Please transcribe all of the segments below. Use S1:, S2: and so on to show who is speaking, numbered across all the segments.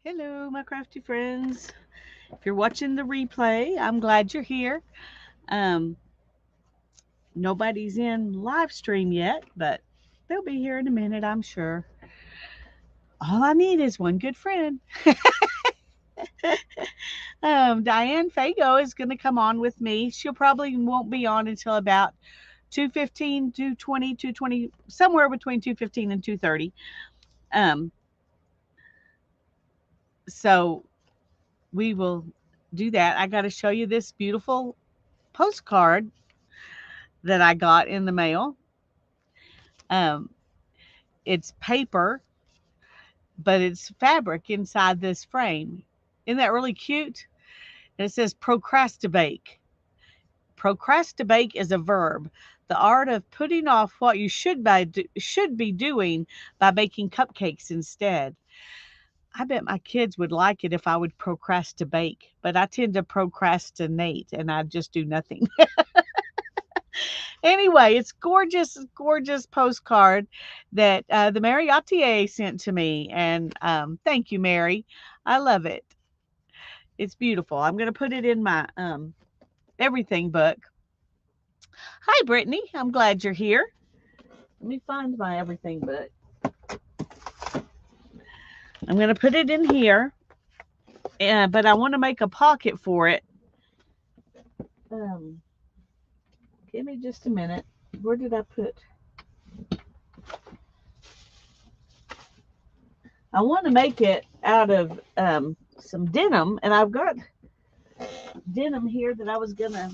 S1: Hello, my crafty friends. If you're watching the replay, I'm glad you're here. Um, Nobody's in live stream yet, but they'll be here in a minute, I'm sure. All I need is one good friend. Dianne Fago is going to come on with me. She'll probably won't be on until about 2:15, 2:20, 2:20, somewhere between 2:15 and 2:30. Um, so we will do that. I got to show you this beautiful postcard that I got in the mail. Um, it's paper, but it's fabric inside this frame. Isn't that really cute? And it says procrastinate. Procrastinate is a verb. The art of putting off what you should be doing by baking cupcakes instead. I bet my kids would like it if I would procrastinate, but I tend to procrastinate and I just do nothing. Anyway, it's gorgeous, gorgeous postcard that the Mariotier sent to me, and thank you, Mary. I love it. It's beautiful. I'm going to put it in my everything book. Hi, Brittany. I'm glad you're here. Let me find my everything book. I'm going to put it in here, but I want to make a pocket for it. Um, Give me just a minute. Where did I put? I want to make it out of some denim, and I've got denim here that I was going to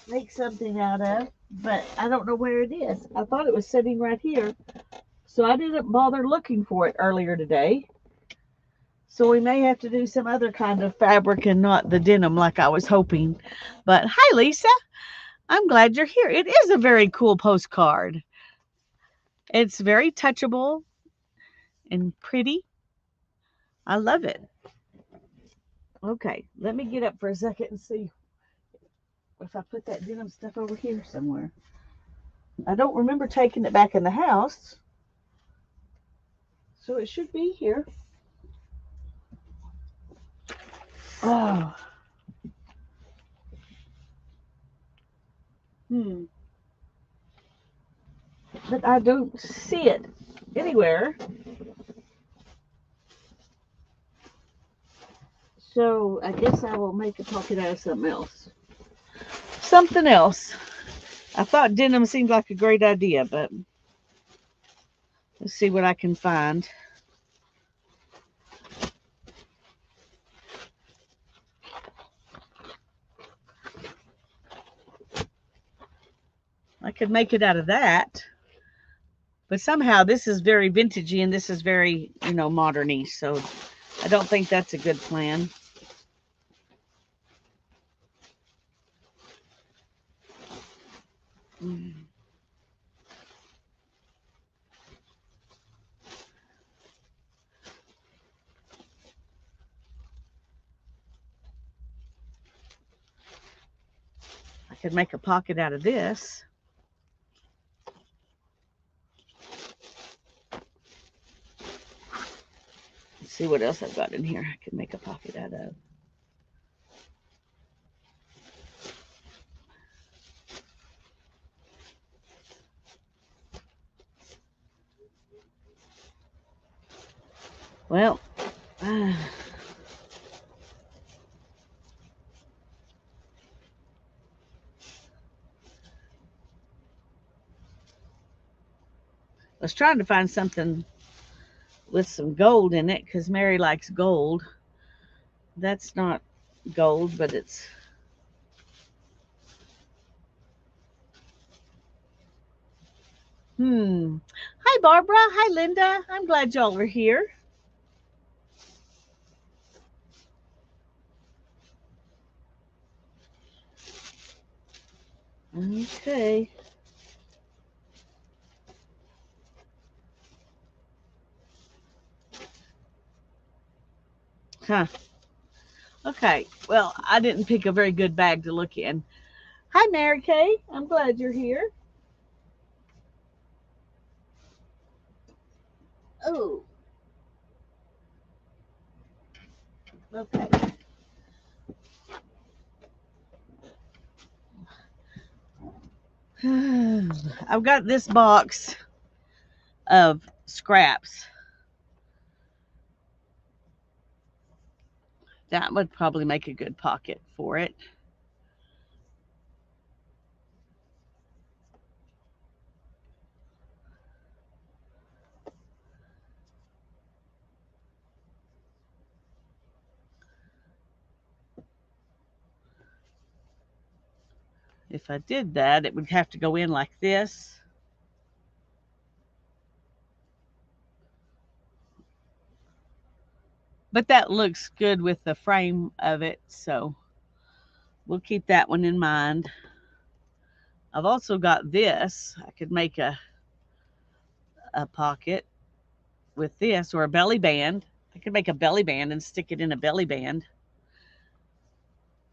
S1: make something out of, but I don't know where it is. I thought it was sitting right here, so I didn't bother looking for it earlier today. So we may have to do some other kind of fabric and not the denim like I was hoping. But hi, Lisa. I'm glad you're here. It is a very cool postcard. It's very touchable and pretty. I love it. Okay, let me get up for a second and see if I put that denim stuff over here somewhere. I don't remember taking it back in the house, so it should be here. Oh. But I don't see it anywhere. So I guess I will make a pocket out of something else. Something else. I thought denim seemed like a great idea, but let's see what I can find. I could make it out of that. But somehow this is very vintagey and this is very, modern-y. So I don't think that's a good plan. I could make a pocket out of this. Let's see what else I've got in here I could make a pocket out of. Well, I was trying to find something with some gold in it because Mary likes gold. That's not gold, but it's... Hi, Barbara. Hi, Linda. I'm glad y'all are here. Okay. Huh. Okay. Well, I didn't pick a very good bag to look in. Hi, Mary Kay. I'm glad you're here. Oh. Okay. I've got this box of scraps. That would probably make a good pocket for it. If I did that, it would have to go in like this. But that looks good with the frame of it, so we'll keep that one in mind. I've also got this. I could make a pocket with this, or a belly band. I could make a belly band and stick it in a belly band.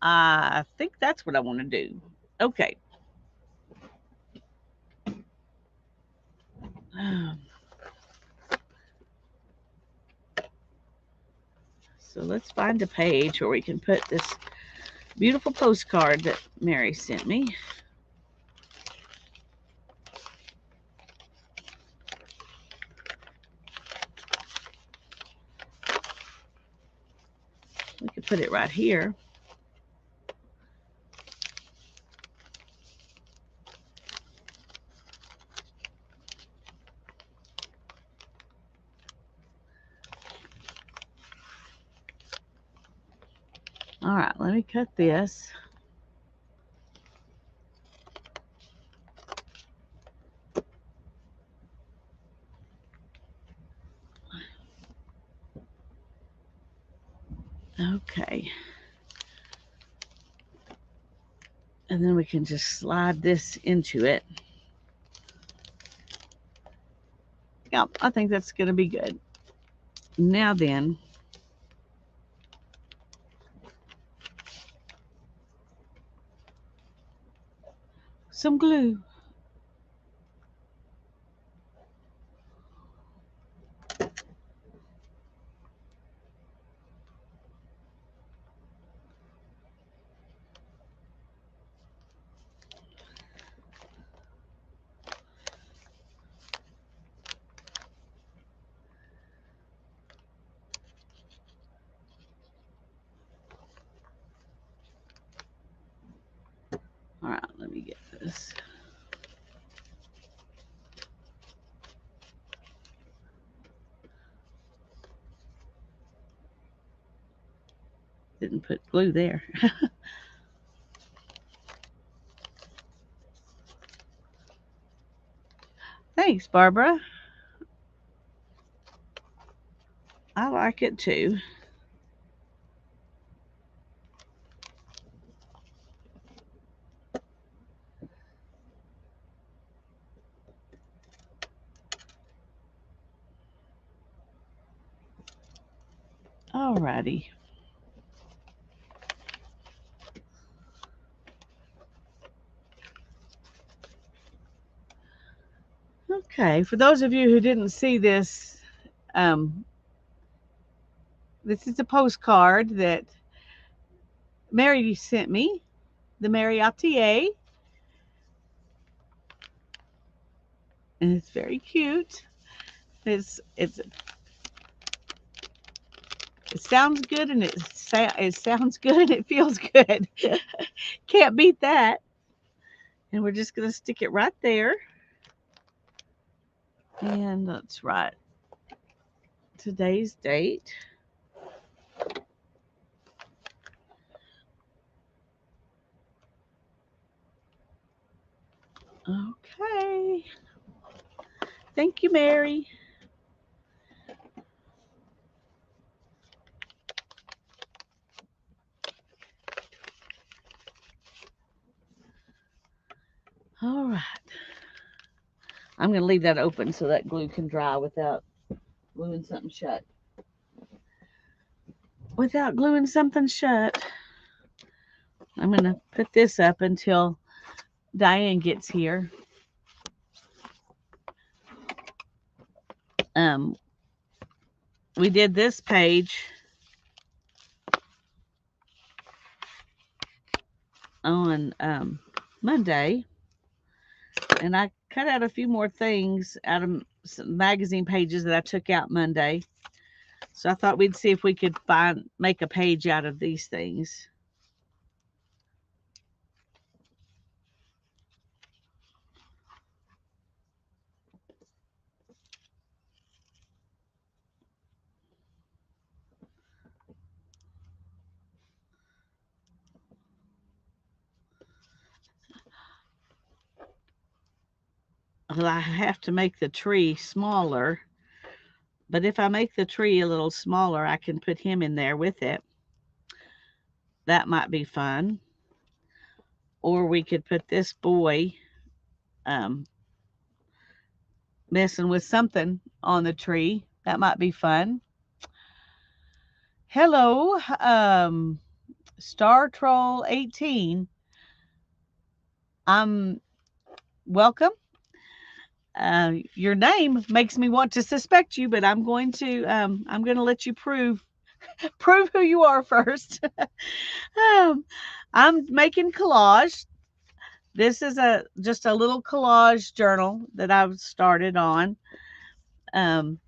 S1: I think that's what I want to do. Okay. So let's find a page where we can put this beautiful postcard that Mary sent me. We could put it right here. All right, let me cut this. Okay. And then we can just slide this into it. Yep, I think that's going to be good. Now then, some glue. All right, let me get this. Didn't put glue there. Thanks, Barbara. I like it too. Alrighty. Okay, for those of you who didn't see this, this is a postcard that Mary sent me, the Mariotier, and it's very cute. It sounds good, and it sounds good, and it feels good. Can't beat that. And we're just gonna stick it right there, and let's write today's date. Okay. Thank you, Mary. All right. I'm going to leave that open so that glue can dry without gluing something shut. Without gluing something shut, I'm going to put this up until Diane gets here. We did this page on Monday, and I cut out a few more things out of some magazine pages that I took out Monday. So I thought we'd see if we could make a page out of these things. Well, I have to make the tree smaller, but if I make the tree a little smaller, I can put him in there with it. That might be fun. Or we could put this boy um, messing with something on the tree. That might be fun. Hello, Star Troll 18. I'm welcome. Your name makes me want to suspect you, but I'm going to let you prove who you are first. I'm making collage. This is just a little collage journal that I've started on. Um,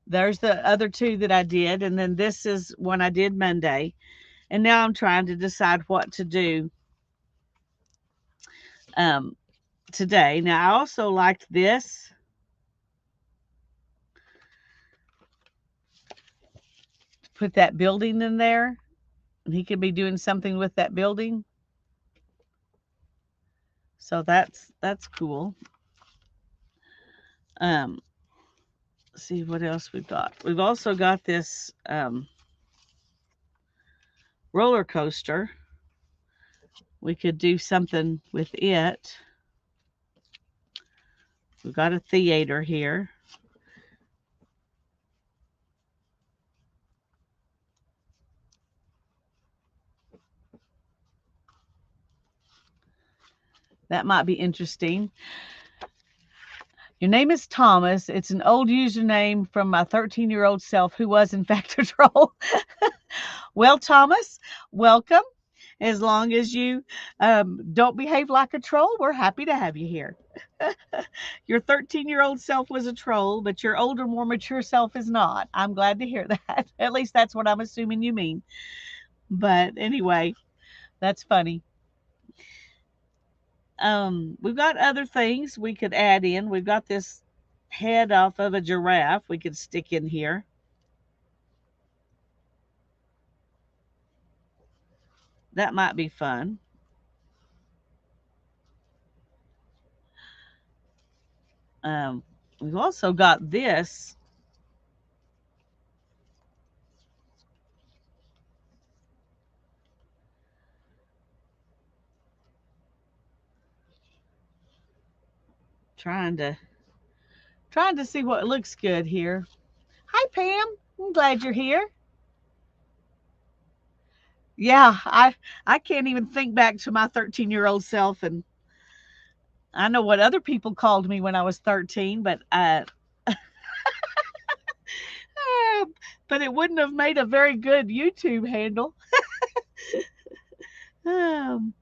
S1: there's the other two that I did, and then this is one I did Monday. And now I'm trying to decide what to do um, today. Now, I also liked this. Put that building in there, and he could be doing something with that building. So that's cool. Let's see what else we've got. We've also got this roller coaster. We could do something with it. We've got a theater here. That might be interesting. Your name is Thomas. It's an old username from my 13-year-old self who was, in fact, a troll. Well, Thomas, welcome. As long as you don't behave like a troll, we're happy to have you here. Your 13-year-old self was a troll, but your older, more mature self is not. I'm glad to hear that. At least that's what I'm assuming you mean. But anyway, that's funny. We've got other things we could add in. We've got this head off of a giraffe we could stick in here. That might be fun. We've also got this. Trying to see what looks good here. Hi, Pam. I'm glad you're here. Yeah, I can't even think back to my 13-year-old self, and I know what other people called me when I was 13, but it wouldn't have made a very good YouTube handle. um,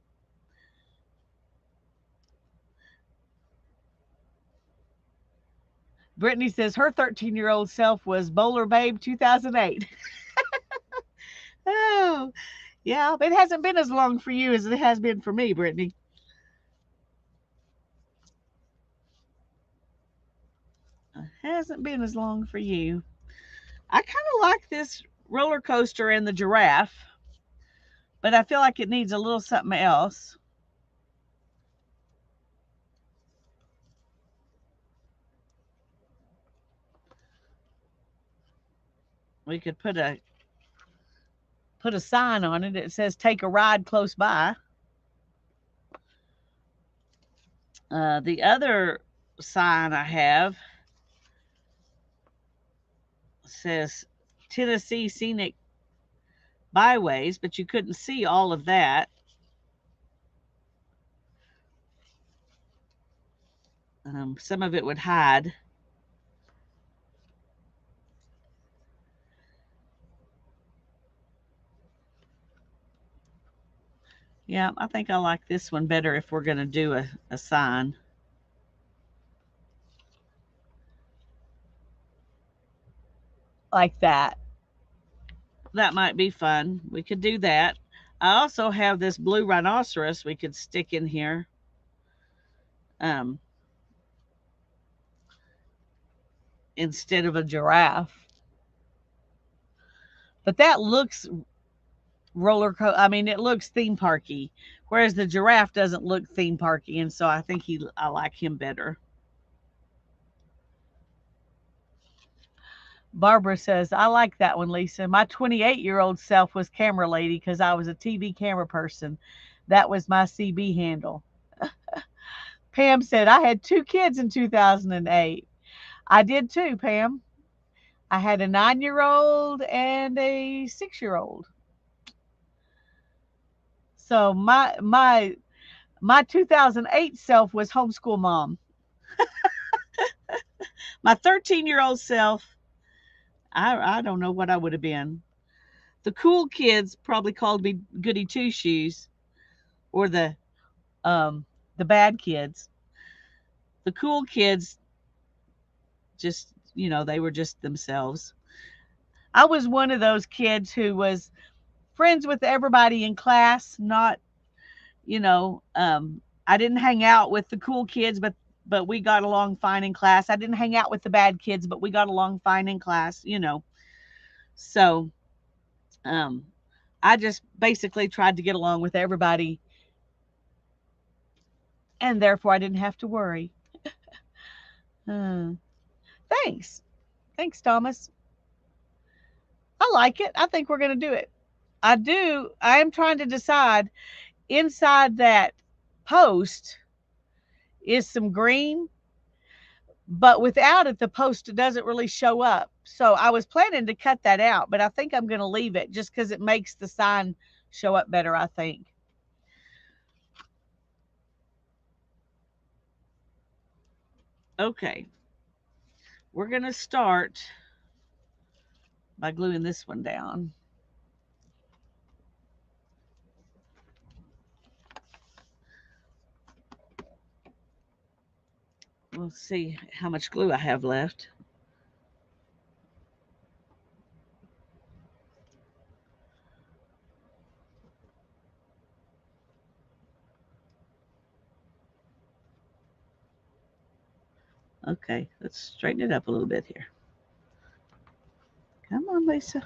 S1: Brittany says her 13-year-old self was Bowler Babe 2008. Oh, yeah, it hasn't been as long for you as it has been for me, Brittany. It hasn't been as long for you. I kind of like this roller coaster and the giraffe, but I feel like it needs a little something else. We could put a sign on it that says "Take a ride close by." The other sign I have says Tennessee Scenic Byways, but you couldn't see all of that. Some of it would hide. Yeah, I think I like this one better if we're going to do a sign. Like that. That might be fun. We could do that. I also have this blue rhinoceros we could stick in here. Um, Instead of a giraffe. But that looks I mean, it looks theme parky, whereas the giraffe doesn't look theme parky, and so I think I like him better. Barbara says, I like that one, Lisa. My 28-year-old self was camera lady because I was a TV camera person. That was my CB handle. Pam said, I had 2 kids in 2008. I did too, Pam. I had a 9-year-old and a 6-year-old. So my 2008 self was homeschool mom. My 13-year-old self, I don't know what I would have been. The cool kids probably called me Goody Two Shoes, or um the bad kids. The cool kids just, they were just themselves. I was one of those kids who was friends with everybody in class, not, you know, I didn't hang out with the cool kids, but we got along fine in class. I didn't hang out with the bad kids, but we got along fine in class. So, um I just basically tried to get along with everybody, and therefore I didn't have to worry. Uh, thanks. Thanks, Thomas. I like it. I think we're going to do it. I do. I am trying to decide inside that post is some green, but without it, the post doesn't really show up. So I was planning to cut that out, but I think I'm going to leave it just because it makes the sign show up better, I think. Okay. We're going to start by gluing this one down. We'll see how much glue I have left. Okay, let's straighten it up a little bit here. Come on, Lisa.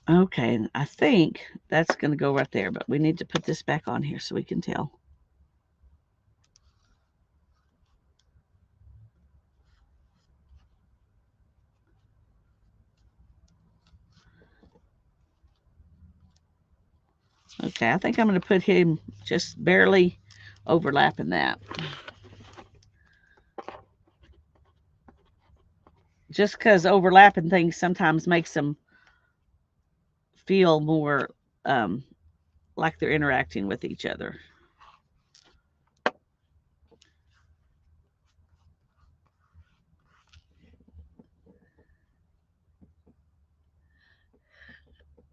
S1: Okay, I think that's going to go right there, but we need to put this back on here so we can tell. Okay, I think I'm going to put him just barely overlapping that. Just because overlapping things sometimes makes them feel more like they're interacting with each other.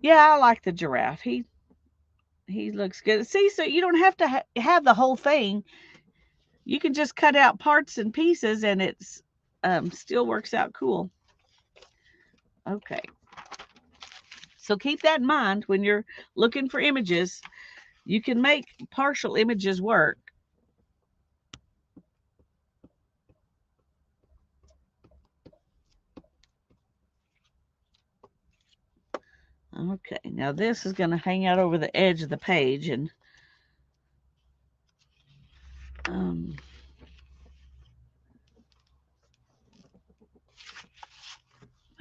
S1: Yeah, I like the giraffe. He looks good. See, so you don't have to have the whole thing. You can just cut out parts and pieces, and it's still works out cool. Okay. So keep that in mind when you're looking for images. You can make partial images work. Okay, now this is going to hang out over the edge of the page, and um,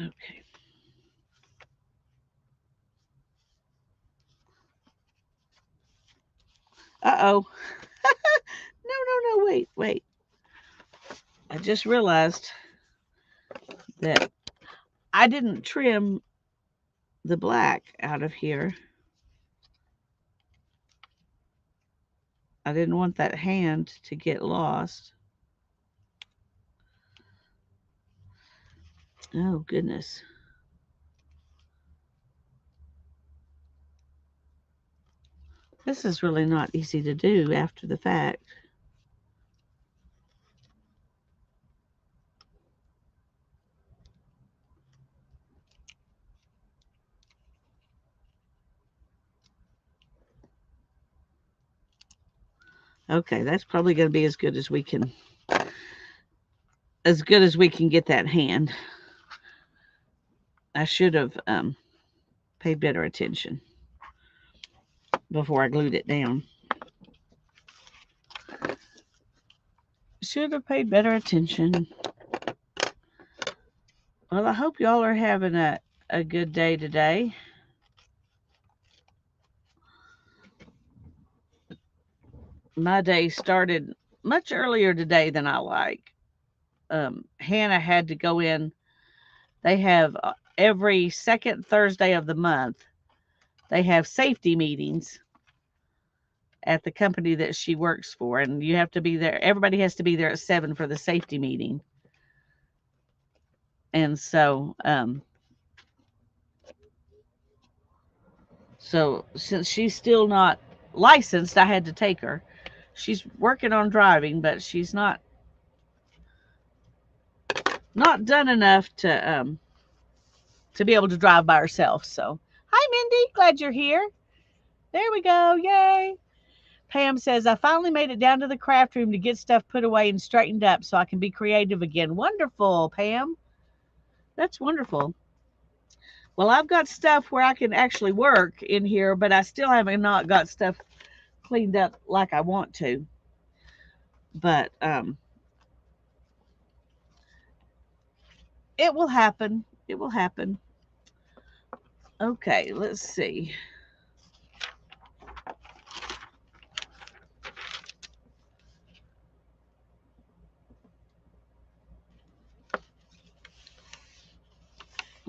S1: okay. Uh-oh. No, wait. I just realized that I didn't trim the black out of here. I didn't want that hand to get lost. Oh, goodness. This is really not easy to do after the fact. Okay, that's probably going to be as good as we can get that hand. I should have paid better attention before I glued it down. Should have paid better attention. Well, I hope y'all are having a good day today. My day started much earlier today than I like. Hannah had to go in. They have every second Thursday of the month, they have safety meetings at the company that she works for. And you have to be there. Everybody has to be there at 7 for the safety meeting. And so since she's still not licensed, I had to take her. She's working on driving, but she's not done enough to be able to drive by herself. So, hi Mindy, glad you're here. There we go. Yay. Pam says, I finally made it down to the craft room to get stuff put away and straightened up so I can be creative again. Wonderful, Pam. That's wonderful. Well, I've got stuff where I can actually work in here, but I still haven't not got stuff cleaned up like I want to. But it will happen. It will happen. Okay, let's see.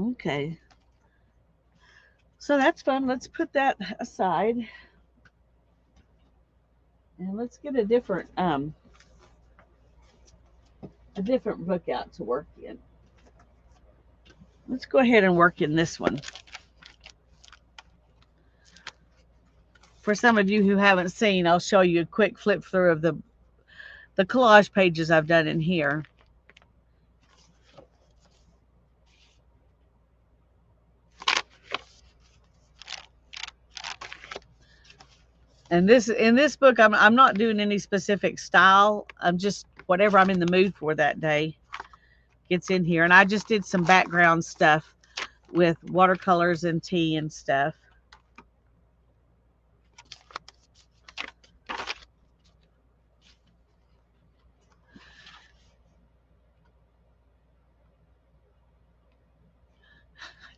S1: Okay. So that's fun. Let's put that aside. And let's get a different book out to work in. Let's go ahead and work in this one. For some of you who haven't seen, I'll show you a quick flip through of the collage pages I've done in here. And in this book, I'm not doing any specific style. I'm just whatever I'm in the mood for that day gets in here. And I just did some background stuff with watercolors and tea and stuff.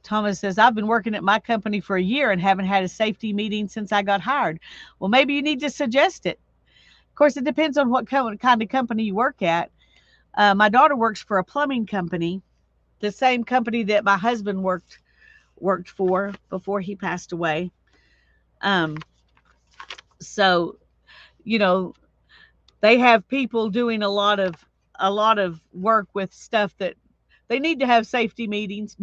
S1: Thomas says, I've been working at my company for a year and haven't had a safety meeting since I got hired. Well, maybe you need to suggest it. Of course, it depends on what kind of company you work at. My daughter works for a plumbing company, the same company that my husband worked for before he passed away. So, you know, they have people doing a lot of work with stuff that they need to have safety meetings,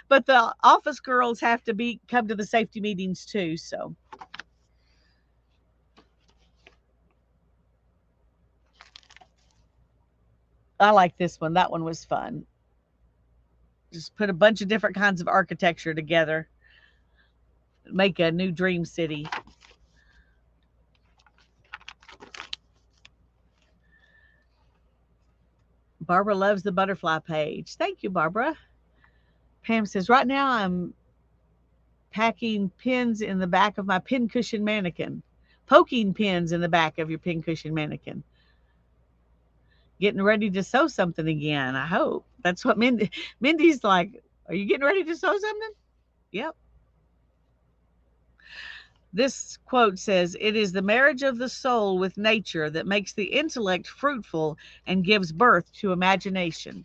S1: but the office girls have to come to the safety meetings too. So I like this one. That one was fun. Just put a bunch of different kinds of architecture together, make a new dream city. Barbara loves the butterfly page. Thank you, Barbara. Pam says, right now I'm packing pins in the back of my pincushion mannequin. Poking pins in the back of your pincushion mannequin. Getting ready to sew something again, I hope. That's what Mindy's like. Are you getting ready to sew something? Yep. This quote says, it is the marriage of the soul with nature that makes the intellect fruitful and gives birth to imagination.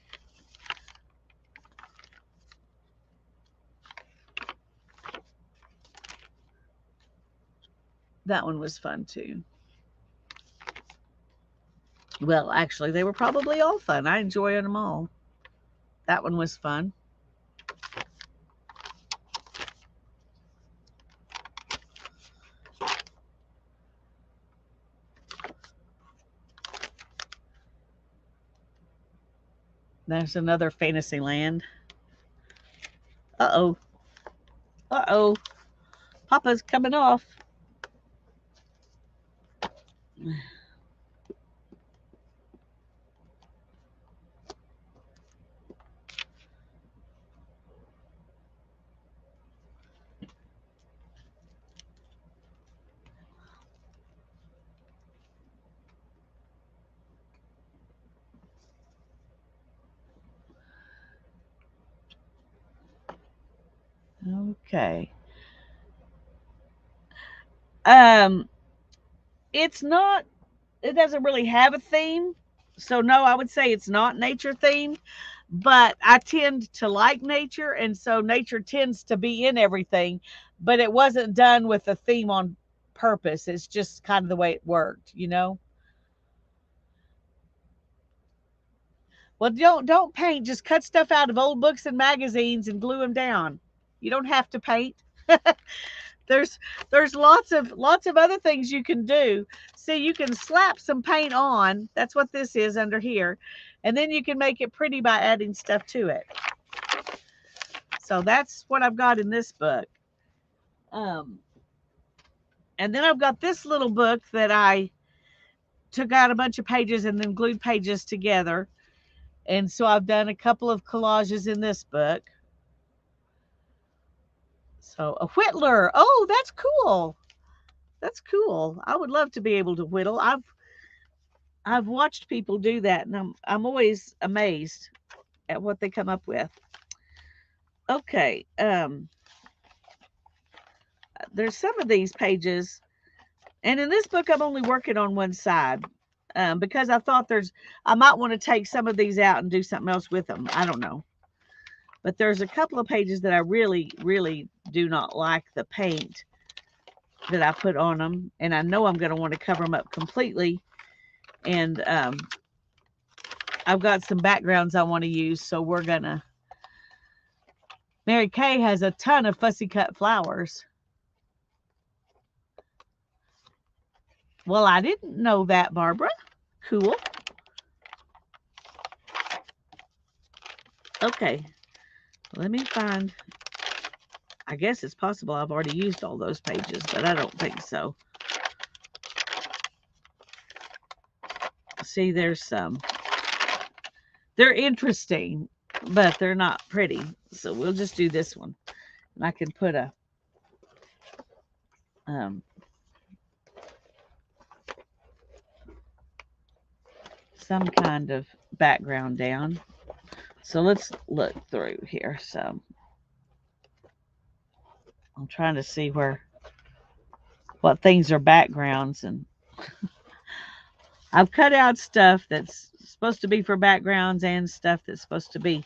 S1: That one was fun too. Well, actually, they were probably all fun. I enjoyed them all. That one was fun. There's another Fantasyland. Uh-oh. Uh-oh. Papa's coming off. Okay. Um, it's not, it doesn't really have a theme. So no, I would say it's not nature themed, but I tend to like nature, and so nature tends to be in everything, but it wasn't done with a theme on purpose. It's just kind of the way it worked, you know? Well, don't paint. Just cut stuff out of old books and magazines and glue them down. You don't have to paint. there's there's lots of other things you can do. See, you can slap some paint on. That's what this is under here. And then you can make it pretty by adding stuff to it. So that's what I've got in this book. Um, and then I've got this little book that I took out a bunch of pages and then glued pages together. And so I've done a couple of collages in this book. So a whittler. Oh, that's cool. That's cool. I would love to be able to whittle. I've watched people do that, and I'm always amazed at what they come up with. Okay. There's some of these pages, and in this book I'm only working on one side. Because I thought I might want to take some of these out and do something else with them. I don't know. But there's a couple of pages that I really, really do not like the paint that I put on them. And I know I'm going to want to cover them up completely. And I've got some backgrounds I want to use. So we're going to... Mary Kay has a ton of fussy cut flowers. Well, I didn't know that, Barbara. Cool. Okay. Let me find... I guess it's possible I've already used all those pages, but I don't think so. See, there's some. They're interesting, but they're not pretty. So we'll just do this one. And I can put a some kind of background down. So let's look through here. So I'm trying to see what things are backgrounds, and I've cut out stuff that's supposed to be for backgrounds and stuff that's supposed to be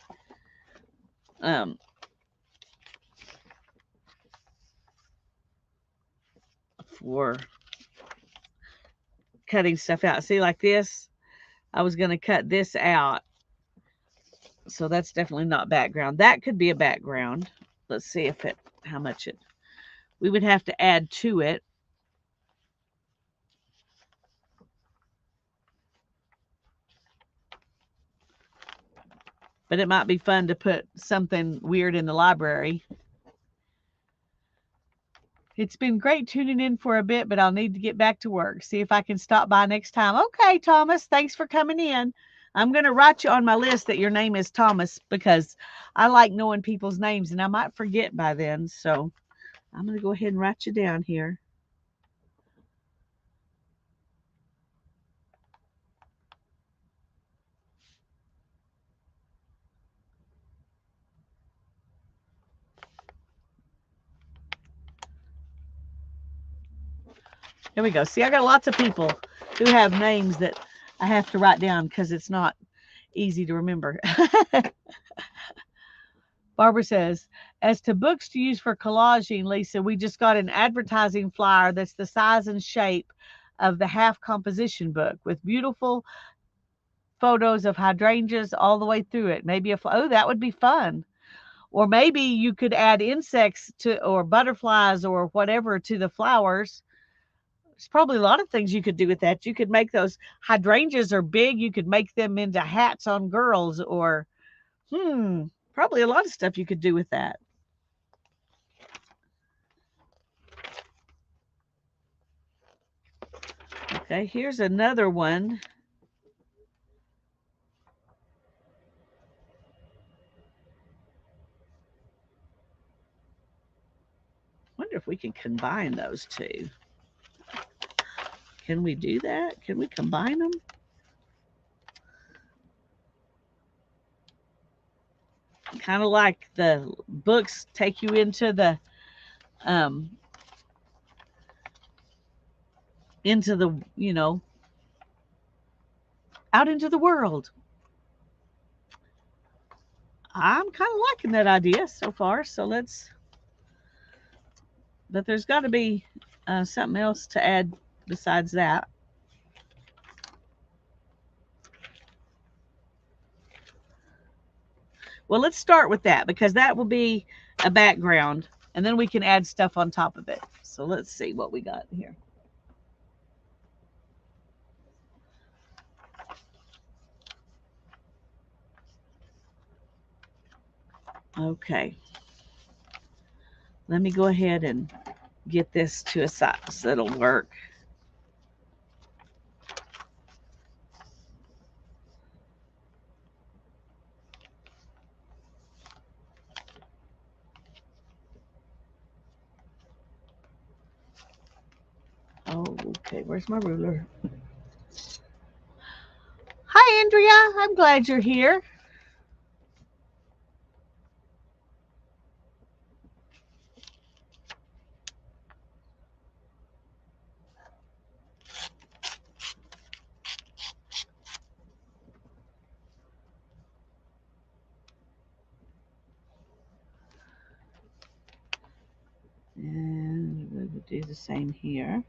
S1: for cutting stuff out. See, like this, I was going to cut this out. So that's definitely not background. That could be a background. Let's see how much we would have to add to it. But it might be fun to put something weird in the library. It's been great tuning in for a bit, but I'll need to get back to work. See if I can stop by next time. Okay, Thomas, thanks for coming in. I'm going to write you on my list that your name is Thomas, because I like knowing people's names, and I might forget by then. So I'm going to go ahead and write you down here. Here we go. See, I got lots of people who have names that I have to write down because it's not easy to remember. Barbara says, as to books to use for collaging, Lisa, we just got an advertising flyer that's the size and shape of the half composition book with beautiful photos of hydrangeas all the way through it. Maybe oh, that would be fun. Or maybe you could add insects to or butterflies or whatever to the flowers. There's probably a lot of things you could do with that. You could make those hydrangeas are big. You could make them into hats on girls or probably a lot of stuff you could do with that. Okay, here's another one. Wonder if we can combine those two. Can we do that? Can we combine them? Kind of like the books take you into the out into the world. I'm kind of liking that idea so far. So but there's got to be something else to add besides that. Well, let's start with that because that will be a background and then we can add stuff on top of it. So let's see what we got here. Okay. Let me go ahead and get this to a size that'll work. Oh, okay. Where's my ruler? Hi, Andrea. I'm glad you're here. And we'll do the same here.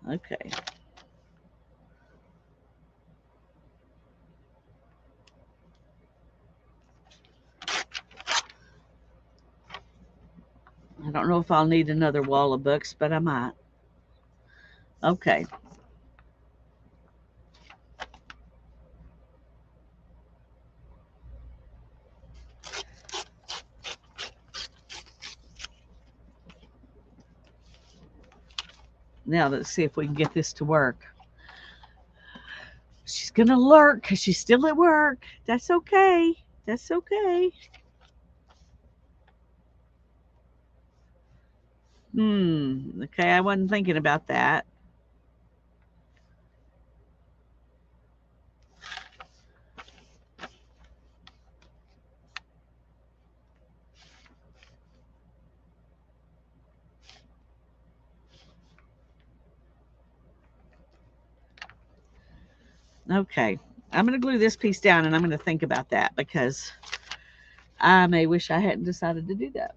S1: Okay. I don't know if I'll need another wall of books, but I might. Okay. Now let's see if we can get this to work. She's going to lurk because she's still at work. That's okay. That's okay. Okay, I wasn't thinking about that. Okay, I'm going to glue this piece down and I'm going to think about that because I may wish I hadn't decided to do that.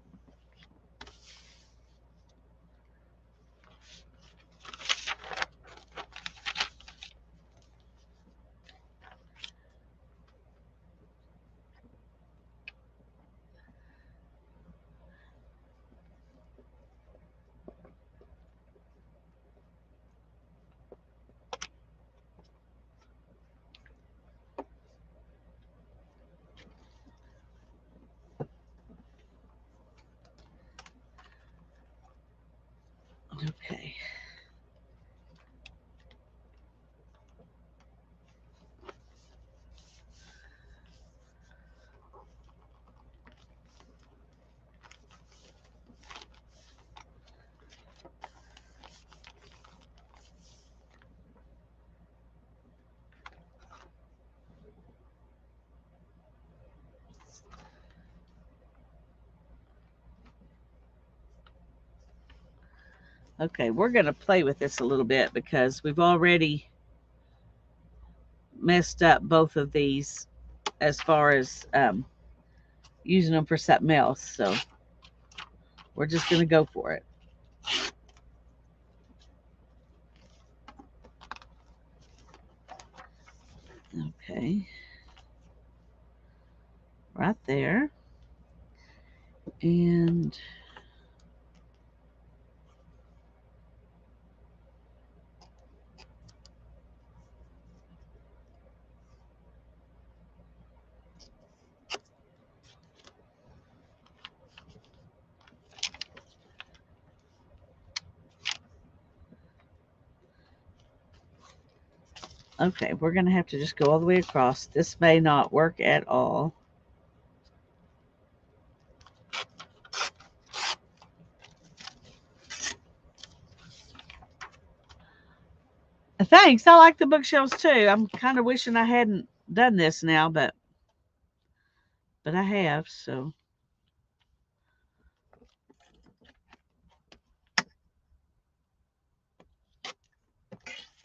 S1: Okay. Okay, we're going to play with this a little bit because we've already messed up both of these as far as using them for something else. So we're just going to go for it. Okay. Right there. And okay, we're going to have to just go all the way across. This may not work at all. Thanks. I like the bookshelves too. I'm kind of wishing I hadn't done this now, but I have, so.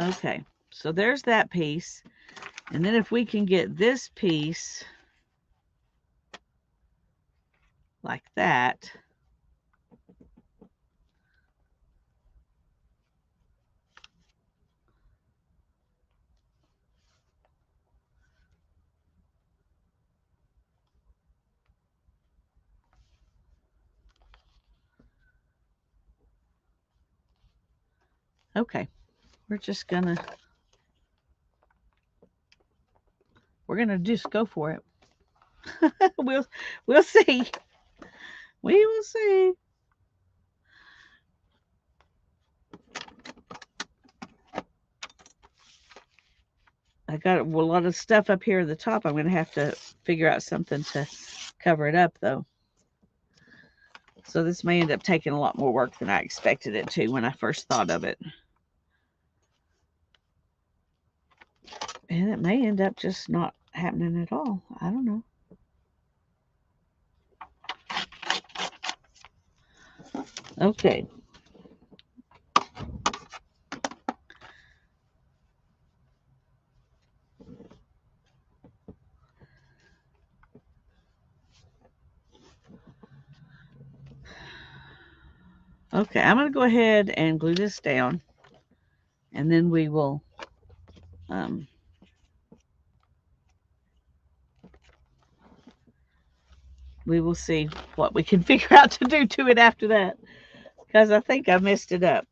S1: Okay, so there's that piece. And then if we can get this piece like that. Okay, we're just gonna just go for it. we'll see. We will see. I got a lot of stuff up here at the top. I'm gonna have to figure out something to cover it up though. So this may end up taking a lot more work than I expected it to when I first thought of it. And it may end up just not happening at all. I don't know. Okay. Okay, I'm going to go ahead and glue this down. And then we will see what we can figure out to do to it after that. Because I think I messed it up.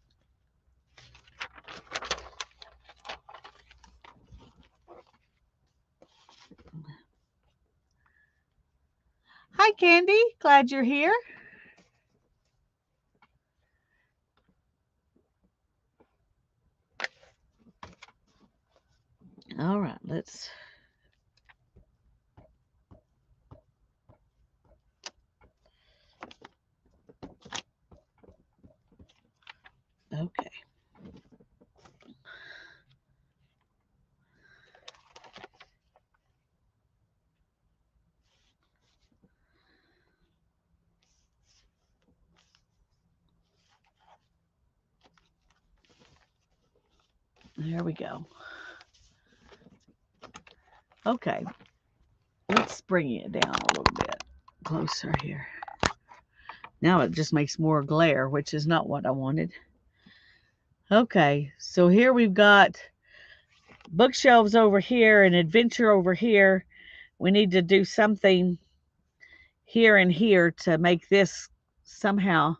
S1: Hi, Candy. Glad you're here. All right, let's... Okay. There we go. Okay. Let's bring it down a little bit closer here. Now it just makes more glare, which is not what I wanted. Okay, so here we've got bookshelves over here and adventure over here. We need to do something here and here to make this somehow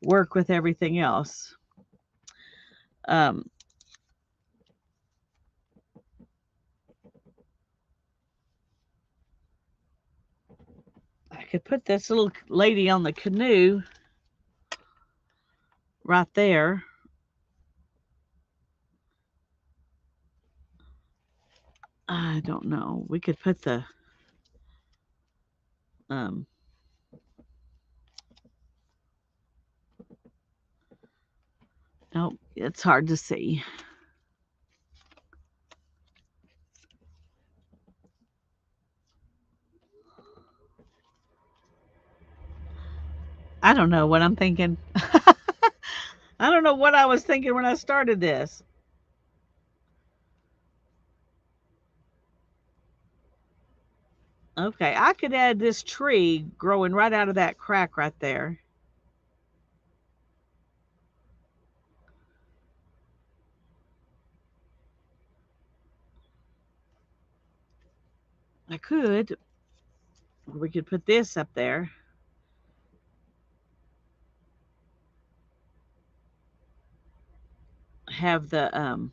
S1: work with everything else. I could put this little lady on the canoe right there. I don't know. We could put the oh, it's hard to see. I don't know what I'm thinking. I don't know what I was thinking when I started this. Okay, I could add this tree growing right out of that crack right there. I could. We could put this up there. Have the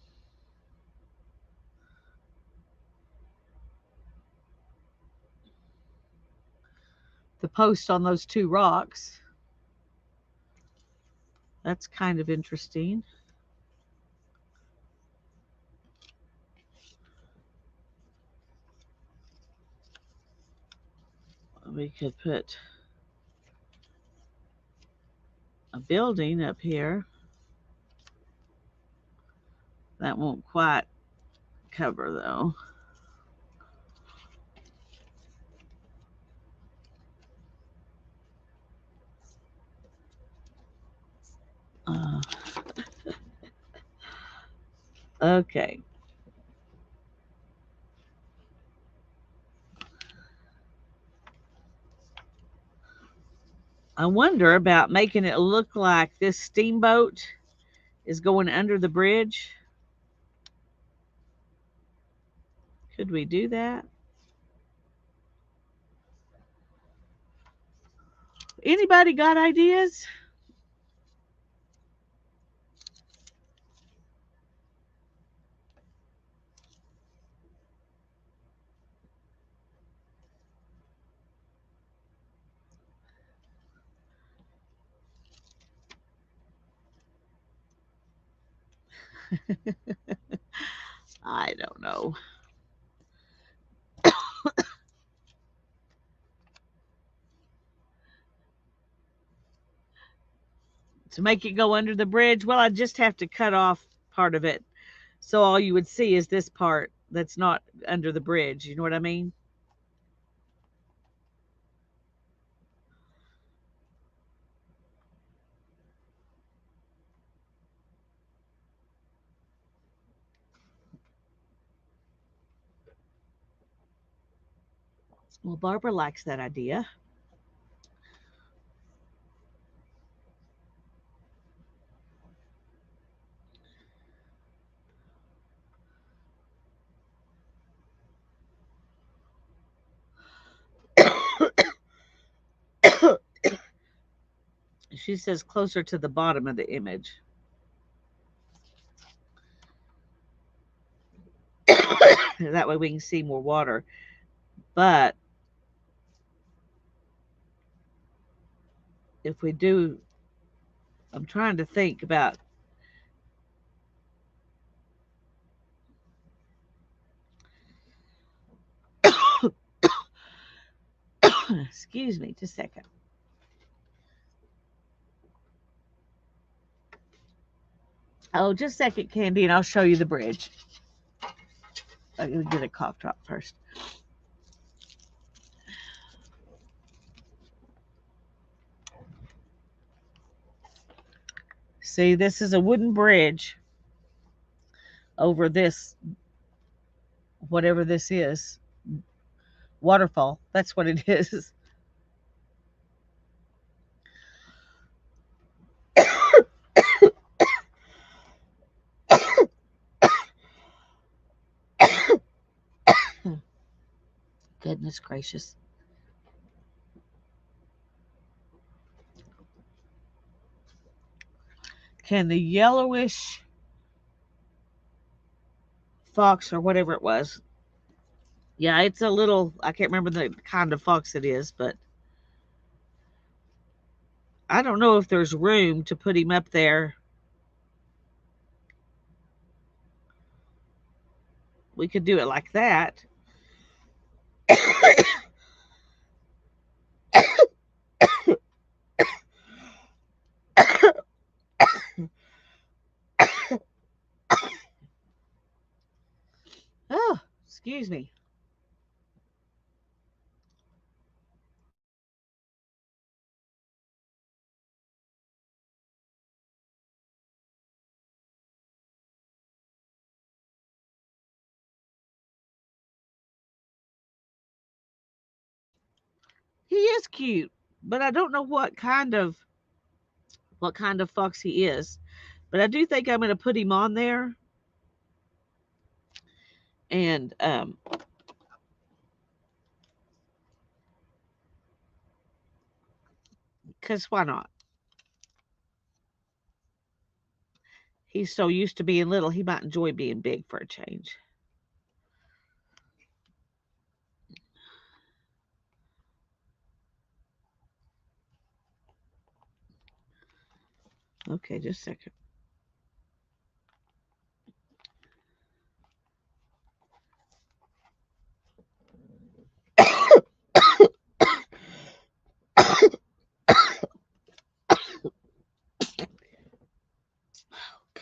S1: post on those two rocks. That's kind of interesting. We could put a building up here. That won't quite cover though. Uh, okay. I wonder about making it look like this steamboat is going under the bridge. Could we do that? Anybody got ideas? I don't know. To make it go under the bridge, well, I just have to cut off part of it. So all you would see is this part that's not under the bridge. You know what I mean? Well, Barbara likes that idea. She says closer to the bottom of the image. That way we can see more water. But if we do, I'm trying to think about. Excuse me, just a second. Oh, just a second, Candy, and I'll show you the bridge. I'm going to get a cough drop first. See, this is a wooden bridge over this, whatever this is, waterfall. That's what it is. Goodness gracious. Can the yellowish fox or whatever it was? Yeah, it's a little, I can't remember the kind of fox it is, but I don't know if there's room to put him up there. We could do it like that. Oh, excuse me. He is cute, but I don't know what kind of fox he is. But I do think I'm going to put him on there, and because why not? He's so used to being little, he might enjoy being big for a change. Okay, just a second.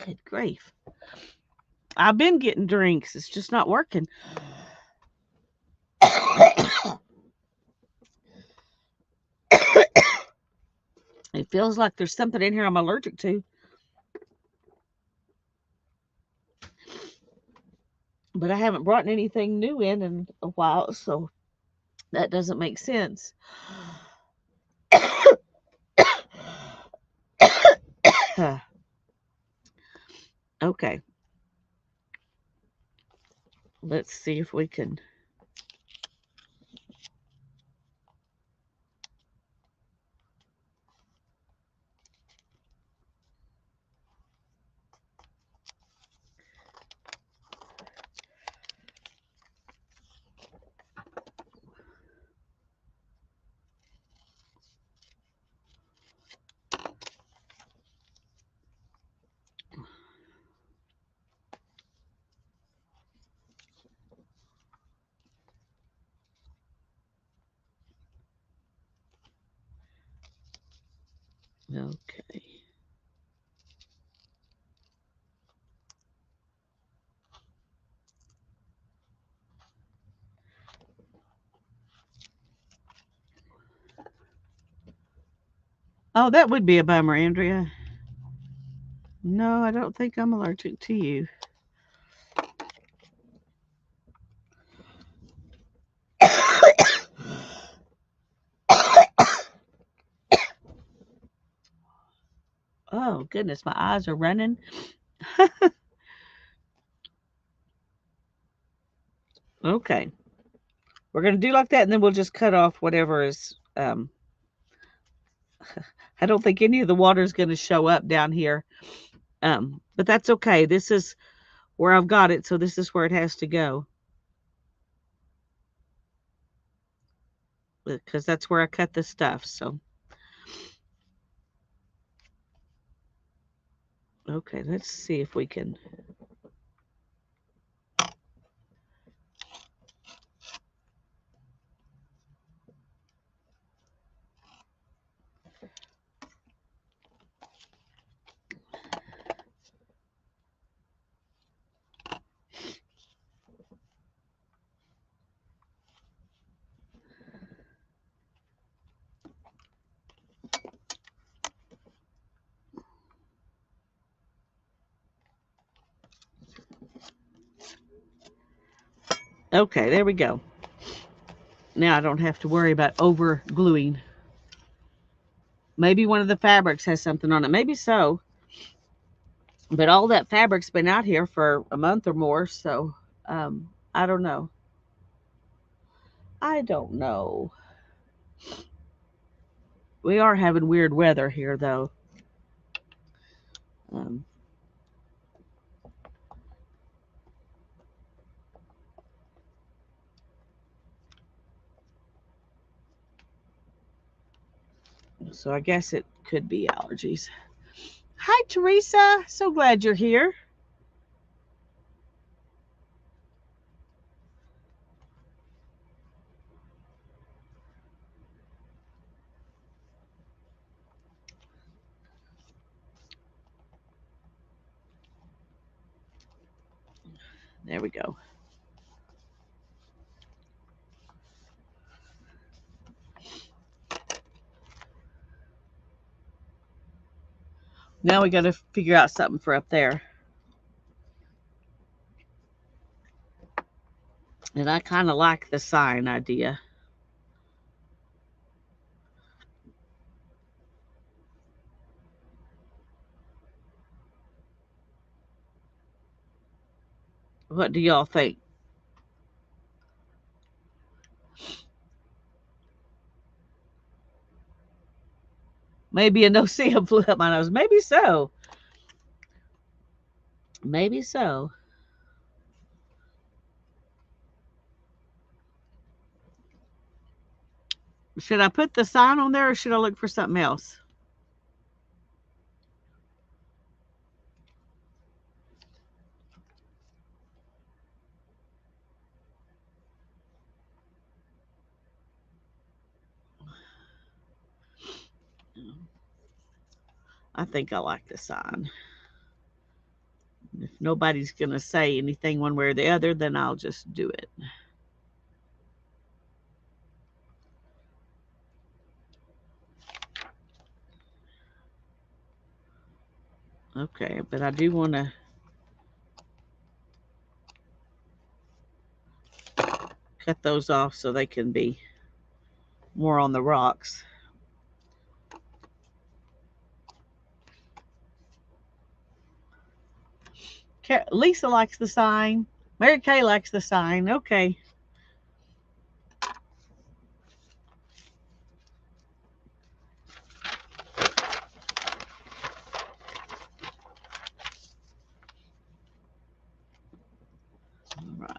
S1: Good grief. I've been getting drinks. It's just not working. It feels like there's something in here I'm allergic to. But I haven't brought anything new in a while, so that doesn't make sense. Okay, let's see if we can. Okay. Oh, that would be a bummer, Andrea. No, I don't think I'm allergic to you. Oh, goodness, my eyes are running. Okay. We're going to do like that, and then we'll just cut off whatever is. I don't think any of the water is going to show up down here. But that's okay. This is where I've got it, so this is where it has to go. Because that's where I cut the stuff. So, okay, let's see if we can. Okay, there we go. Now I don't have to worry about over gluing. Maybe one of the fabrics has something on it. Maybe so. But all that fabric's been out here for a month or more, so I don't know. I don't know. We are having weird weather here, though. Um, so I guess it could be allergies. Hi, Teresa. So glad you're here. There we go. Now we got to figure out something for up there. And I kind of like the sign idea. What do y'all think? Maybe a no-see flew up my nose. Maybe so. Maybe so. Should I put the sign on there or should I look for something else? I think I like the sign. If nobody's going to say anything one way or the other, then I'll just do it. Okay, but I do want to cut those off so they can be more on the rocks. Lisa likes the sign. Mary Kay likes the sign. Okay. All right.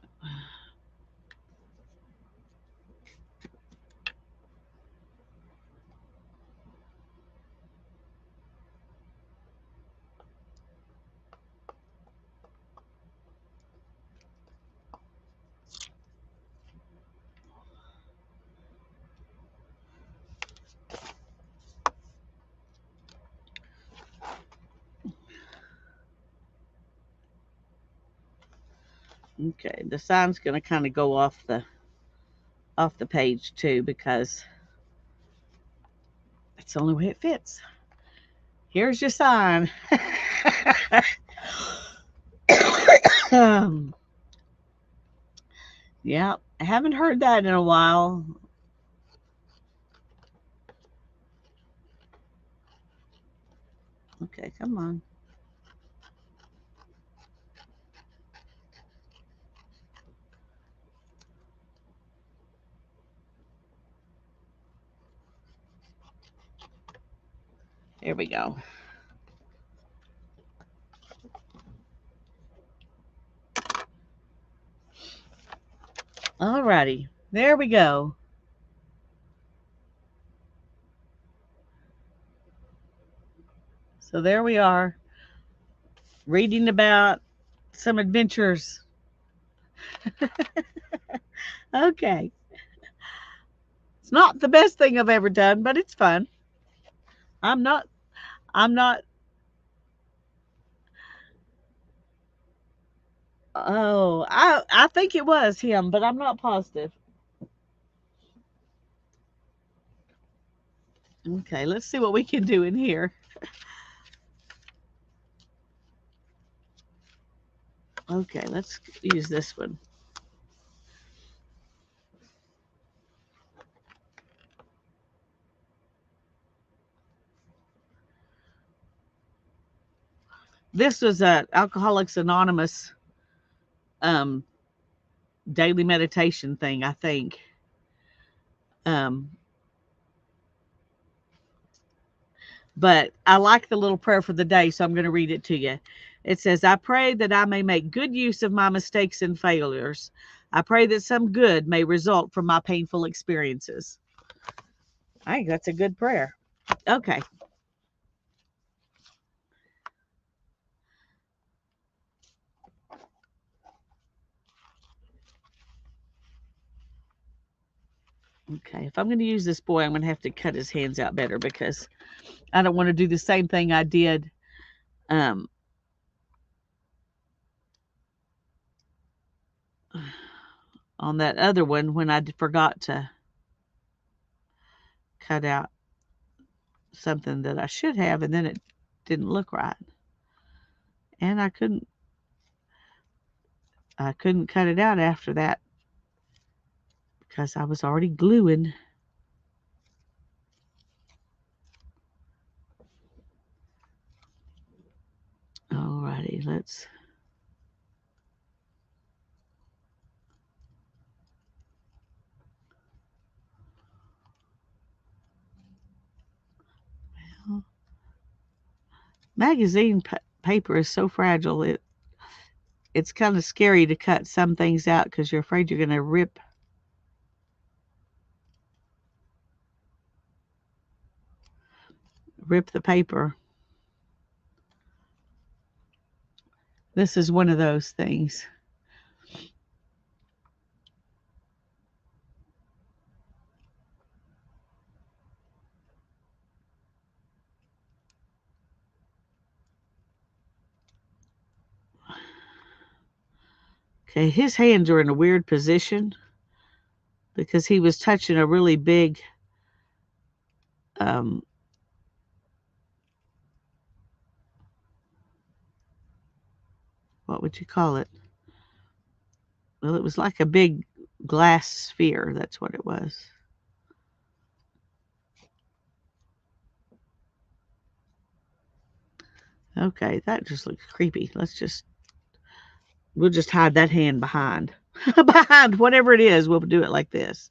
S1: Okay, the sign's going to kind of go off the page too because that's the only way it fits. Here's your sign. Yeah, I haven't heard that in a while. Okay, come on. Here we go. Alrighty, there we go. So there we are, reading about some adventures. Okay. It's not the best thing I've ever done, but it's fun. I'm not, I'm not, oh, I think it was him, but I'm not positive. Okay, let's see what we can do in here. Okay, let's use this one. This was a Alcoholics Anonymous um, daily meditation thing, I think. Um, but I like the little prayer for the day, so I'm going to read it to you. It says, I pray that I may make good use of my mistakes and failures. I pray that some good may result from my painful experiences. I think that's a good prayer. Okay. Okay. If I'm going to use this boy, I'm going to have to cut his hands out better because I don't want to do the same thing I did um, on that other one when I forgot to cut out something that I should have, and then it didn't look right. And I couldn't cut it out after that because I was already gluing. Alrighty, let's magazine paper is so fragile. It's kind of scary to cut some things out because you're afraid you're going to rip the paper. This is one of those things. Okay, his hands are in a weird position because he was touching a really big um, what would you call it? Well, it was like a big glass sphere. That's what it was. Okay, that just looks creepy. We'll just hide that hand behind. Behind whatever it is, we'll do it like this.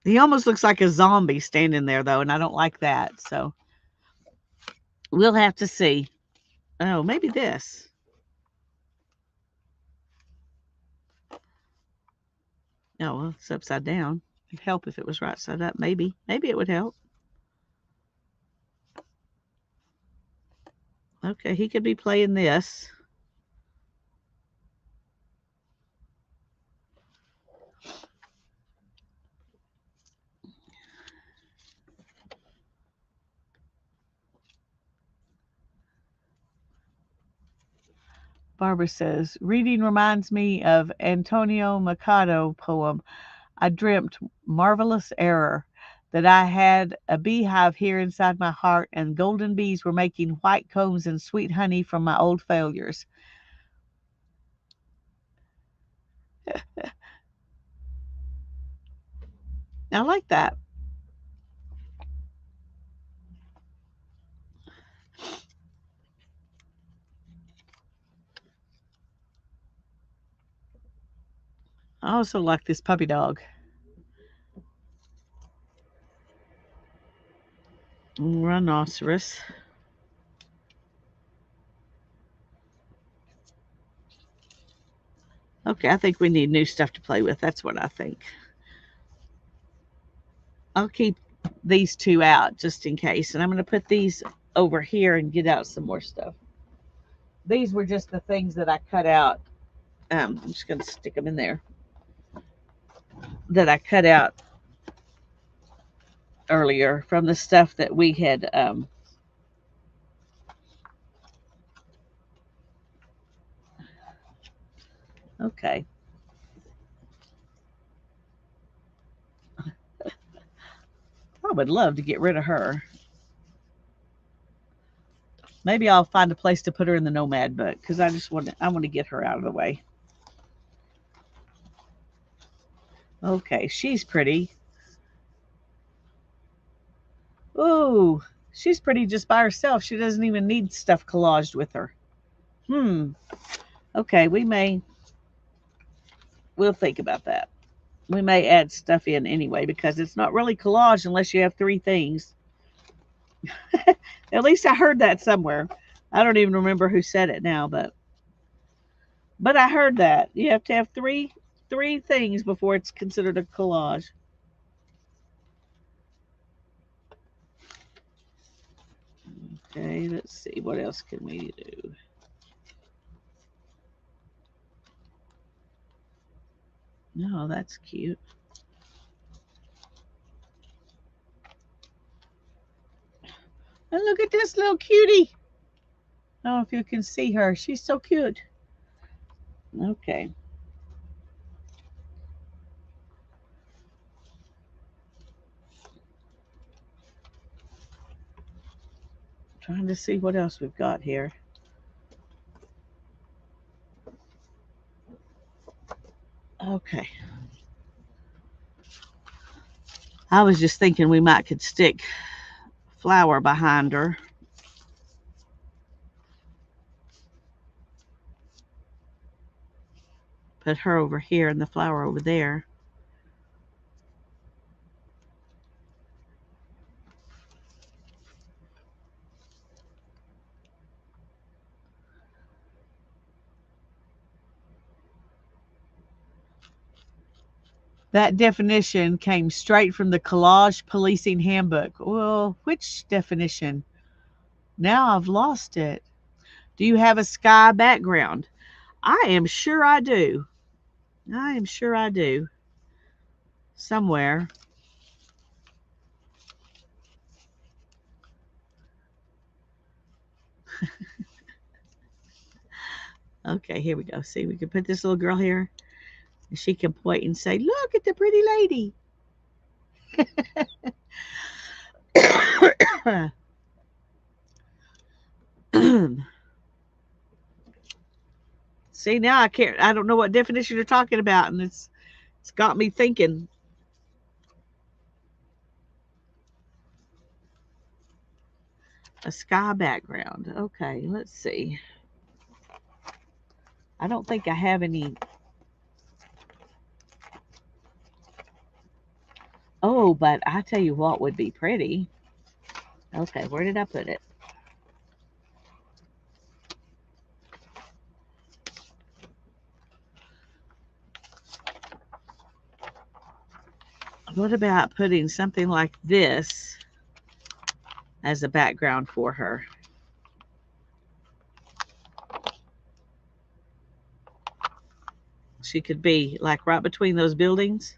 S1: He almost looks like a zombie standing there, though, and I don't like that. So we'll have to see. Oh, maybe this. Oh, well, it's upside down. It'd help if it was right side up. Maybe it would help. Okay, he could be playing this. Barbara says, reading reminds me of Antonio Machado poem, I dreamt marvelous error, that I had a beehive here inside my heart and golden bees were making white combs and sweet honey from my old failures. I like that. I also like this puppy dog. Rhinoceros. Okay, I think we need new stuff to play with. That's what I think. I'll keep these two out just in case. And I'm going to put these over here and get out some more stuff. These were just the things that I cut out. I'm just going to stick them in there. That I cut out earlier from the stuff that we had okay. I would love to get rid of her. Maybe I'll find a place to put her in the Nomad book because I want to get her out of the way. Okay, she's pretty. Ooh, she's pretty just by herself. She doesn't even need stuff collaged with her. Okay, we'll think about that. We may add stuff in anyway because it's not really collage unless you have three things. At least I heard that somewhere. I don't even remember who said it now, but I heard that you have to have three things before it's considered a collage. Okay, let's see what else can we do. No, that's cute. And look at this little cutie. I don't know if you can see her. She's so cute. Okay. Trying to see what else we've got here. Okay. I was just thinking we might could stick flower behind her. Put her over here and the flower over there.
S2: That definition came straight from the Collage Policing Handbook. Well, which definition? Now I've lost it. Do you have a sky background? I am sure I do. I am sure I do. Somewhere. Okay, here we go. See, we can put this little girl here, and she can point and say, "Look at the pretty lady." See, now I can't. I don't know what definition you're talking about, and it's got me thinking. A sky background. Okay, let's see. I don't think I have any. Oh, but I tell you what would be pretty. Okay, where did I put it? What about putting something like this as a background for her? She could be like right between those buildings.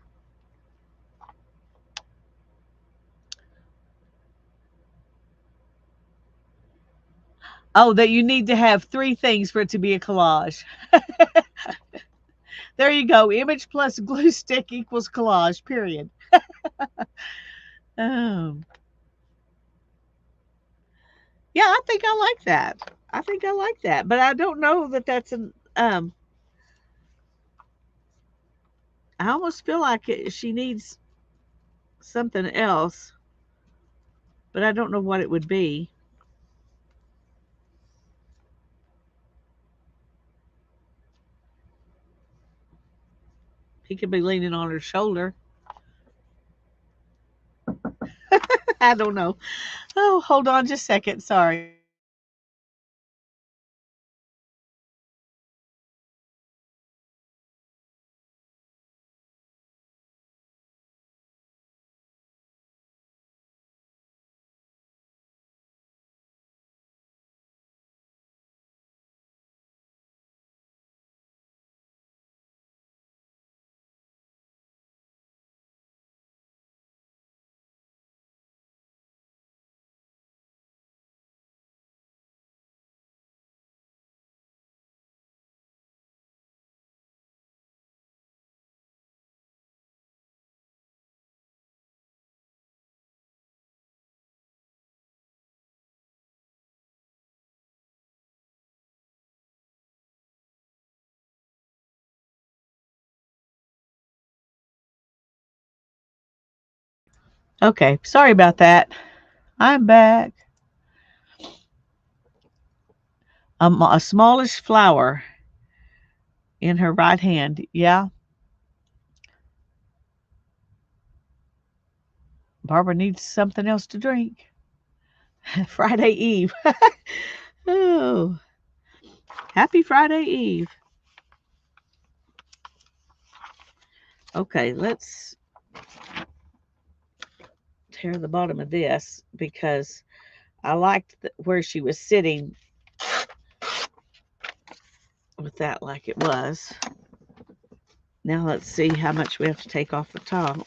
S2: Oh, that you need to have three things for it to be a collage. There you go. Image plus glue stick equals collage, period. Um, yeah, I think I like that. I think I like that. But I don't know that that's an. I almost feel like she needs something else, but I don't know what it would be. He could be leaning on her shoulder. I don't know. Oh, hold on just a second. Sorry. Okay, sorry about that. I'm back. A smallish flower in her right hand. Yeah, Barbara needs something else to drink. Friday Eve. Oh, happy Friday Eve. Okay, let's tear the bottom of this because I liked where she was sitting with that like it was. Now let's see how much we have to take off the top.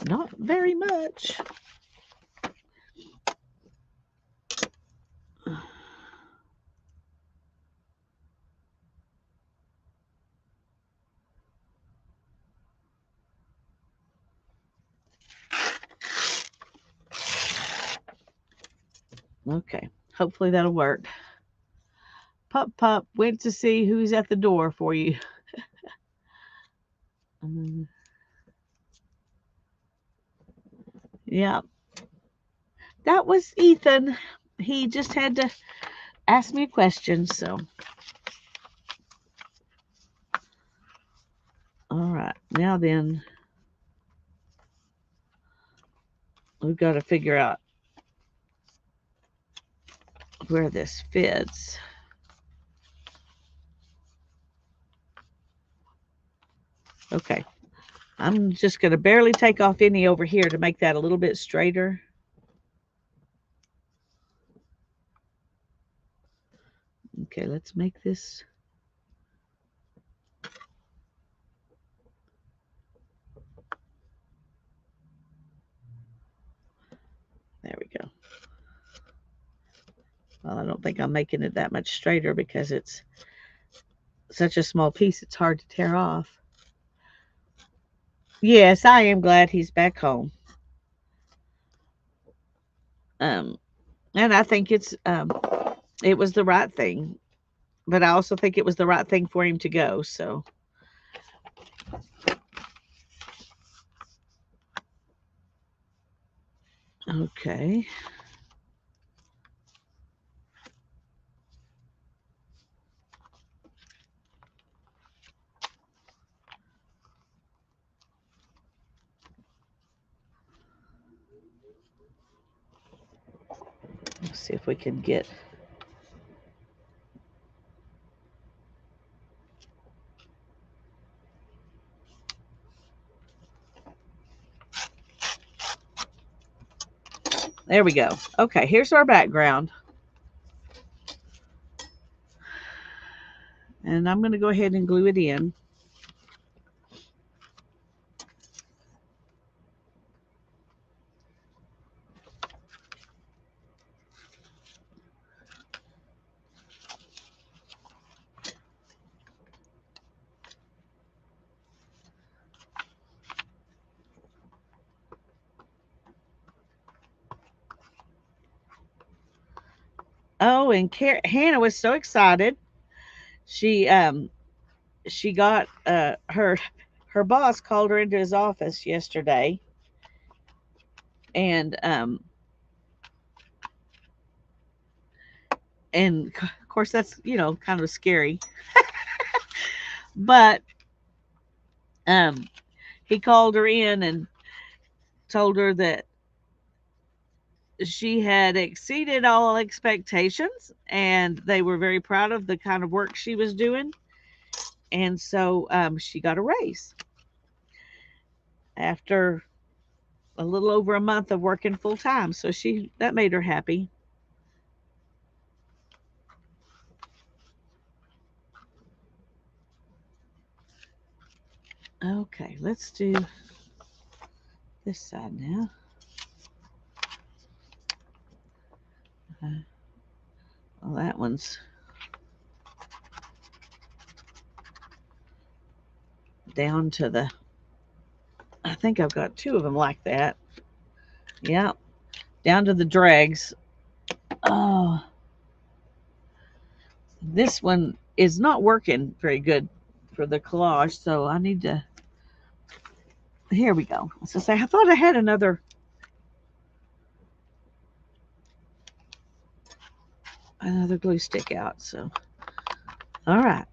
S2: Not very much. Okay, hopefully that'll work. Pup Pup went to see who's at the door for you. Um, yeah, that was Ethan. He just had to ask me a question. So, all right, now then, we've got to figure out
S1: where this fits. Okay. I'm just going to barely take off any over here to make that a little bit straighter. Okay, let's make this. There we go. Well, I don't think I'm making it that much straighter because it's such a small piece, it's hard to tear off. Yes, I am glad he's back home. Um, and I think it was the right thing, but I also think it was the right thing for him to go. So, okay. Let's see if we can get. There we go. Okay, here's our background. And I'm going to go ahead and glue it in. Oh, and Hannah was so excited. She she got her boss called her into his office yesterday, and of course that's kind of scary, but um he called her in and told her that she had exceeded all expectations and they were very proud of the kind of work she was doing, and so she got a raise after a little over a month of working full time. So that made her happy. Okay, let's do this side now. Well, that one's down to the, I think I've got two of them like that. Yeah, down to the dregs. Oh, this one is not working very good for the collage, so I need to, here we go. So say, I thought I had another glue stick out. So, all right.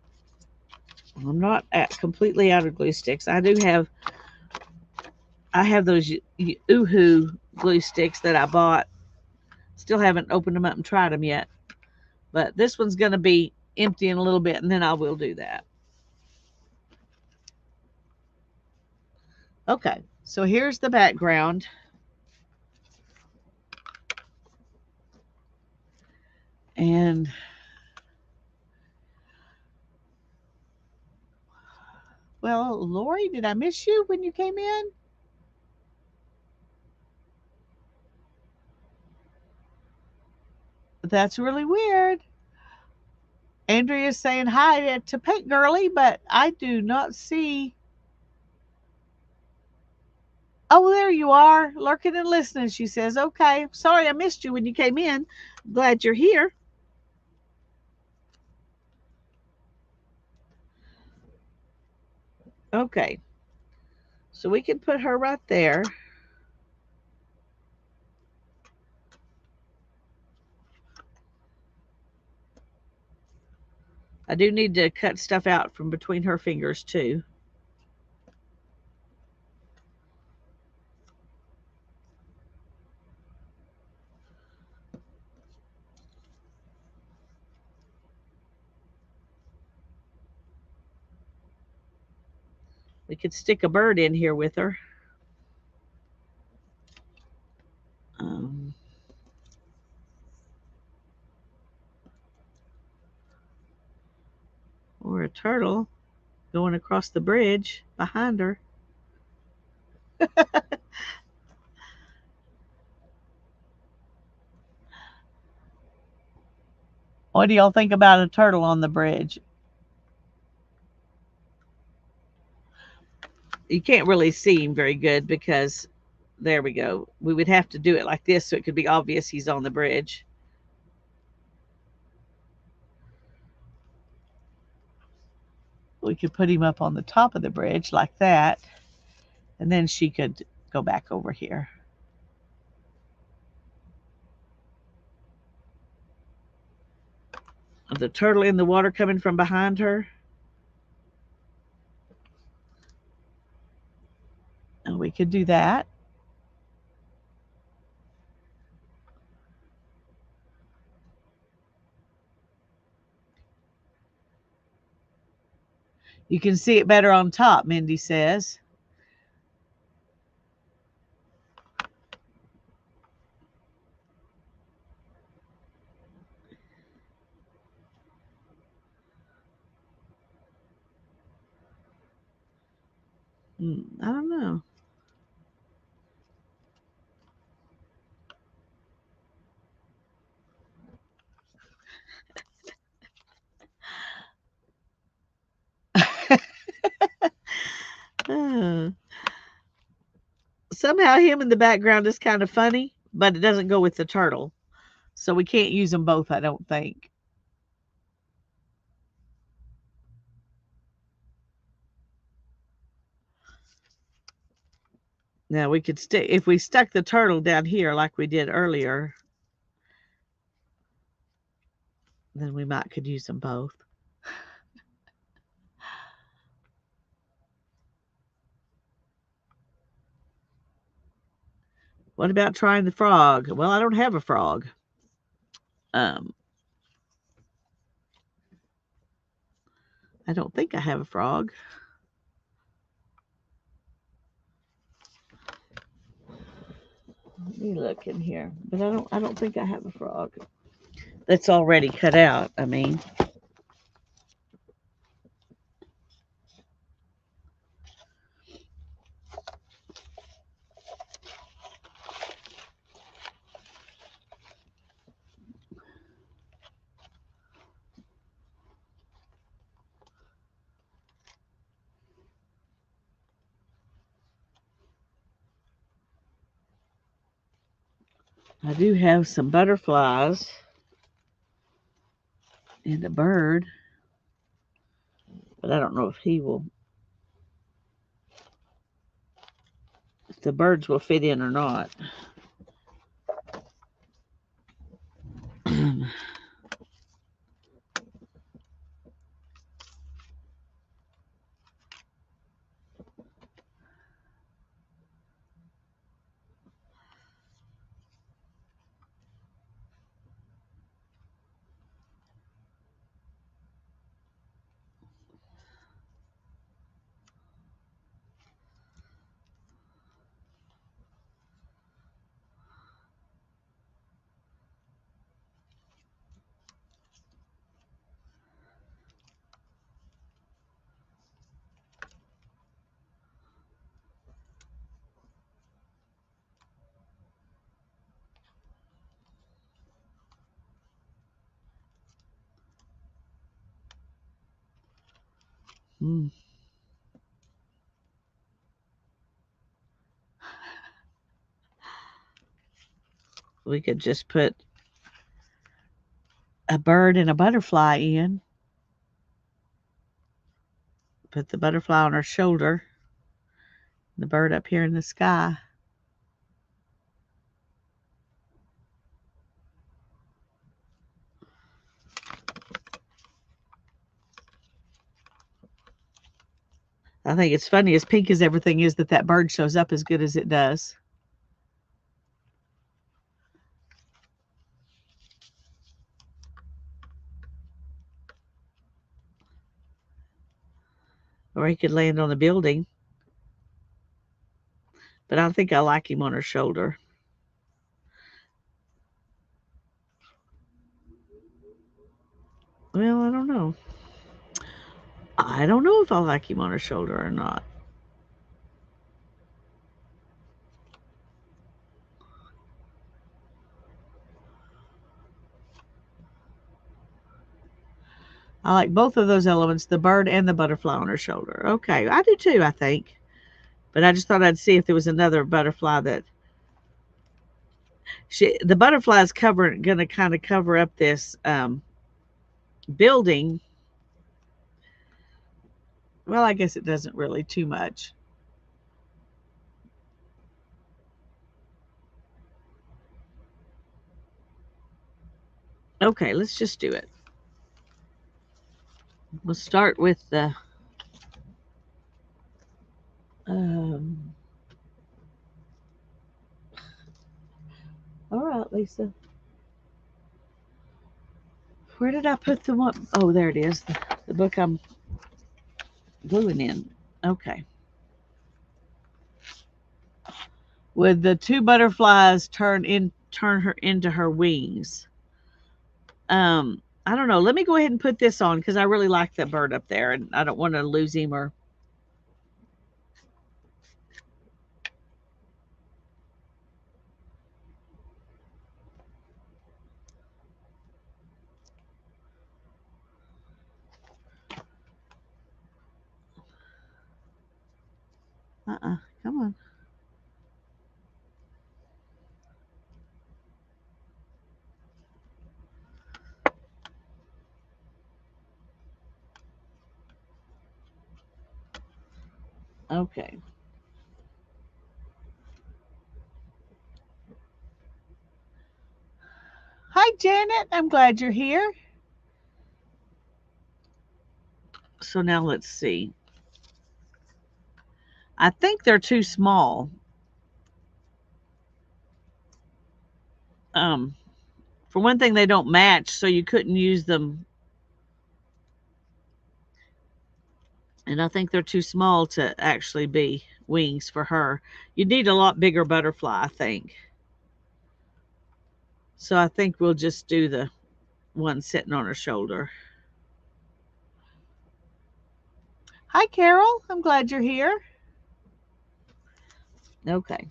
S1: I'm not completely out of glue sticks. I have those Oohoo glue sticks that I bought. Still haven't opened them up and tried them yet. But this one's going to be empty in a little bit, and then I will do that. Okay, so here's the background. And well, Lori, did I miss you when you came in? That's really weird. Andrea's saying hi to Paint Girly, but I do not see. Oh, there you are, lurking and listening. She says, okay, sorry I missed you when you came in. Glad you're here. Okay, so we can put her right there. I do need to cut stuff out from between her fingers too.
S2: We could stick a bird in here with her. Um, or a turtle going across the bridge behind her. What do y'all think about a turtle on the bridge? You can't really see him very good because there we go. We would have to do it like this so it could be obvious he's on the bridge. We could put him up on the top of the bridge like that, and then she could go back over here. The turtle in the water coming from behind her. And we could do that. You can see it better on top, Mindy says. I don't know. Somehow him in the background is kind of funny, but it doesn't go with the turtle. So we can't use them both, I don't think. Now we could stick, if we stuck the turtle down here like we did earlier, then we might could use them both. What about trying the frog? Well, I don't have a frog. I don't think I have a frog. Let me look in here, but I don't think I have a frog. That's already cut out, I mean. I do have some butterflies and a bird, but I don't know if if the birds will fit in or not. Mm. We could just put a bird and a butterfly in. Put the butterfly on her shoulder, the bird up here in the sky. I think it's funny, as pink as everything is, that bird shows up as good as it does. Or he could land on a building. but I think I like him on her shoulder. Well, I don't know. I don't know if I like him on her shoulder or not. I like both of those elements, the bird and the butterfly on her shoulder. Okay, I do too, I think. But I just thought I'd see if there was another butterfly that the butterfly is going to kind of cover up this building. Well, I guess it doesn't really too much. Okay, let's just do it. We'll start with the um, all right, Lisa. Where did I put the one? Oh, there it is. The book I'm gluing in. Okay. Would the two butterflies turn her into her wings? I don't know. Let me go ahead and put this on because I really like that bird up there, and I don't want to lose him or. Come on. Okay. Hi, Janet. I'm glad you're here. So now let's see. I think they're too small. Um, for one thing, they don't match, so you couldn't use them. And I think they're too small to actually be wings for her. You need a lot bigger butterfly, I think. So I think we'll just do the one sitting on her shoulder. Hi, Carol. I'm glad you're here. Okay.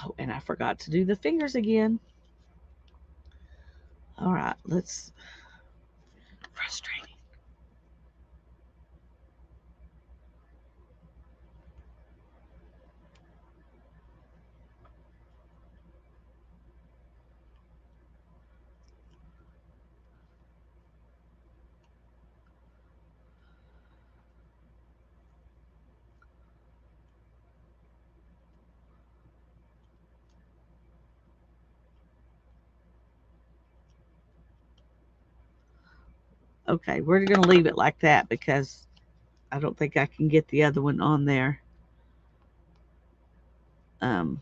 S2: Oh, and I forgot to do the fingers again. All right, let's. Frustrating. Okay, we're going to leave it like that because I don't think I can get the other one on there. Um,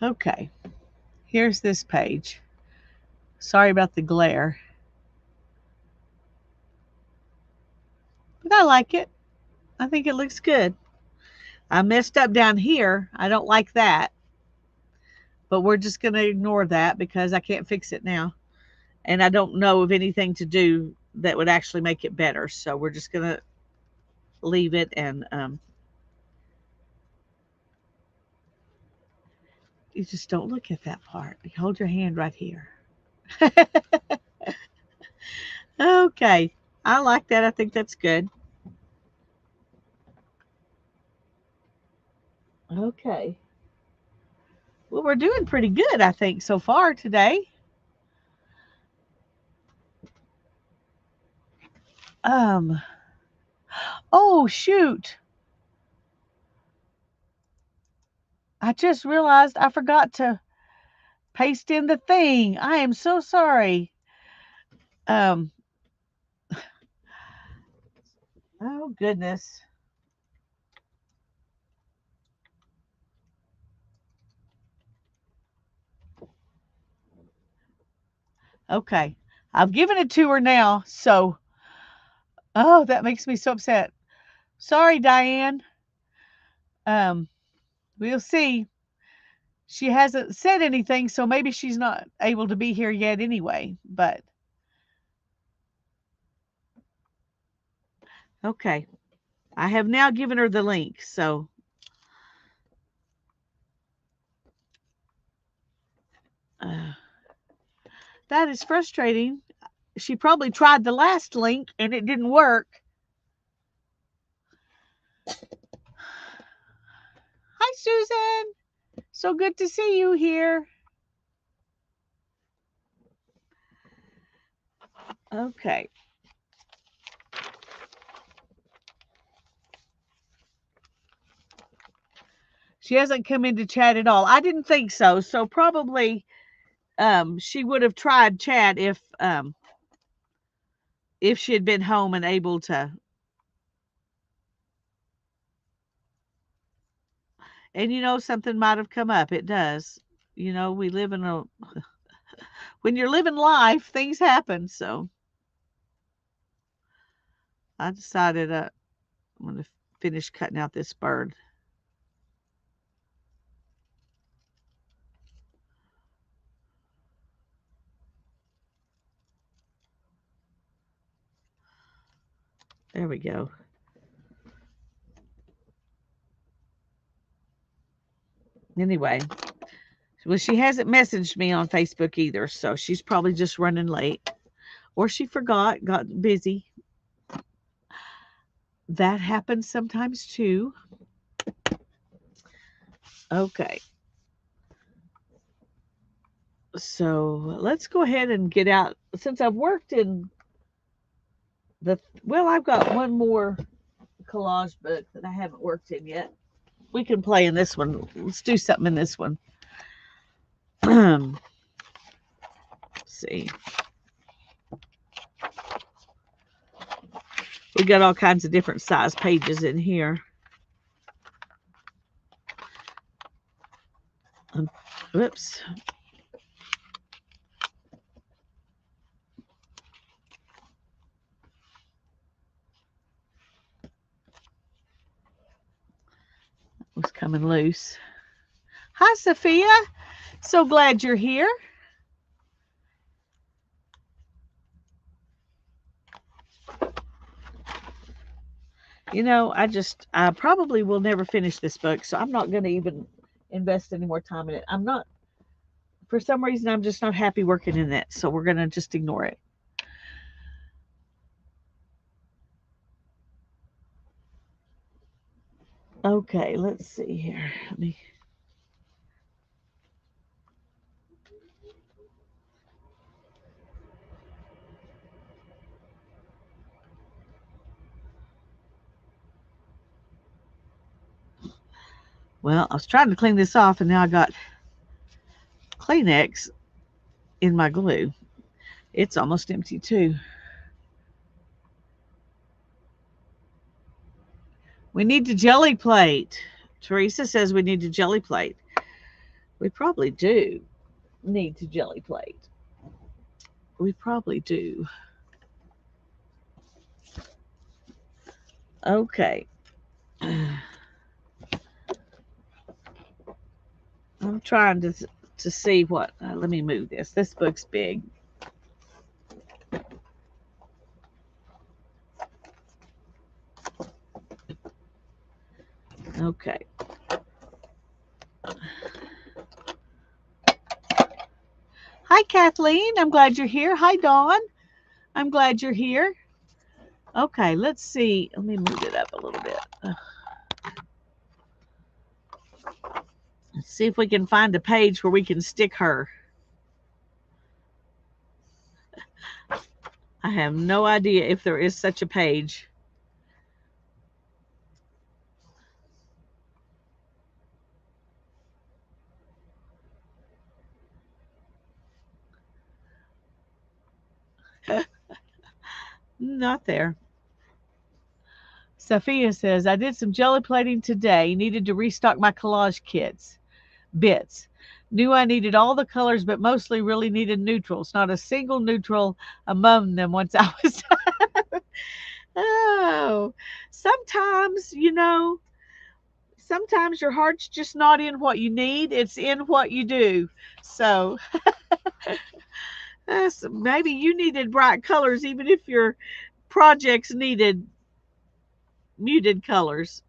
S2: okay, here's this page. Sorry about the glare, but I like it. I think it looks good. I messed up down here. I don't like that. but we're just going to ignore that because I can't fix it now. And I don't know of anything to do that would actually make it better. So we're just going to leave it. And you just don't look at that part. You hold your hand right here. Okay. I like that. I think that's good. Okay. Well, we're doing pretty good, I think, so far today. Um, oh, shoot. I just realized I forgot to paste in the thing. I am so sorry. Um, oh, goodness. Okay. I've given it to her now. So, oh, that makes me so upset. Sorry, Diane. Um, we'll see. She hasn't said anything, so maybe she's not able to be here yet anyway. But okay. I have now given her the link. So uh, that is frustrating. She probably tried the last link and it didn't work. Hi, Susan. So good to see you here. Okay. She hasn't come into chat at all. I didn't think so. So probably she would have tried chat if she had been home and able to. And something might have come up. It does. We live in a when you're living life, things happen. So I decided I'm going to finish cutting out this bird. There we go. Anyway, well, she hasn't messaged me on Facebook either, so she's probably just running late. Or she forgot, got busy. That happens sometimes too. Okay. So let's go ahead and get out. Since I've worked in I've got one more collage book that I haven't worked in yet. We can play in this one. Let's do something in this one. Let's see. We got all kinds of different size pages in here. Whoops. Was coming loose. Hi, Sophia. So glad you're here. I probably will never finish this book, so I'm not going to even invest any more time in it. For some reason, I'm just not happy working in it, so we're going to just ignore it. Okay, let's see here. Well, I was trying to clean this off, and now I got Kleenex in my glue. It's almost empty, too. We need to jelly plate. Teresa says we need to jelly plate. We probably do need to jelly plate. We probably do. Okay. I'm trying to to see what, let me move this. This book's big. Okay. Hi, Kathleen. I'm glad you're here. Hi, Dawn. I'm glad you're here. Okay, let's see. Let me move it up a little bit. Let's see if we can find a page where we can stick her. I have no idea if there is such a page. Not there. Sophia says, I did some jelly plating today. Needed to restock my collage bits. Knew I needed all the colors, but mostly really needed neutrals. Not a single neutral among them once I was done. Oh, sometimes, sometimes your heart's just not in what you need. It's in what you do. So maybe you needed bright colors, even if your projects needed muted colors.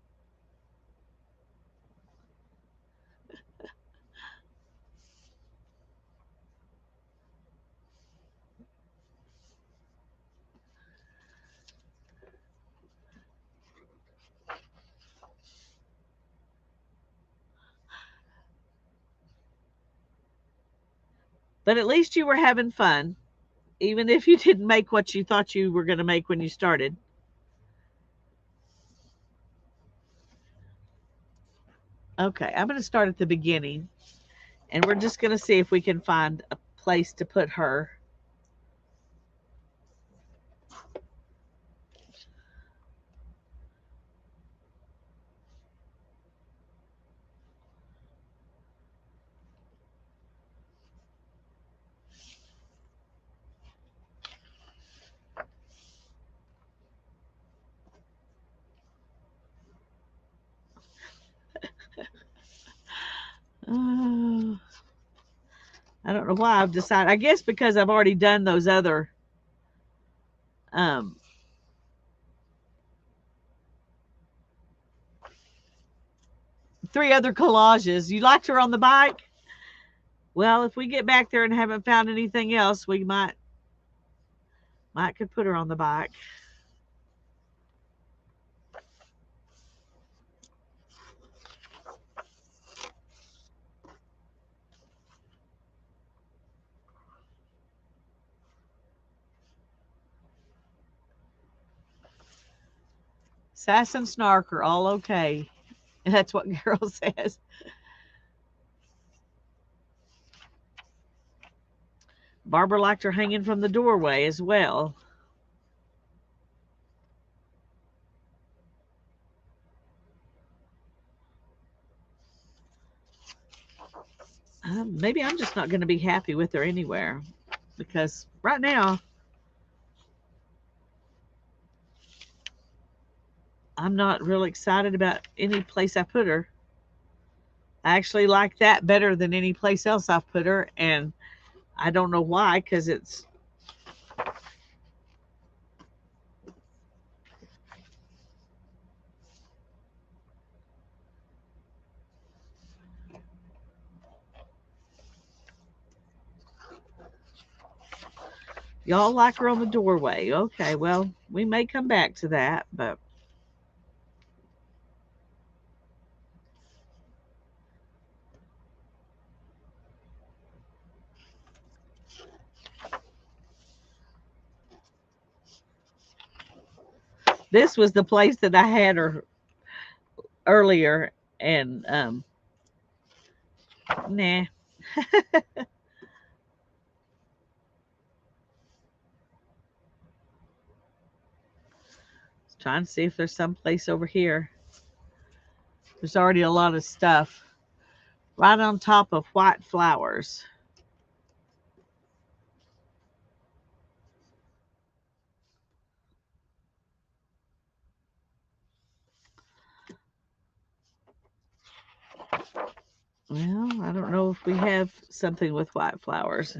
S2: But at least you were having fun, even if you didn't make what you thought you were going to make when you started. Okay, I'm going to start at the beginning, and we're just going to see if we can find a place to put her. Uh, I don't know why I've decided. I guess because I've already done those other um, 3 other collages. You liked her on the bike? Well, if we get back there and haven't found anything else, we might could put her on the bike. Sass and Snark are all okay. That's what Carol says. Barbara liked her hanging from the doorway as well. Maybe I'm just not going to be happy with her anywhere, because right now I'm not really excited about any place I put her. I actually like that better than any place else I've put her, and I don't know why, because it's y'all like her on the doorway. Okay, well, we may come back to that, but this was the place that I had her earlier, and nah. Trying to see if there's some place over here. There's already a lot of stuff right on top of white flowers. Well, I don't know if we have something with white flowers.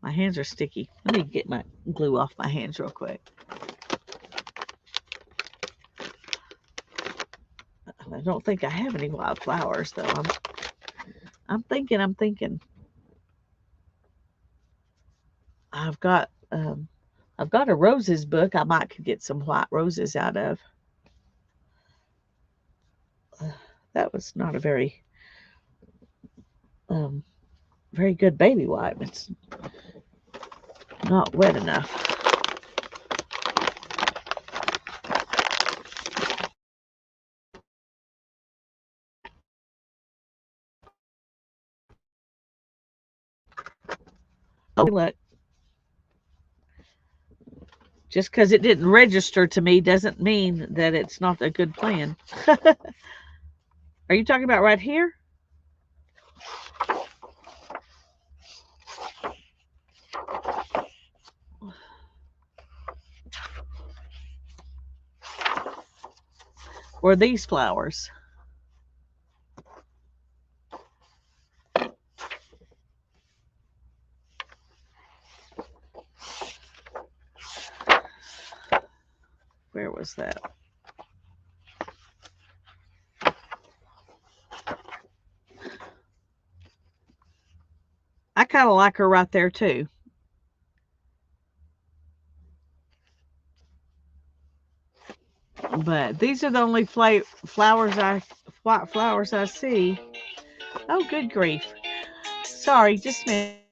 S2: My hands are sticky. Let me get my glue off my hands real quick. I don't think I have any wild flowers though. I'm thinking. I've got I've got a roses book. I might could get some white roses out of. That was not a um, very good baby wipe. It's not wet enough. Oh, look. Just because it didn't register to me doesn't mean that it's not a good plan. Are you talking about right here? Or these flowers? Where was that? I kind of like her right there too. But these are the only white flowers I see. Oh, good grief. Sorry, just a minute.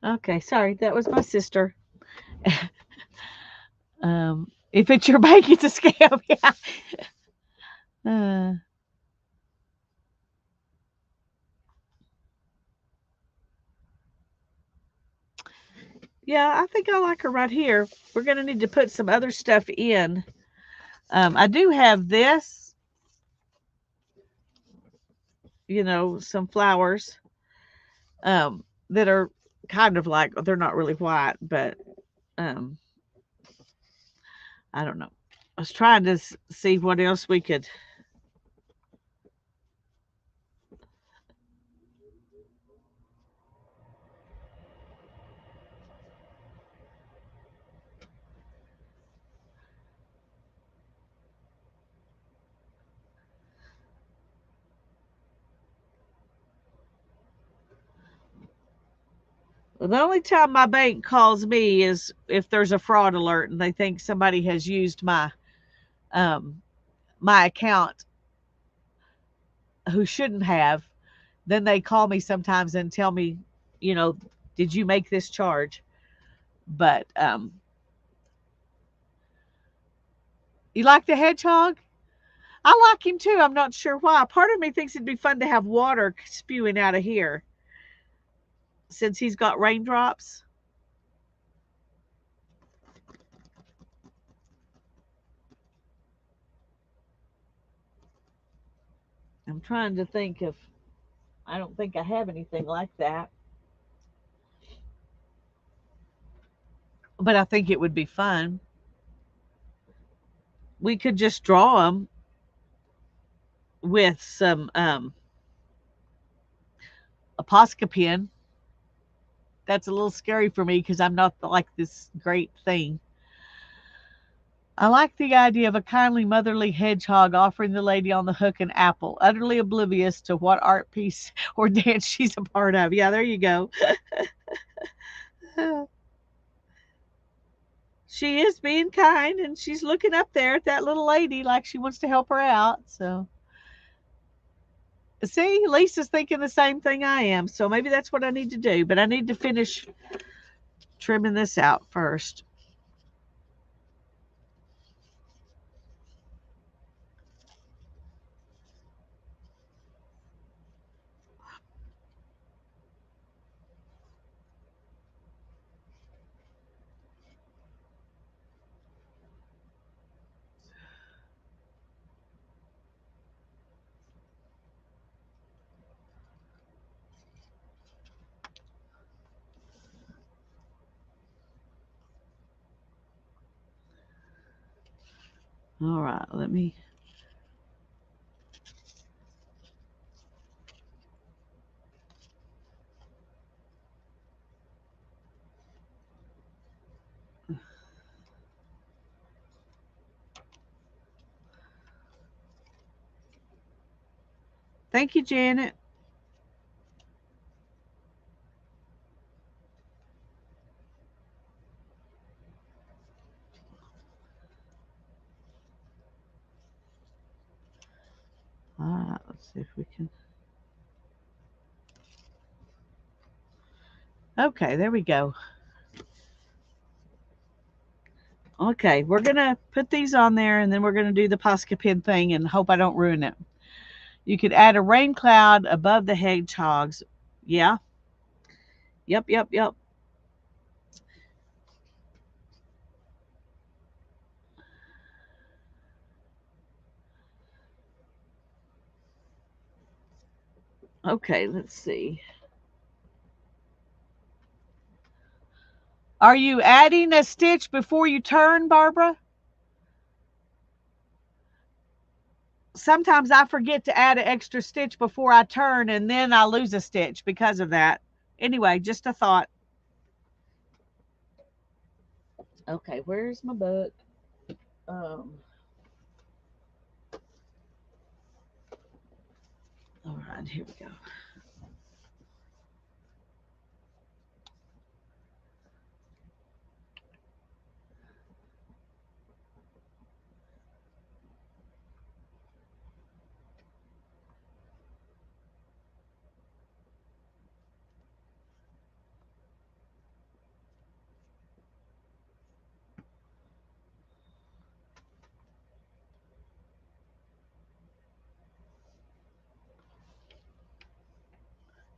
S2: Okay, sorry, that was my sister. If it's your bank, it's a scam. Yeah. Uh, yeah, I think I like her right here. We're gonna need to put some other stuff in. I do have this, some flowers that are kind of like they're not really white, but um, I don't know. I was trying to see what else we could. The only time my bank calls me is if there's a fraud alert and they think somebody has used um, my account who shouldn't have. Then they call me sometimes and tell me, you know, did you make this charge? But you like the hedgehog? I like him too. I'm not sure why. Part of me thinks it'd be fun to have water spewing out of here since he's got raindrops. I'm trying to think if I don't think I have anything like that, but I think it would be fun. We could just draw them with some a Posca pen. That's a little scary for me because I'm not like this great thing. I like the idea of a kindly motherly hedgehog offering the lady on the hook an apple, utterly oblivious to what art piece or dance she's a part of. Yeah, there you go. She is being kind, and she's looking up there at that little lady like she wants to help her out. So, see, Lisa's thinking the same thing I am. So maybe that's what I need to do. But I need to finish trimming this out first. All right, let me. Thank you, Janet. All right, let's see if we can. Okay, there we go. Okay, we're going to put these on there, and then we're going to do the Posca pin thing and hope I don't ruin it. You could add a rain cloud above the hedgehogs. Yeah. Yep, yep, yep. Okay, let's see. Are you adding a stitch before you turn, Barbara? Sometimes I forget to add an extra stitch before I turn, and then I lose a stitch because of that. Anyway, just a thought. Okay, where's my book? Um, all right, here we go.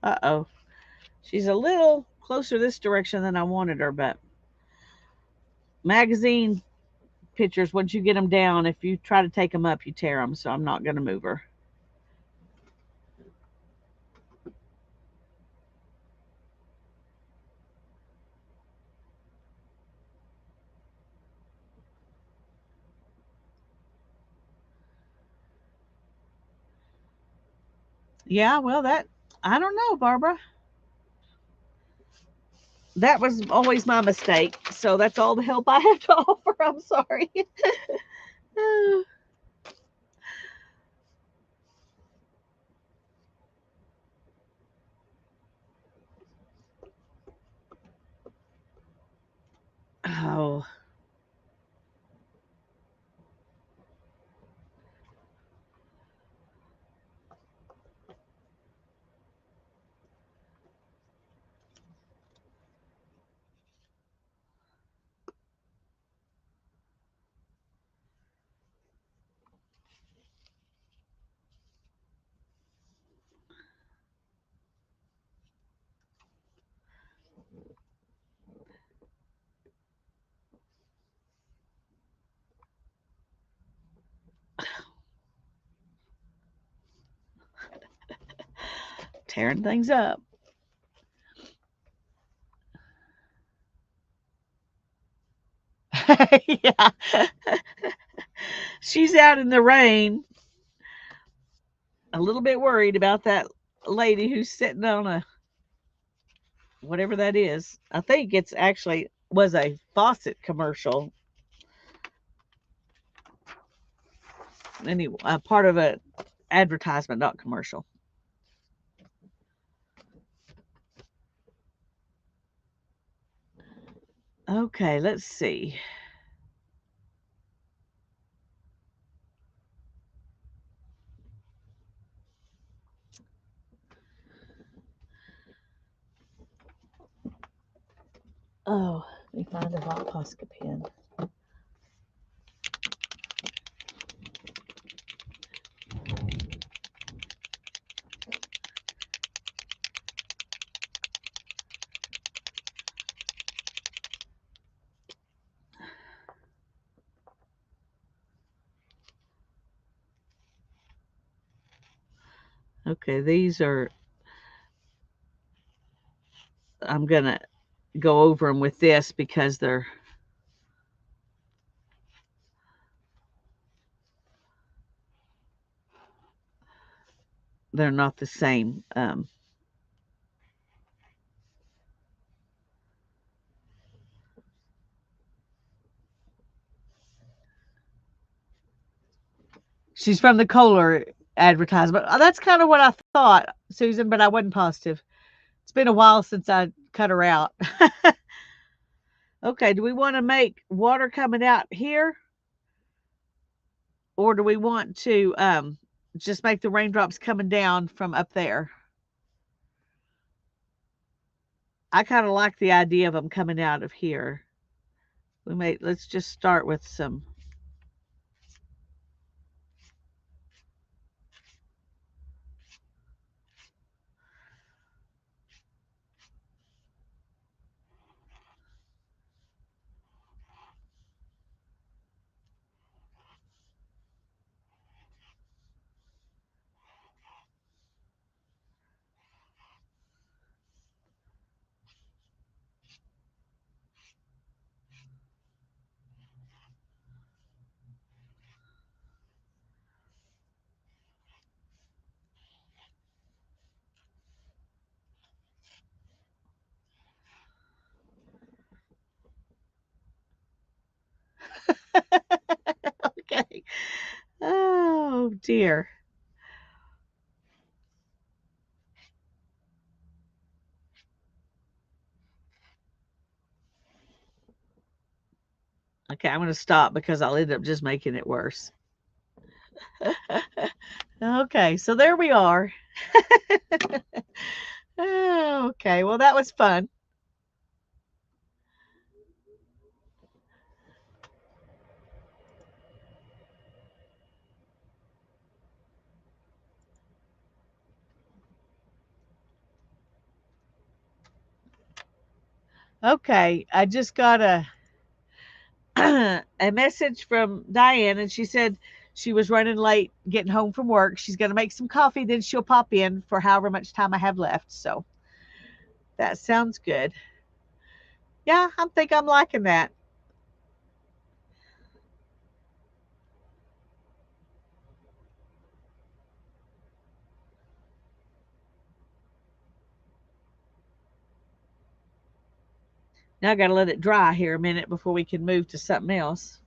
S2: Uh-oh. She's a little closer this direction than I wanted her, but magazine pictures, once you get them down, if you try to take them up, you tear them, so I'm not going to move her. Yeah, well, I don't know, Barbara. That was always my mistake, so that's all the help I have to offer. I'm sorry. Oh, tearing things up. Yeah. She's out in the rain, a little bit worried about that lady who's sitting on a whatever that is. I think it's actually was a faucet commercial. Anyway, part of a advertisement, not commercial. Okay, let's see. Oh, let me find a hot Posca pen. Okay, these are, I'm going to go over them with this because they're not the same. She's from the Kohler advertisement. That's kind of what I thought, Susan, but I wasn't positive. It's been a while since I cut her out. Okay, do we want to make water coming out here, or do we want to just make the raindrops coming down from up there? I kind of like the idea of them coming out of here. Let's just start with some. Okay. Oh dear. Okay, I'm going to stop because I'll end up just making it worse. Okay, so there we are. Okay, well, that was fun. Okay, I just got a a message from Diane, and she said she was running late getting home from work. She's going to make some coffee, then she'll pop in for however much time I have left. So that sounds good. Yeah, I think I'm liking that. Now I got to let it dry here a minute before we can move to something else.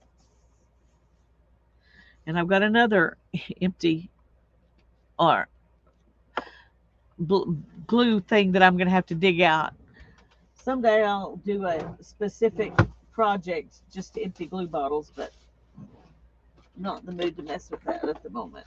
S2: And I've got another empty or glue thing that I'm going to have to dig out. Someday I'll do a specific project just to empty glue bottles, but I'm not in the mood to mess with that at the moment.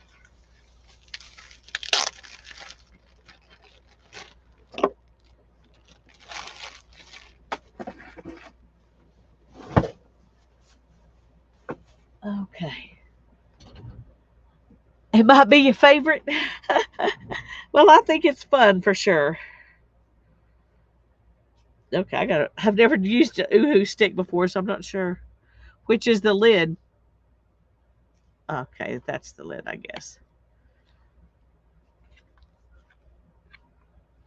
S2: Okay. It might be your favorite. Well, I think it's fun for sure. Okay, I've never used a Uhu stick before, so I'm not sure which is the lid. Okay, that's the lid, I guess.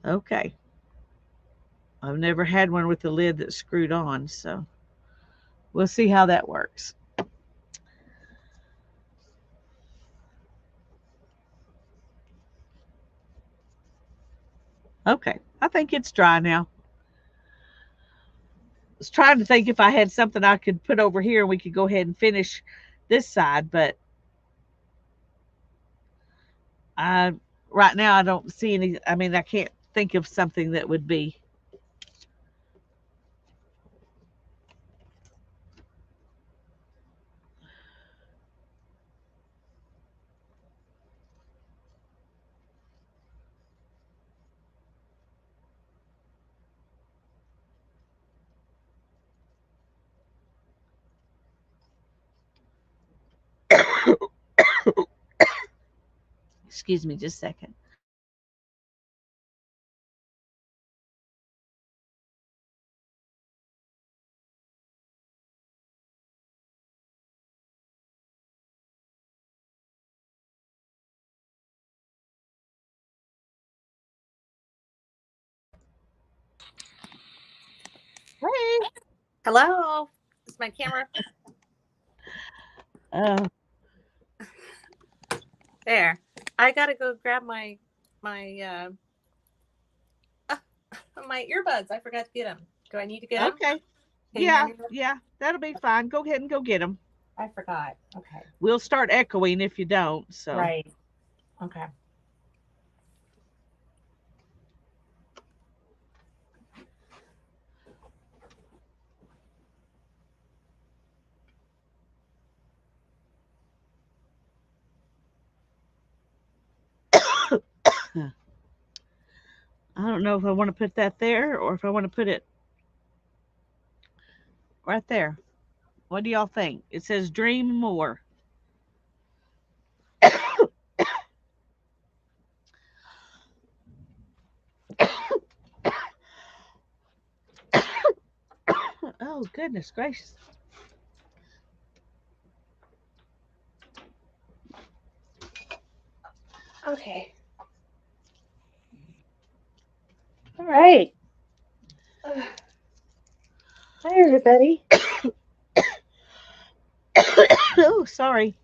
S2: Okay. I've never had one with the lid that's screwed on, so we'll see how that works. Okay, I think it's dry now. I was trying to think if I had something I could put over here and we could go ahead and finish this side, but I right now I don't see any. I mean, I can't think of something that would be.
S1: Excuse me just a second. Hey.
S3: Hello. Is my camera
S1: Oh,
S3: there? I gotta go grab my uh, my earbuds. I forgot to get them. Do I need to get them?
S1: okay.
S3: Can you hear
S1: Yeah,
S3: me?
S1: yeah, that'll be fine. Go ahead and go get them.
S3: I forgot. Okay.
S1: We'll start echoing if you don't. So,
S3: Right. Okay.
S1: I don't know if I want to put that there or if I want to put it right there. What do y'all think? It says dream more. Oh, goodness gracious.
S3: Okay. All right. Uh, Hi, everybody.
S1: Oh, sorry.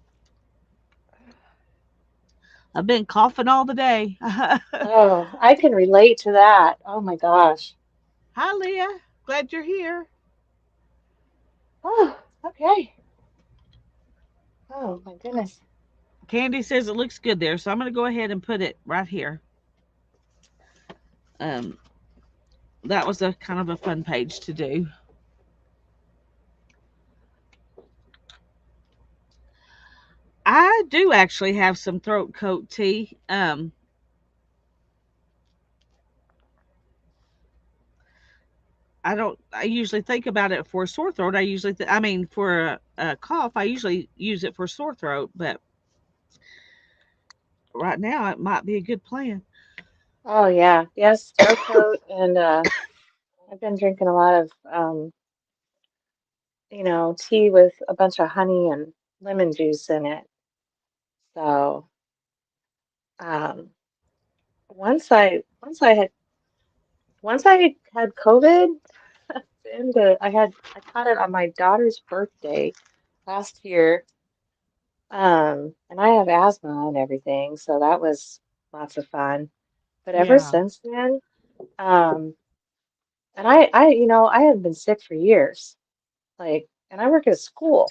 S1: I've been coughing all the day. Hi,
S3: Oh, I can relate to that. Oh my gosh.
S1: Leah. Glad you're here.
S3: Oh, okay. Oh my goodness.
S1: Candy says it looks good there, so I'm going to go ahead and put it right here. Um, that was a kind of a fun page to do. I do actually have some throat coat tea. I don't. I usually think about it for a sore throat. I usually, I mean, for a cough, I usually use it for sore throat. But right now, it might be a good plan.
S3: Oh yeah. Yes, throat coat and I've been drinking a lot of tea with a bunch of honey and lemon juice in it. So, um, once I had COVID, and I caught it on my daughter's birthday last year. And I have asthma and everything, so that was lots of fun. But ever
S1: Yeah.
S3: since then, um, and I have been sick for years. And I work at a school,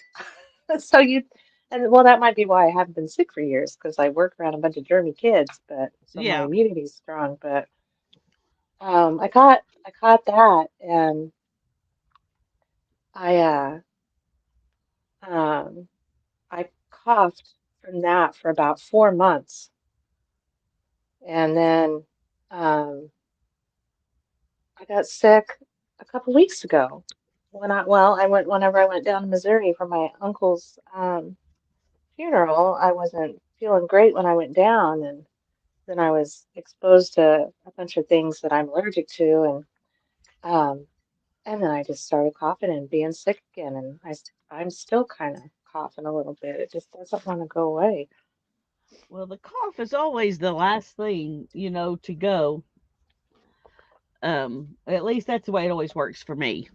S3: so and well, that might be why I haven't been sick for years because I work around a bunch of germy kids, but so my
S1: Yeah.
S3: immunity's strong. But I caught that, and I um I coughed from that for about 4 months, and then um I got sick a couple weeks ago I went whenever I went down to Missouri for my uncle's funeral. I wasn't feeling great when I went down, and then I was exposed to a bunch of things that I'm allergic to, um, and then I just started coughing and being sick again, and I'm still kind of coughing a little bit. It just doesn't want to go away.
S1: Well, the cough is always the last thing, to go. At least that's the way it always works for me.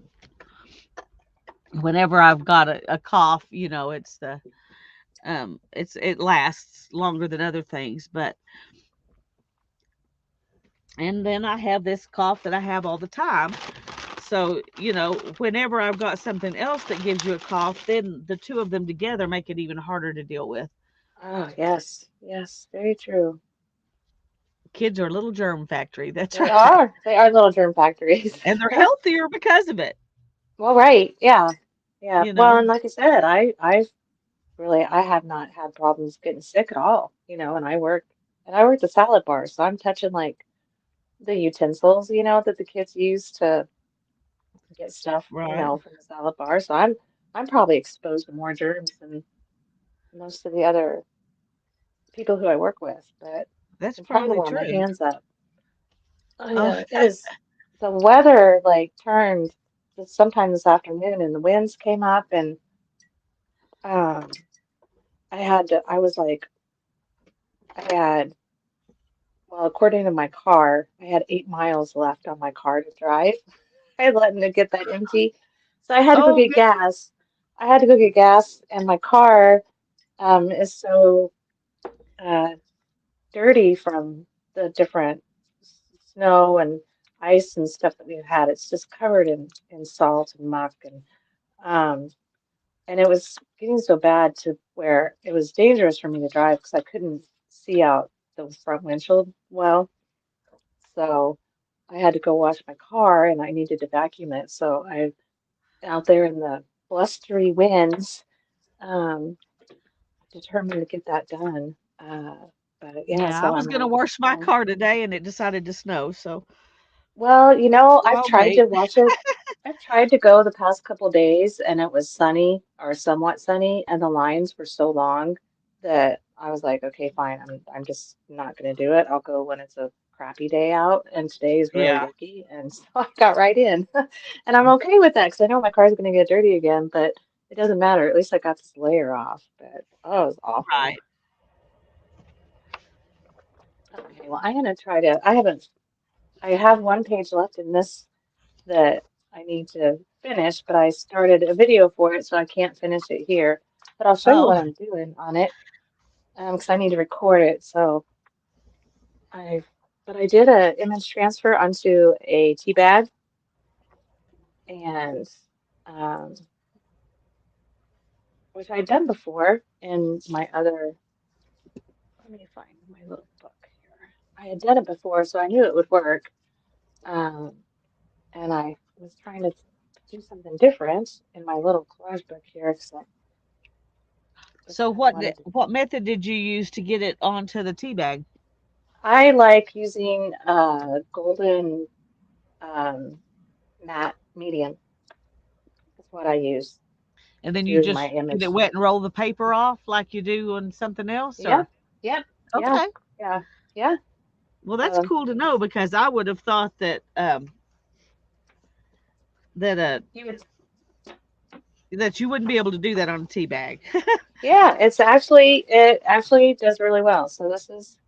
S1: Whenever I've got a cough, it lasts longer than other things, but and then I have this cough that I have all the time. So, whenever I've got something else that gives you a cough, then the two of them together make it even harder to deal with.
S3: Oh, yes, yes, very true.
S1: Kids are a little germ factory. That's
S3: They
S1: right.
S3: are. They are little germ factories.
S1: And they're healthier because of it,
S3: Well, right. Yeah. Yeah.
S1: you
S3: Well,
S1: know.
S3: and like I said, I have not had problems getting sick at all, and I work the salad bar, so I'm touching like the utensils, that the kids use to get stuff,
S1: Right.
S3: from the salad bar. So I'm probably exposed to more germs than most of the other people who I work with, but
S2: That's
S3: I'm trying to
S2: probably
S3: warm my
S2: true.
S3: hands up.
S2: Oh,
S3: It is the weather like turned sometime this afternoon and the winds came up and um I was like I had well according to my car, I had 8 miles left on my car to drive. I had let it get that empty. So I had to go
S2: oh,
S3: get gas. I had to go get gas and my car is so uh dirty from the different snow and ice and stuff that we've had. It's just covered in salt and muck um and it was getting so bad to where it was dangerous for me to drive because I couldn't see out the front windshield well. So I had to go wash my car and I needed to vacuum it. So I out there in the blustery winds, um, determined to get that done. But yeah,
S2: yeah. I
S3: so
S2: was
S3: I'm
S2: gonna
S3: like,
S2: wash my
S3: oh.
S2: car today, and it decided to snow. So
S3: Well, I've
S2: I'll
S3: tried to
S2: wait.
S3: watch it. I've tried to go the past couple days and it was sunny or somewhat sunny and the lines were so long that I was like, okay, fine. I'm just not gonna do it. I'll go when it's a crappy day out and today is really
S2: Yeah.
S3: yucky and so I got right in. And I'm okay with that because I know my car's gonna get dirty again, but it doesn't matter. At least I got this layer off. But oh, it was awful.
S2: Right.
S3: Okay, well I'm gonna try to I have one page left in this that I need to finish, but I started a video for it, so I can't finish it here. But I'll show you
S2: Oh,
S3: what I'm doing on it, because I need to record it. So I, but I did a image transfer onto a tea bag, and um, which I'd done before in my other. Let me find my little book here. I had done it before, so I knew it would work. Um, and I was trying to do something different in my little collage book here
S2: so
S3: because I wanted to.
S2: what method did you use to get it onto the tea bag?
S3: I like using golden um, matte medium. That's what I use
S2: And
S3: to
S2: then you
S3: do my
S2: just get it
S3: image.
S2: wet and roll the paper off like you do on something else,
S3: Yep,
S2: or
S3: yep, yeah,
S2: okay.
S3: yeah, yeah.
S2: Well, that's
S3: So
S2: cool to know because I would have thought that
S3: you would,
S2: that you wouldn't be able to do that on a tea bag.
S3: yeah, it actually does really well. So this is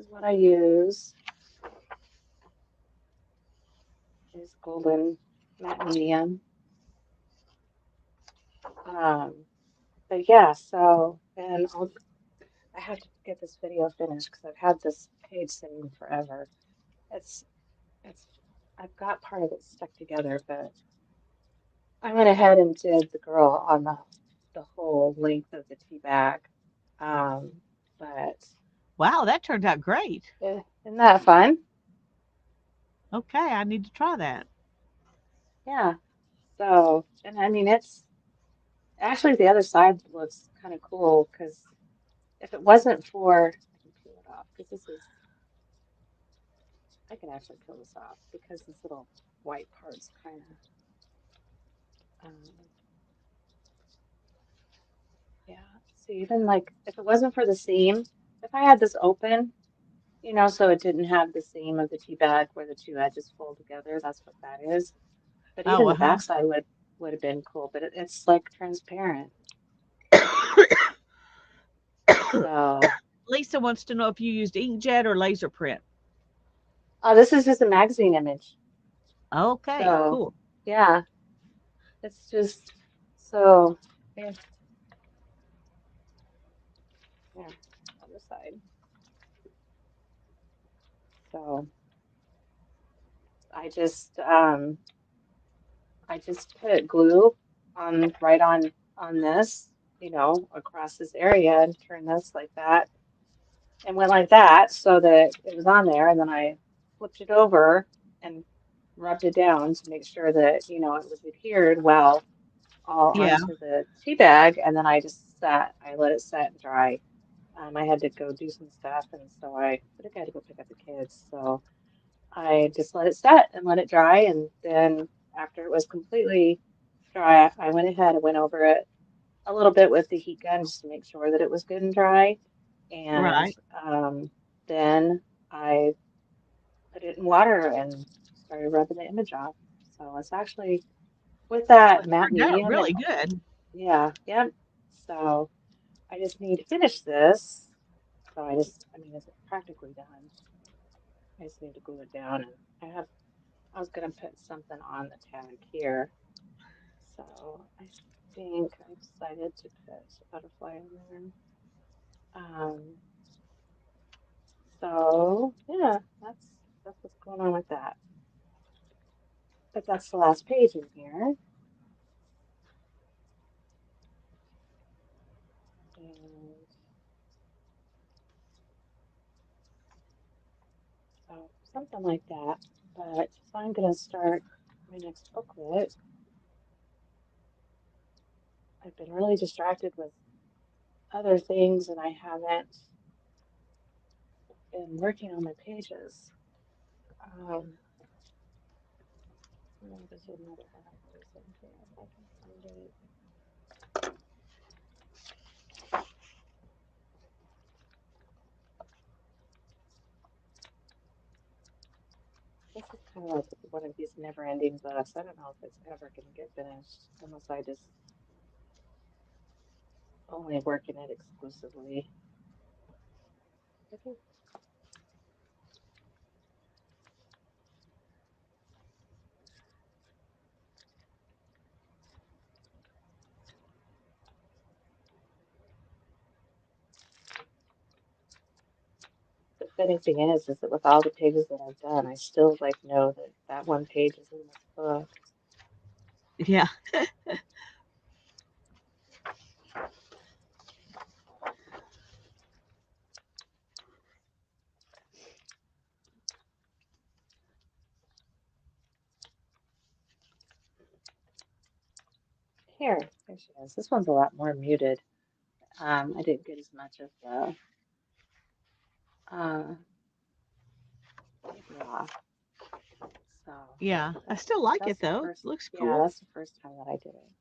S3: what I use is golden matte medium. Um, but yeah, so and I have to get this video finished because I've had this page sitting forever. It's it's I've got part of it stuck together, but I went ahead and did the girl on the whole length of the tea bag. But
S2: Wow, that turned out great.
S3: isn't that fun?
S2: Okay, I need to try that.
S3: Yeah. So, and I mean, it's actually the other side looks kind of cool because if it wasn't for, I can peel it off because I can actually peel this off because this little white part's kind of, um, yeah. See, even like if it wasn't for the seam, if I had this open, so it didn't have the seam of the tea bag where the two edges fold together. That's what that is. But
S2: Oh,
S3: even the
S2: uh-huh.
S3: backside would have been cool, but it's like transparent. So,
S2: Lisa wants to know if you used inkjet or laser print.
S3: oh, this is just a magazine image.
S2: Okay,
S3: So,
S2: cool.
S3: yeah, it's just so yeah, yeah, other side. So I just um I just put glue on right on this, across this area and turn this like that and went like that so that it was on there and then I flipped it over and rubbed it down to make sure that, it was adhered well all
S2: Yeah.
S3: onto the tea bag and then I let it set and dry. I had to go do some stuff and so I think I had to go pick up the kids. So I just let it set and let it dry and then after it was completely dry, I went ahead and went over it a little bit with the heat gun just to make sure that it was good and dry. And
S2: Right.
S3: then I put it in water and started rubbing the image off. So it's actually with
S2: Oh,
S3: that
S2: it
S3: matte
S2: turned out
S3: medium,
S2: really good.
S3: yeah, yep. So I just need to finish this. So I mean, it's practically done. I just need to glue it down, and I was gonna put something on the tag here. So I think I decided to put a butterfly in there. Um, so yeah, that's what's going on with that. But that's the last page in here. And so something like that. But if I'm gonna start my next booklet, I've been really distracted with other things and I haven't been working on my pages. There's another one I was in here if I can find it. This is kind of like one of these never-ending books. I don't know if it's ever going to get finished unless I just only work in it exclusively. I think the funny thing is that with all the pages that I've done, I still like know that that one page is in this book.
S2: Yeah.
S3: Here, there she is. This one's a lot more muted. I didn't get as much of the paper off. So
S2: Yeah. I
S3: that's
S2: still like
S3: that's
S2: it
S3: the
S2: though.
S3: first,
S2: Looks
S3: yeah,
S2: cool.
S3: that's the first time that I did it.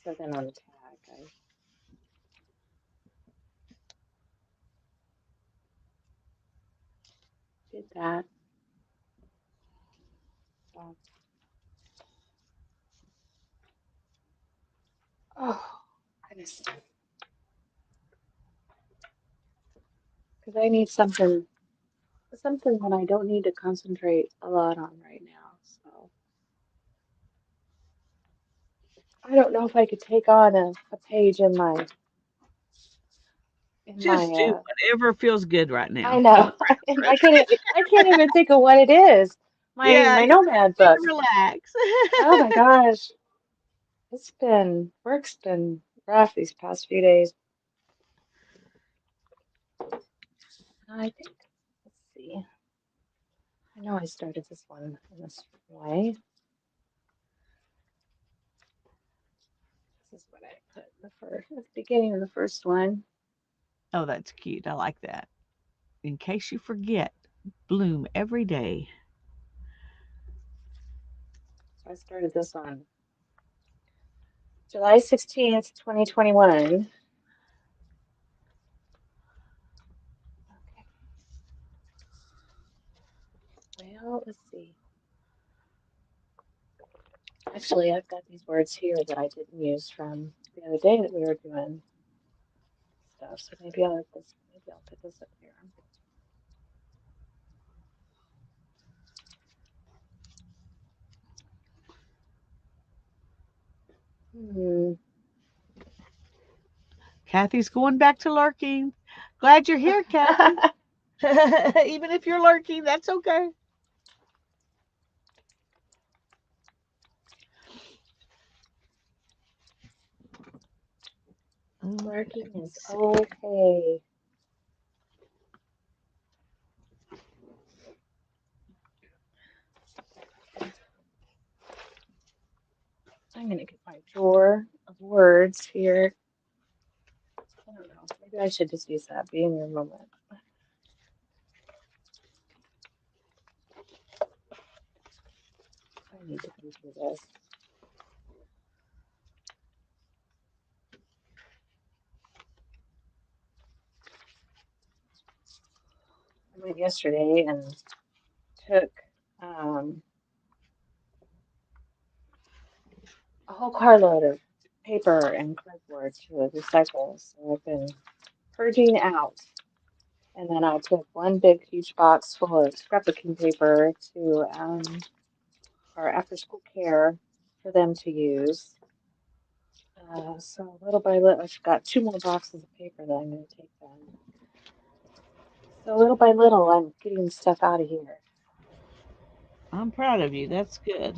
S3: So then on the tag, I did that. So, oh, goodness, because I need something that I don't need to concentrate a lot on right now. So I don't know if I could take on a page in my
S2: Just do whatever feels good right
S3: I
S2: now. No
S3: know. And
S2: pressure.
S3: I can't even think of what it is.
S2: Yeah,
S3: My
S2: you
S3: Nomad
S2: need
S3: book.
S2: to relax.
S3: Oh my gosh. Work's been rough these past few days. I think, let's see. I know I started this one in this way. This is what I put at the beginning of the first one.
S2: Oh, that's cute. I like that. In case you forget, bloom every day.
S3: So I started this on July 16th, 2021. Okay, well, let's see. Actually, I've got these words here that I didn't use from the other day that we were doing stuff. So maybe I'll put this up here. Hmm.
S2: Kathy's going back to lurking. Glad you're here, Kathy. Even if you're lurking, that's okay. Okay,
S3: Working is
S2: let's see.
S3: okay. I'm gonna get my drawer of words here. I don't know. Maybe I should just use that. Be in your moment. I need to go through this. I went yesterday and took um, a whole carload of paper and cardboard to a recycle. So I've been purging out. And then I took one big, huge box full of scrapbooking paper to our after school care for them to use. So little by little, I've got two more boxes of paper that I'm going to take them. So little by little, I'm getting stuff out of here.
S1: I'm proud of you. That's good.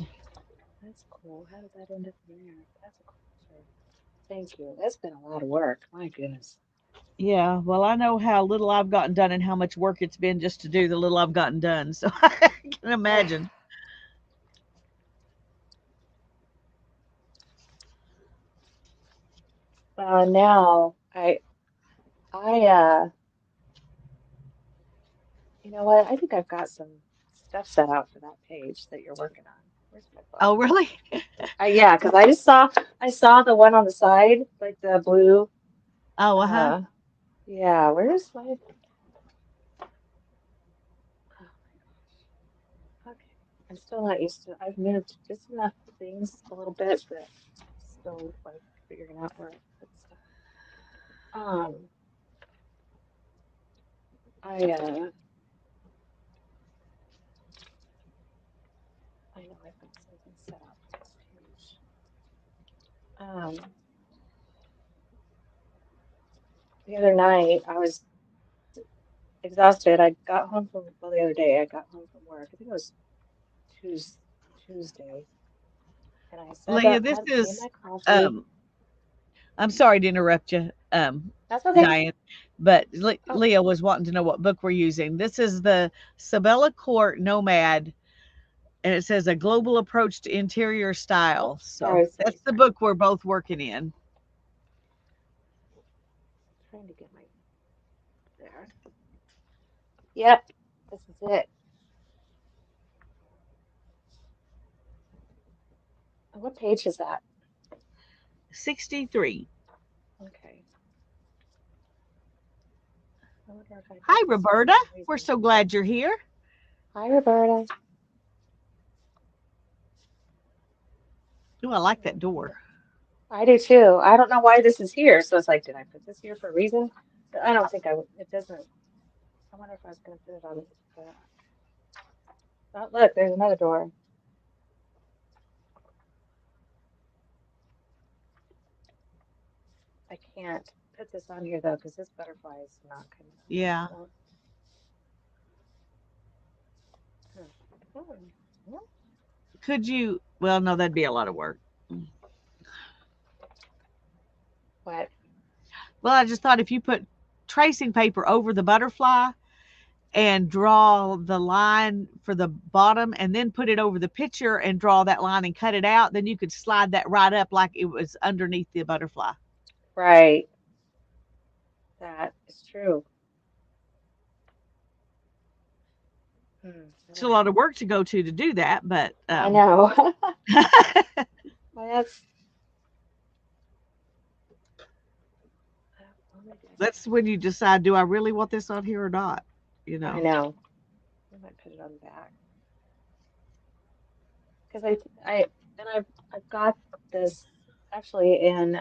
S3: That's cool. How did that end up there? That's a cool picture. Thank you. That's been a lot of work. My goodness.
S1: Yeah, well, I know how little I've gotten done and how much work it's been just to do the little I've gotten done. So I can imagine.
S3: Now I you know what? I think I've got some stuff set out for that page that you're working on. Where's my book?
S2: Oh, really?
S3: Yeah, because I saw the one on the side, like the blue.
S2: Oh, uh-huh.
S3: Uh, yeah. Where's my? Oh my gosh. Okay. I'm still not used to. I've moved just enough things a little bit, but still like figuring out where I put stuff. Um, I I know I've got something set up for this page. Um, the other night I was exhausted. I got home from well the other day. I got home from work. I think it was Tues Tuesday, and I sat
S2: Leah,
S3: up,
S2: this
S3: made
S2: is
S3: my coffee.
S2: um I'm sorry to interrupt you,
S3: That's okay.
S2: Diane, but
S3: Oh,
S2: Leah was wanting to know what book we're using. This is the Sabella Court Nomad, and it says a global approach to interior
S3: oh,
S2: style. So
S3: sorry, sorry,
S2: that's the
S3: sorry.
S2: book we're both working in.
S3: Trying to get my there. Yep, this is it. What page is that?
S2: 63.
S3: Okay. I wonder if I put
S2: Hi,
S3: this here
S2: Roberta.
S3: for a
S2: We're
S3: reason.
S2: so glad you're here.
S3: Hi, Roberta.
S2: Oh, I like that door.
S3: I do too. I don't know why this is here. So it's like, did I put this here for a reason? But I don't think I would. It doesn't. I wonder if I was going to put it on the back. Oh, look, there's another door. I can't put this on here though, because this butterfly is not coming up.
S2: Yeah.
S3: Well, hmm. Hmm. Hmm.
S2: Could you? Well, no, that'd be a lot of work.
S3: What?
S2: Well, I just thought if you put tracing paper over the butterfly and draw the line for the bottom and then put it over the picture and draw that line and cut it out, then you could slide that right up like it was underneath the butterfly.
S3: Right. That is true. Hmm.
S2: It's a lot of work to go to do that, but
S3: I know. Well, well, maybe I
S2: that's when you decide, do I really want this on here or not? You
S3: I
S2: know.
S3: know. I might put it on the back because I and I've got this actually in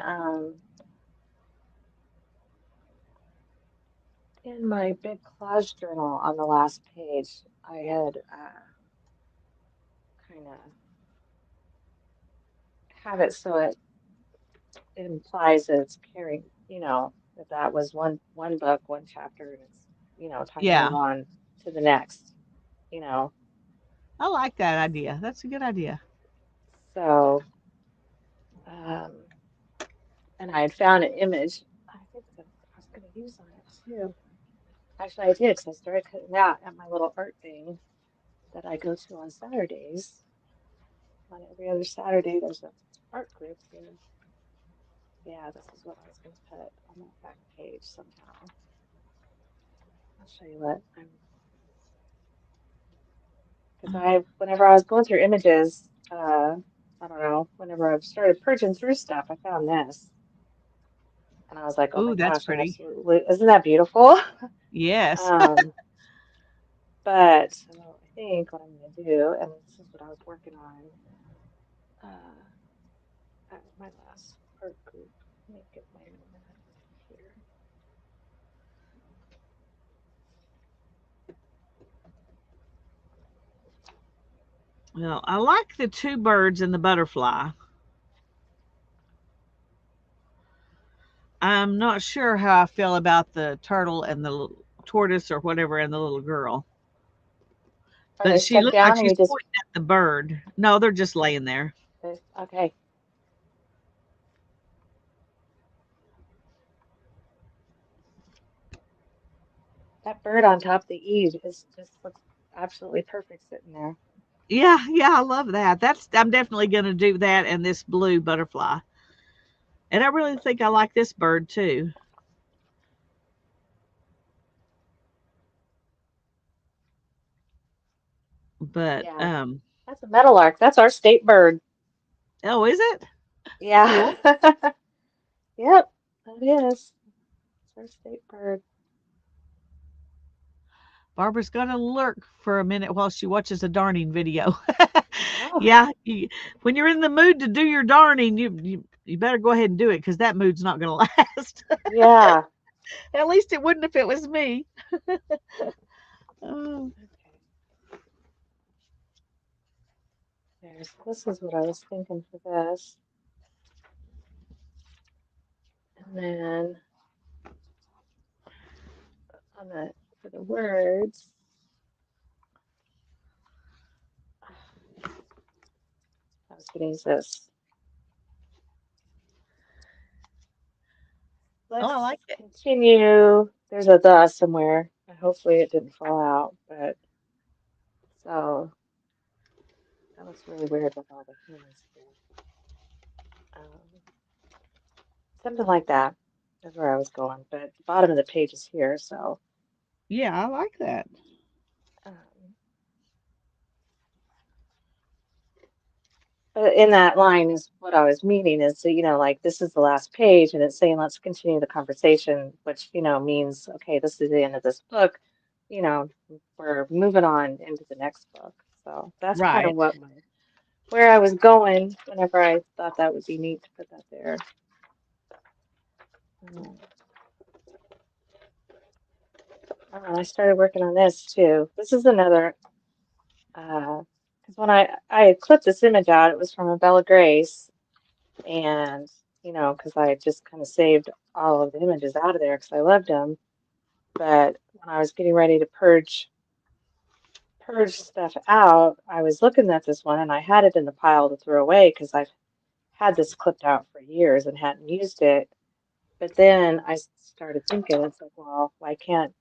S3: my big collage journal on the last page. I had kind of have it so it implies that it's carrying, that that was one book, one chapter, and it's time to
S2: Yeah,
S3: move on to the next. You know,
S2: I like that idea. That's a good idea.
S3: so um, and I had found an image. I think that I was going to use on it too. Actually, I did because I started cutting out at my little art thing that I go to on Saturdays. On every other Saturday, there's an art group here. Yeah, this is what I was going to put on that back page somehow. I'll show you what I'm because whenever I was going through images, I don't know, whenever I've started purging through stuff, I found this, and I was like, oh my
S2: Ooh, that's
S3: gosh, I
S2: pretty.
S3: absolutely, isn't that beautiful?
S2: Yes.
S3: Um, But so I think what I'm going to do, and this is what I was working on at my last art group. Let me get my mat here.
S2: Well, I like the two birds and the butterfly. I'm not sure how I feel about the turtle and the tortoise or whatever and the little girl.
S3: Are
S2: But
S3: they
S2: she
S3: stuck
S2: looked like
S3: down and
S2: she's
S3: you just,
S2: pointing at the bird. No, they're just laying there.
S3: okay, that bird on top of the eave is just looks absolutely perfect sitting there.
S2: Yeah, yeah, I love that. I'm definitely going to do that and this blue butterfly. And I really think I like this bird too. But
S3: Yeah, that's a meadowlark. That's our state bird.
S2: oh, is it?
S3: Yeah.
S2: Cool.
S3: Yep, that is. It's our state bird.
S2: Barbara's going to lurk for a minute while she watches a darning video.
S3: Oh,
S2: Yeah, when you're in the mood to do your darning, you better go ahead and do it because that mood's not going to last.
S3: yeah.
S2: At least it wouldn't if it was me. Oh,
S3: Okay. This is what I was thinking for this. And then on the for the words, I was gonna use this.
S2: oh, I
S3: Let's
S2: like it.
S3: continue. There's a the somewhere. And hopefully it didn't fall out, but so that looks really weird with all the humans here. Um, Something like that. That's where I was going. But the bottom of the page is here, so
S2: Yeah, I like that.
S3: um, but in that line is what I was meaning is that, like this is the last page and it's saying let's continue the conversation, which, means okay, this is the end of this book. You know, we're moving on into the next book. So that's kind of
S2: Right.
S3: where I was going whenever I thought that would be neat to put that there. Um, I started working on this too. This is another because when I had clipped this image out, it was from a Bella Grace, and because I had just kind of saved all of the images out of there because I loved them. But when I was getting ready to purge stuff out, I was looking at this one and I had it in the pile to throw away because I've had this clipped out for years and hadn't used it. But then I started thinking, it's like, well, why can't,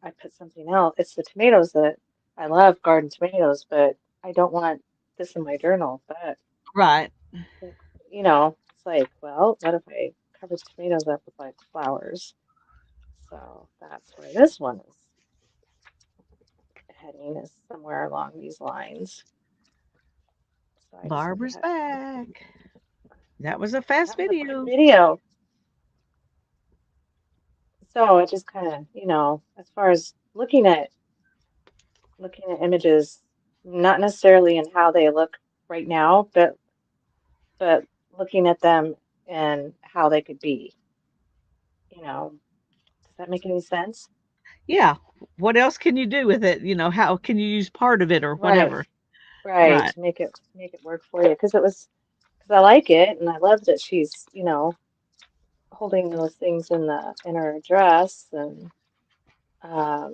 S3: I put something else? It's the tomatoes that I love garden tomatoes, but I don't want this in my journal.
S2: Right.
S3: It's like, well, what if I cover the tomatoes up with like flowers? So that's where this one is heading, is somewhere along these lines. So I just
S2: Barbara's
S3: had,
S2: back. That was a fast
S3: that was a quick
S2: video.
S3: video. So it just kind of, as far as looking at images, not necessarily in how they look right now, but looking at them and how they could be, you know. Does that make any sense?
S2: Yeah. What else can you do with it? How can you use part of it or
S3: Right,
S2: whatever?
S3: right.
S2: Right.
S3: To make it work for you. Because I like it and I love that she's, holding those things in her dress and um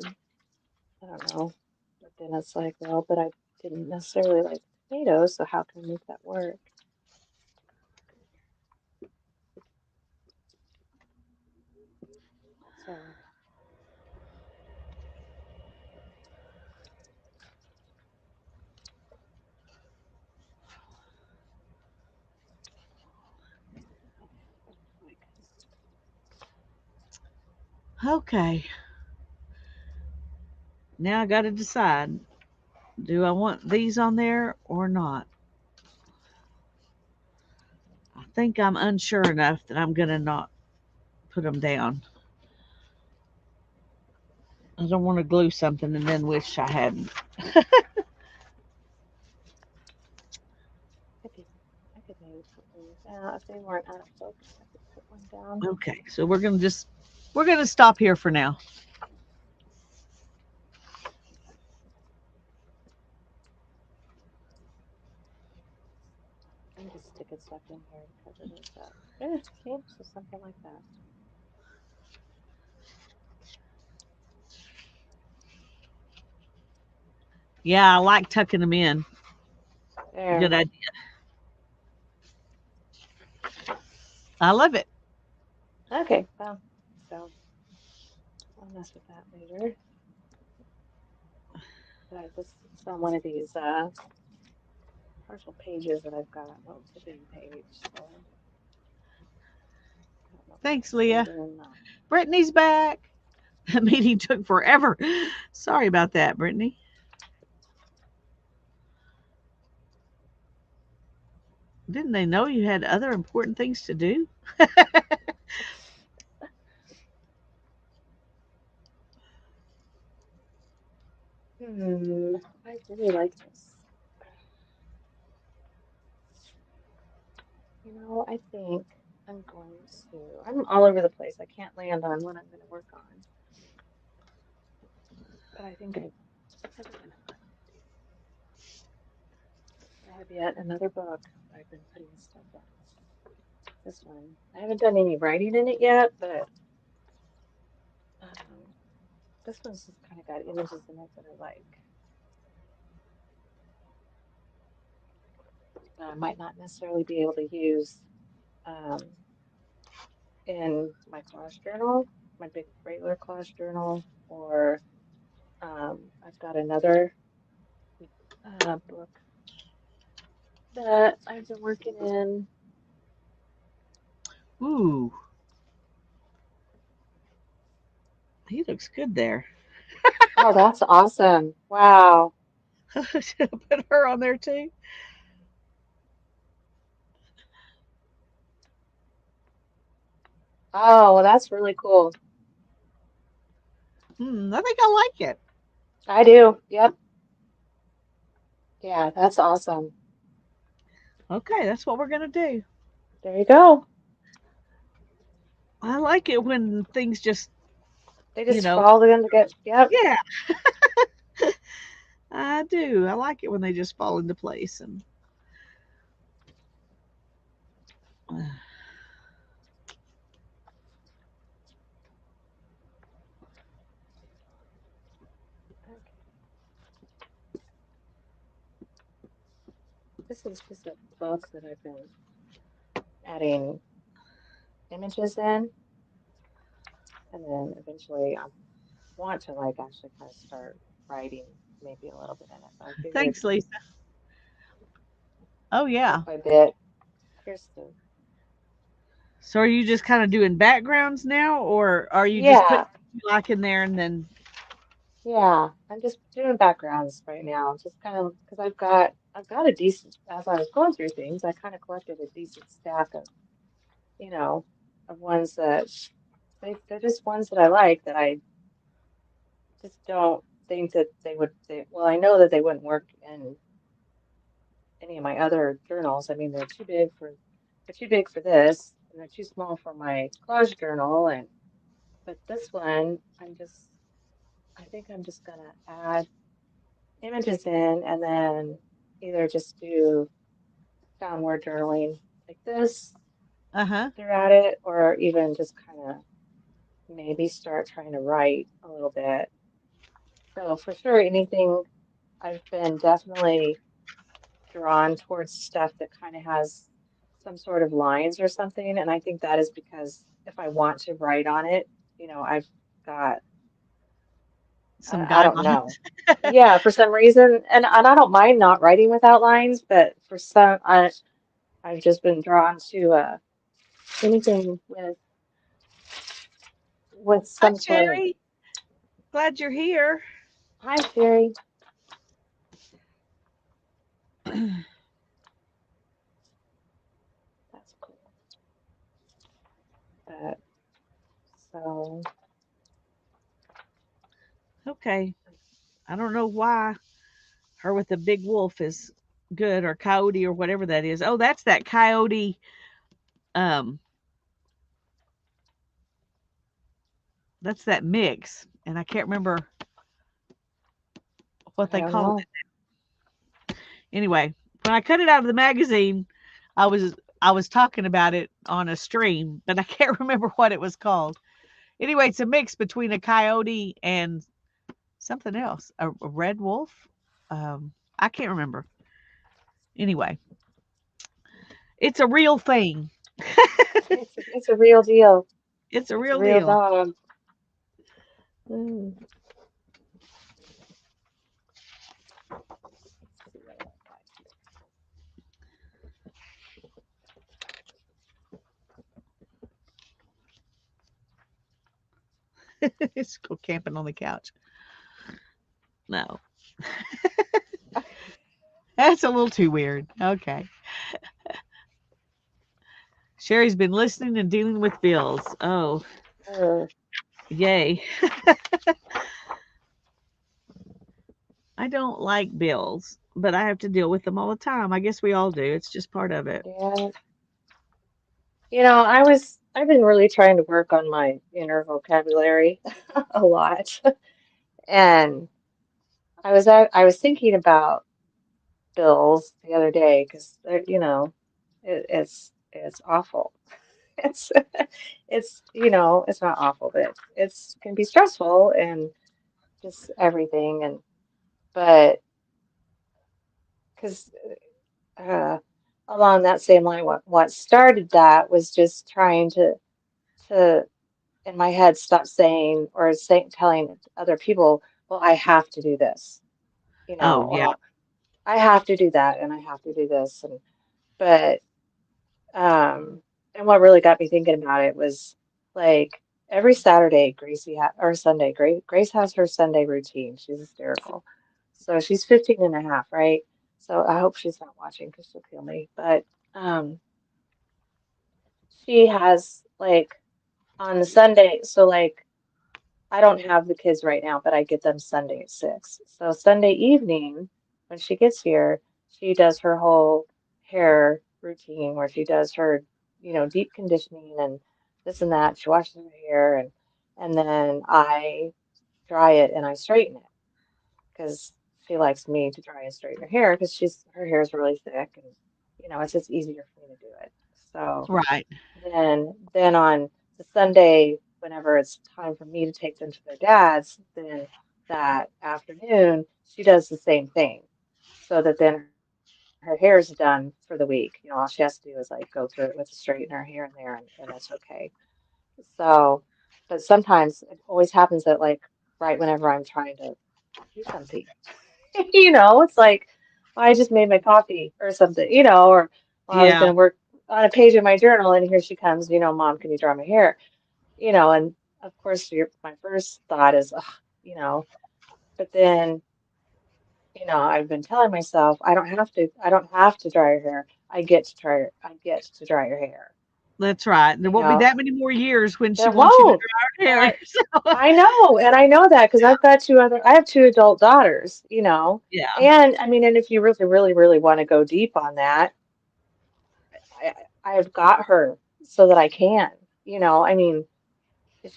S3: I don't know. But then it's like, well, but I didn't necessarily like tomatoes, so how can I make that work? So like,
S2: Okay. Now I got to decide, do I want these on there or not? I think I'm unsure enough that I'm going to not put them down. I don't want to glue something and then wish I hadn't.
S3: Could be, I could maybe put these. If they weren't out of focus, I could put one down.
S2: Okay, so we're gonna stop here for now.
S3: I'm just sticking stuff in here because it is that. See, so something like that.
S2: Yeah, I like tucking them in.
S3: There.
S2: Good idea. I love it.
S3: Okay, well, so I'll mess with that later. But this is on one of these partial pages that I've got. Well, it's a big page, so I don't know if
S2: Thanks,
S3: that's good
S2: Leah.
S3: or not.
S2: Brittany's back. That meeting took forever. Sorry about that, Brittany. Didn't they know you had other important things to do?
S3: Hmm, I really like this. I think I'm going I'm all over the place. I can't land on what I'm going to work on, but I think I know what I'm going to do. I have yet another book that I've been putting stuff in. This one, I haven't done any writing in it yet, but um, this one's just kind of got images in it that I like. That I might not necessarily be able to use um, in my collage journal, my big regular collage journal, or I've got another book that I've been working in.
S2: Ooh, he looks good there.
S3: Oh, that's awesome. Wow.
S2: Should I put her on there too?
S3: Oh, well, that's really cool.
S2: I think I like it.
S3: I do. Yep. Yeah, that's awesome.
S2: Okay, that's what we're gonna do.
S3: There you go.
S2: I like it when things just,
S3: They
S2: you
S3: just
S2: know,
S3: fall in to get, yep.
S2: yeah, I do. I like it when they just fall into place and
S3: Okay. This is just a book that I've been adding images in, and then eventually I want to like actually kind of start writing maybe a little bit in it. But I figured
S2: thanks, Lisa. Oh
S3: bit
S2: yeah.
S3: by bit. Here's the,
S2: So are you just kind of doing backgrounds now, or are you just putting
S3: yeah,
S2: what you like in there and then?
S3: yeah. I'm just doing backgrounds right now, just kind of because I've got a decent, as I was going through things, I kind of collected a decent stack of, you know, of ones that they're just ones that I like that I just don't think that well, I know that they wouldn't work in any of my other journals. I mean, they're too big for this, and they're too small for my collage journal. And but this one, I think I'm just gonna add images in, and then either just do downward journaling like this
S2: Uh huh.
S3: throughout it, or even just kind of maybe start trying to write a little bit. So for sure, anything I've been definitely drawn towards stuff that kind of has some sort of lines or something. And I think that is because if I want to write on it, I've got,
S2: Some
S3: I don't
S2: guidelines.
S3: know. Yeah, for some reason, and I don't mind not writing without lines, but I've just been drawn to anything with
S2: Hi,
S3: some sort of,
S2: Sherry. Glad you're here.
S3: hi, Sherry. That's cool. But so
S2: Okay. I don't know why her with the big wolf is good, or coyote, or whatever that is. Oh, that's that coyote. Um, that's that mix, and I can't remember what
S3: I
S2: they
S3: don't
S2: call
S3: know.
S2: it. Anyway, when I cut it out of the magazine, I was I was talking about it on a stream, but I can't remember what it was called. Anyway, it's a mix between a coyote and something else, a red wolf. I can't remember. Anyway, it's a real thing.
S3: It's a real deal.
S2: It's a
S3: It's a
S2: real
S3: real
S2: deal.
S3: dog. Mm. Let's see what I got
S2: It's go camping on the couch. No, that's a little too weird. Okay. Sherry's been listening and dealing with bills. Oh,
S3: here.
S2: yay. I don't like bills, but I have to deal with them all the time. I guess we all do. It's just part of it.
S3: Yeah. I've been really trying to work on my inner vocabulary a lot. And I was thinking about bills the other day because it's awful. It's it's not awful, but it's can be stressful and just everything. And but because uh, along that same line, what started that was just trying to in my head stop saying or telling other people, well, I have to do this,
S2: Oh, yeah.
S3: or I have to do that and I have to do this. And but and what really got me thinking about it was like every Saturday, or Sunday, Grace has her Sunday routine. She's hysterical. So she's 15 and a half, right? So I hope she's not watching because she'll kill me. But um, she has like on the Sunday, so like I don't have the kids right now, but I get them Sunday at 6. So Sunday evening, when she gets here, she does her whole hair routine where she does her, deep conditioning and this and that. She washes her hair and then I dry it and I straighten it because she likes me to dry and straighten her hair because her hair is really thick and it's just easier for me to do it. So
S2: Right.
S3: then on the Sunday, whenever it's time for me to take them to their dad's, then that afternoon she does the same thing. So that then her hair is done for the week. All she has to do is like go through it with a straightener here and there and it's okay. So, but sometimes it always happens that like right whenever I'm trying to do something, it's like I just made my coffee or something, or I was
S2: Yeah.
S3: going to work on a page of my journal and here she comes, Mom, can you dry my hair? And of course my first thought is, ugh, you know, but then, I've been telling myself I don't have to dry your hair. I get to dry your hair,
S2: That's right. There
S3: you
S2: won't be
S3: know.
S2: that many more years when she
S3: There
S2: wants you to
S3: won't.
S2: dry
S3: And
S2: her hair. So,
S3: I know, and I know that because I have two adult daughters,
S2: yeah.
S3: and I mean, and if you really, really, really want to go deep on that, I, I've got her so that I can, I mean,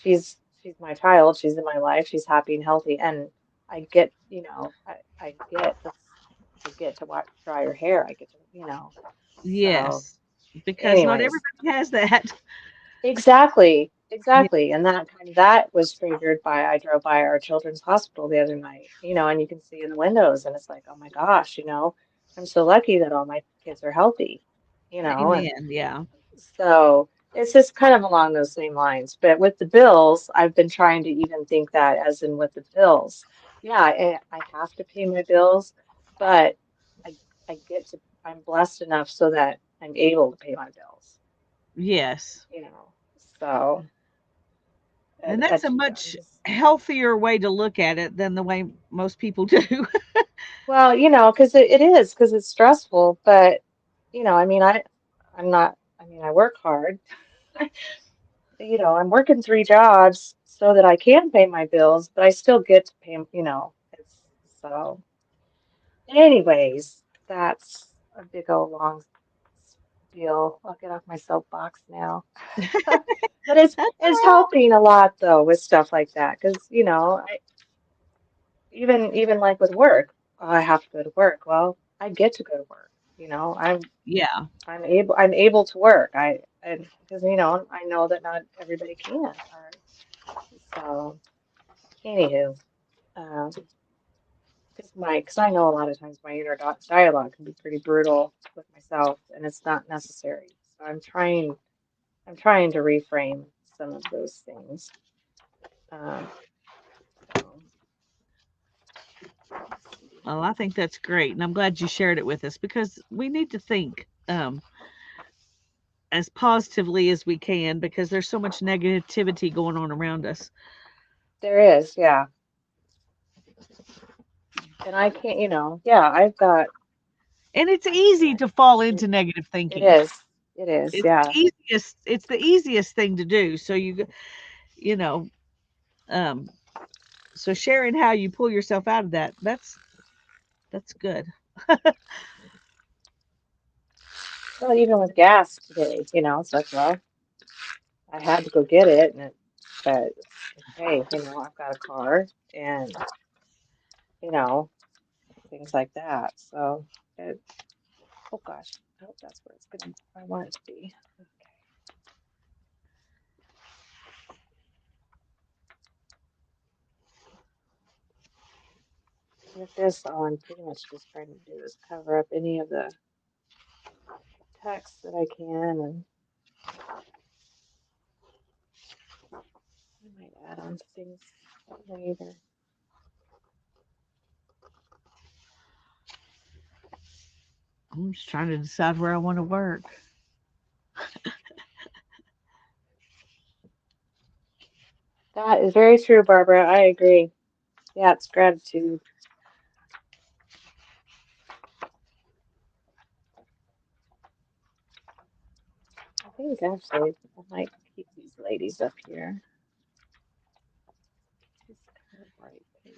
S3: she's my child, she's in my life, she's happy and healthy, and I get to watch dry her hair, I get to, so
S2: Yes. Because not
S3: anyways.
S2: everybody has that.
S3: Exactly,
S2: Yeah.
S3: exactly. And that was triggered by I drove by our children's hospital the other night, and you can see in the windows and it's like, oh my gosh, I'm so lucky that all my kids are healthy, and
S2: Amen. Yeah.
S3: so it's just kind of along those same lines. But with the bills, I've been trying to even think that as in with the bills. Yeah, I have to pay my bills, but I I'm blessed enough so that I'm able to pay my bills,
S2: Yes.
S3: you know. So
S2: And that's a
S3: I'm
S2: much
S3: just
S2: healthier way to look at it than the way most people do.
S3: well, because because it's stressful, but I mean, I'm not. I mean, I work hard. I'm working three jobs, so that I can pay my bills, but I still get to pay, you know, it's so anyways, that's a big old long spiel. I'll get off my soapbox now. But
S2: That's
S3: it's
S2: all right.
S3: helping a lot though with stuff like that because you know even like with work, oh, I have to go to work. Well, I get to go to work. You know,
S2: Yeah.
S3: I'm able to work. I because you know I know that not everybody can. Or, so anywho, because I know a lot of times my inner dialogue can be pretty brutal with myself, and it's not necessary. So I'm trying to reframe some of those things. Um, so let's see.
S2: Well, I think that's great, and I'm glad you shared it with us because we need to think as positively as we can because there's so much negativity going on around us.
S3: There is, yeah. And I can't, yeah,
S2: And it's
S3: I've
S2: easy
S3: got
S2: to fall
S3: it,
S2: into negative
S3: it
S2: thinking.
S3: is. It is, yeah.
S2: It's the easiest thing to do. So you know, um so sharing how you pull yourself out of that, that's good.
S3: Well, even with gas today, it's like, well, I had to go get it, but hey, I've got a car and, you know, things like that. So, it, oh gosh, I hope that's where I want it to be. Okay. With this, all I'm pretty much just trying to do is cover up any of the text that I can, and I might add on things later.
S2: I'm just trying to decide where I want to work.
S3: That is very true, Barbara. I agree. Yeah, it's gratitude. I think actually I might keep these ladies up here. This kind of bright page.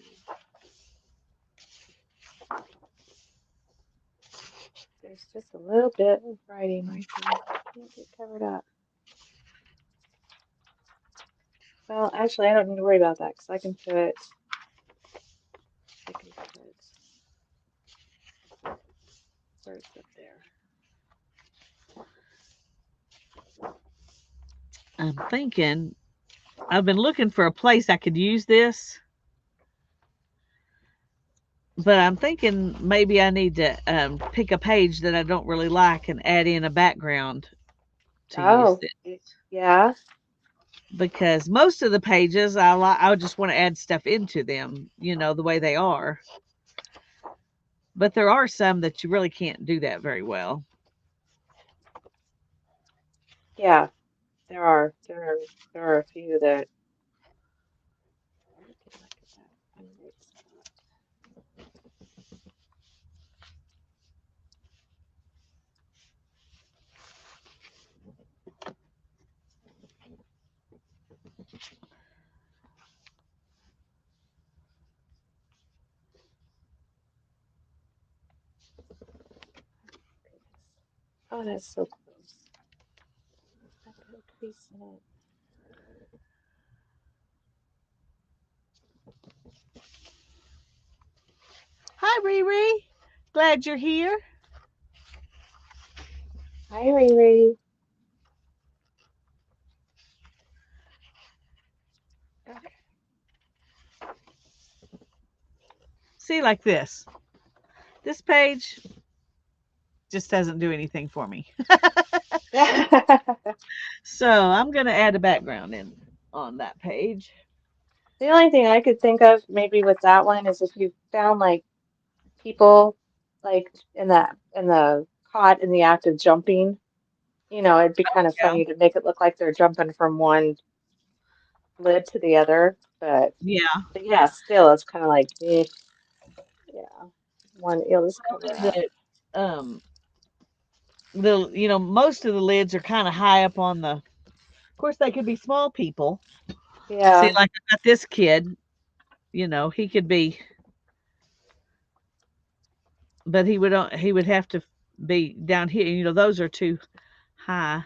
S3: There's just a little bit of writing right here. Can't get covered up. Well, actually, I don't need to worry about that because I can put words up there.
S2: I'm thinking I've been looking for a place I could use this, but I'm thinking maybe I need to pick a page that I don't really like and add in a background to use
S3: Oh,
S2: this
S3: yeah,
S2: because most of the pages I just want to add stuff into them, the way they are. But there are some that you really can't do that very well.
S3: yeah. There are a few that I can look at that one right spot. Goodness. Oh, that's so close. I put a crease in it.
S2: Hi, Riri. Glad you're here.
S3: Hi, Riri. Okay.
S2: See, like this. This page just doesn't do anything for me. So I'm going to add a background in on that page.
S3: The only thing I could think of maybe with that one is if you found like people like in the caught in the act of jumping, it'd be kind of
S2: Yeah.
S3: funny to make it look like they're jumping from one lid to the other.
S2: Yeah.
S3: But yeah, still it's kind of like yeah. One it'll just cover
S2: Only
S3: up.
S2: that most of the lids are kind of high up on the. Of course, they could be small people, See,
S3: Yeah.
S2: like I got this kid, he could be, but he would have to be down here. Those are too high.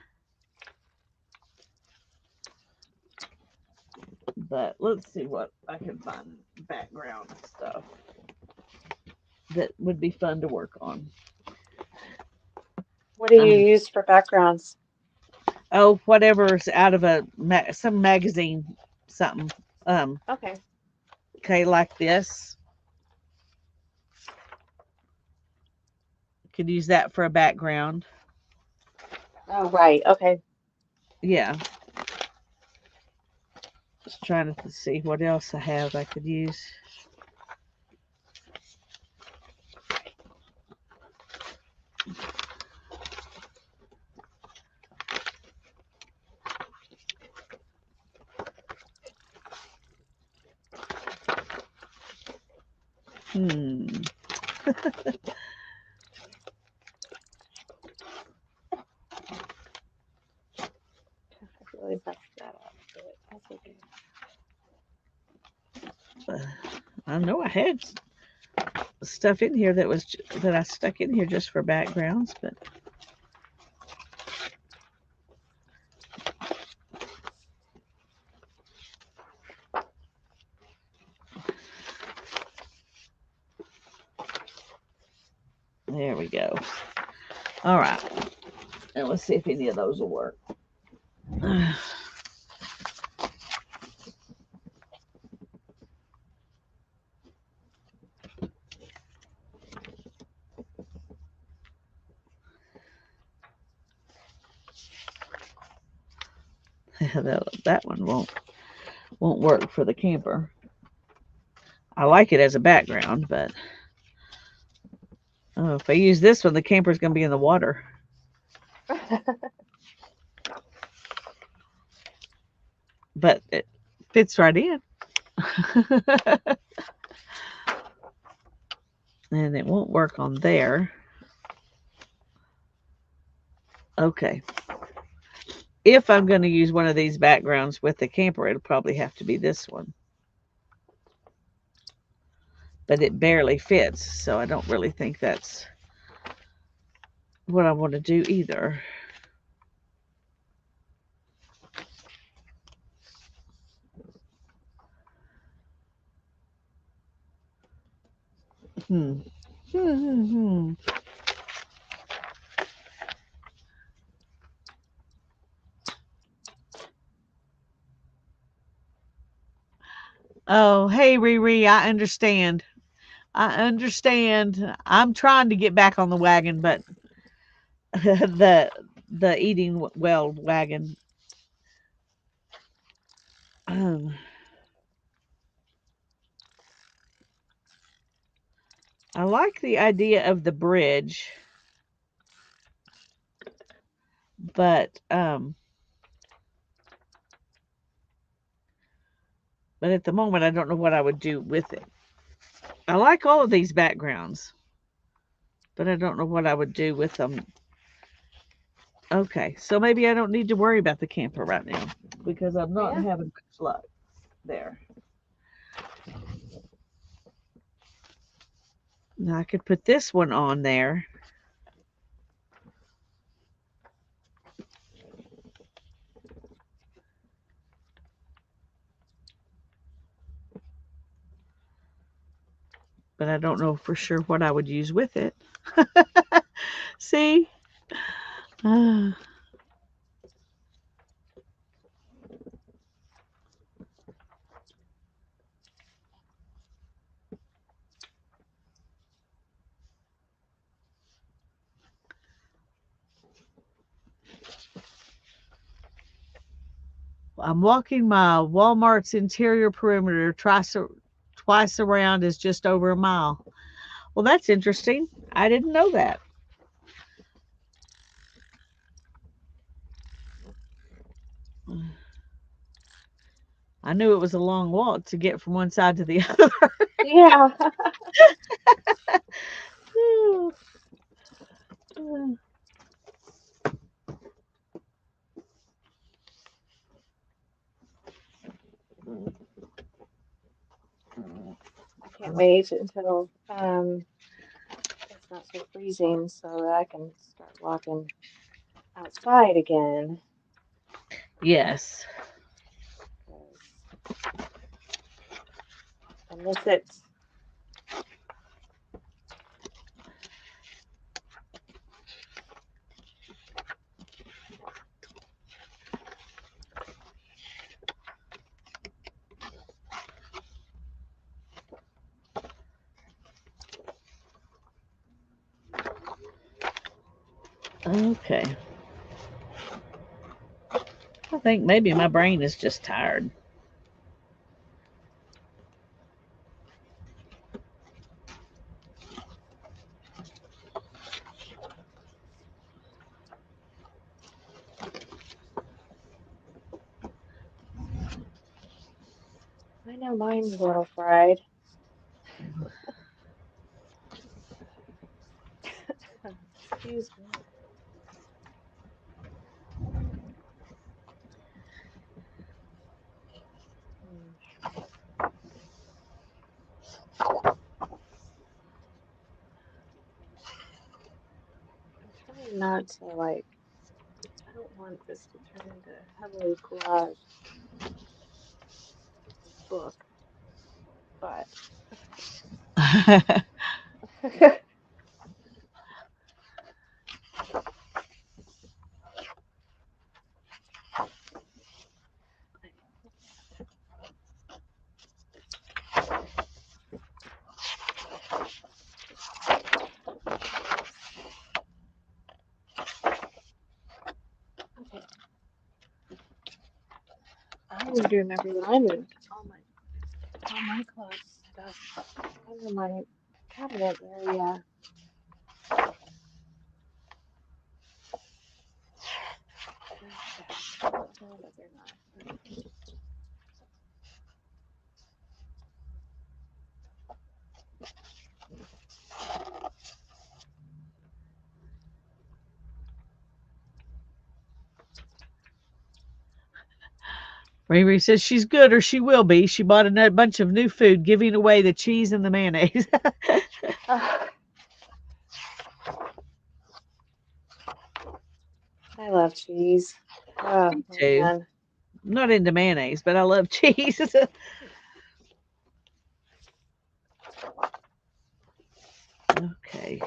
S2: But let's see what I can find background stuff that would be fun to work on.
S3: What do you
S2: Um,
S3: use for backgrounds?
S2: oh, whatever's out of some magazine, something. Um,
S3: Okay.
S2: okay, like this. Could use that for a background.
S3: Oh, right. Okay.
S2: Yeah. Just trying to see what else I have I could use. Hmm.
S3: I really messed that up, but that's okay.
S2: I know I had stuff in here that I stuck in here just for backgrounds, but there we go. All right. And let's see if any of those will work. That one won't work for the camper. I like it as a background, but oh, if I use this one, the camper's going to be in the water. But it fits right in. And it won't work on there. Okay. If I'm going to use one of these backgrounds with the camper, it'll probably have to be this one. But it barely fits, so I don't really think that's what I want to do either. Hmm. Hmm. Oh, hey, Riri, I understand. I understand. I'm trying to get back on the wagon, but the eating well wagon. Um, I like the idea of the bridge, but but at the moment I don't know what I would do with it. I like all of these backgrounds, but I don't know what I would do with them. Okay, so maybe I don't need to worry about the camper right now because I'm not
S3: Yeah.
S2: having much luck there. Now I could put this one on there. But I don't know for sure what I would use with it. See? Uh, I'm walking my Walmart's interior perimeter twice around is just over a mile. Well, that's interesting. I didn't know that. I knew it was a long walk to get from one side to the other.
S3: Yeah. can't wait until it's not so freezing so that I can start walking outside again.
S1: Yes.
S3: 'Cause I miss it.
S1: Okay. I think maybe my brain is just tired.
S3: I know mine's a little fried. Excuse me. Hmm. I'm trying not to like, I don't want this to turn into heavily collage book, but okay. I need to remember that I moved all my clothes stuff under my cabinet area. Okay. No, but they're not. Okay.
S2: Riri says she's good or she will be. She bought a bunch of new food, giving away the cheese and the mayonnaise.
S3: Ah, I love cheese. Oh
S2: Me too.
S3: man.
S2: I'm not into mayonnaise, but I love cheese. Okay.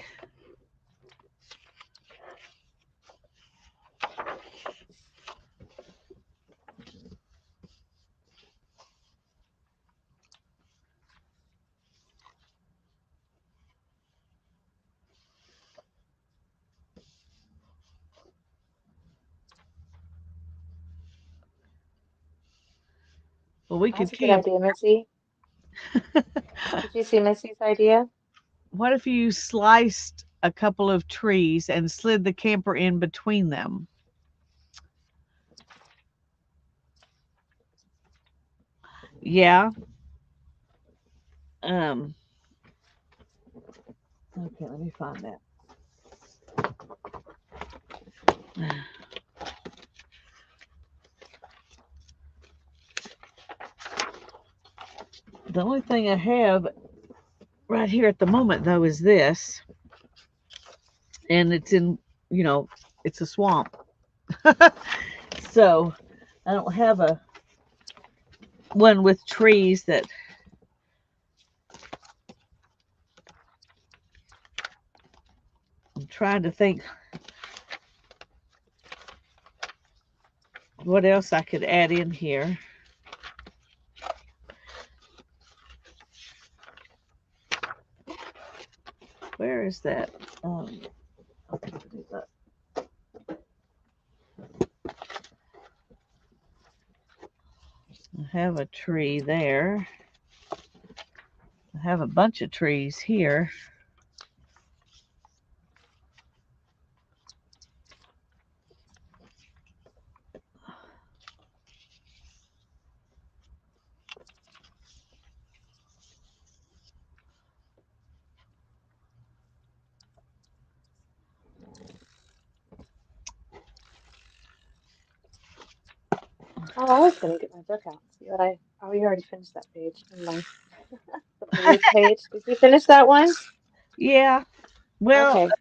S2: Well, we could
S3: That's a good
S2: camp.
S3: idea, Missy. Did you see Missy's idea?
S2: What if you sliced a couple of trees and slid the camper in between them? Yeah. Um. Okay, let me find that. The only thing I have right here at the moment, though, is this, and it's in, you know, it's a swamp. So I don't have a one with trees that I'm trying to think what else I could add in here. Where is that? Okay, I have a tree there. I have a bunch of trees here.
S3: Oh, I was gonna get my book out and see what I. Oh, you already finished that page. Never mind. The new page. Did you finish that one?
S1: Yeah. Well,
S3: Okay.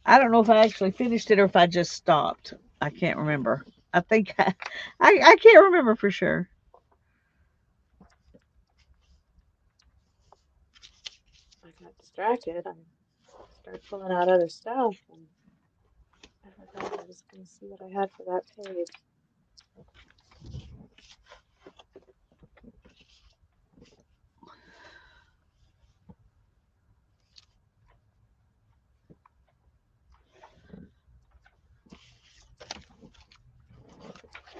S1: I don't know if I actually finished it or if I just stopped. I can't remember. I think I can't remember for sure.
S3: I got distracted. I started pulling out other stuff and I forgot I was going to see what I had for that page.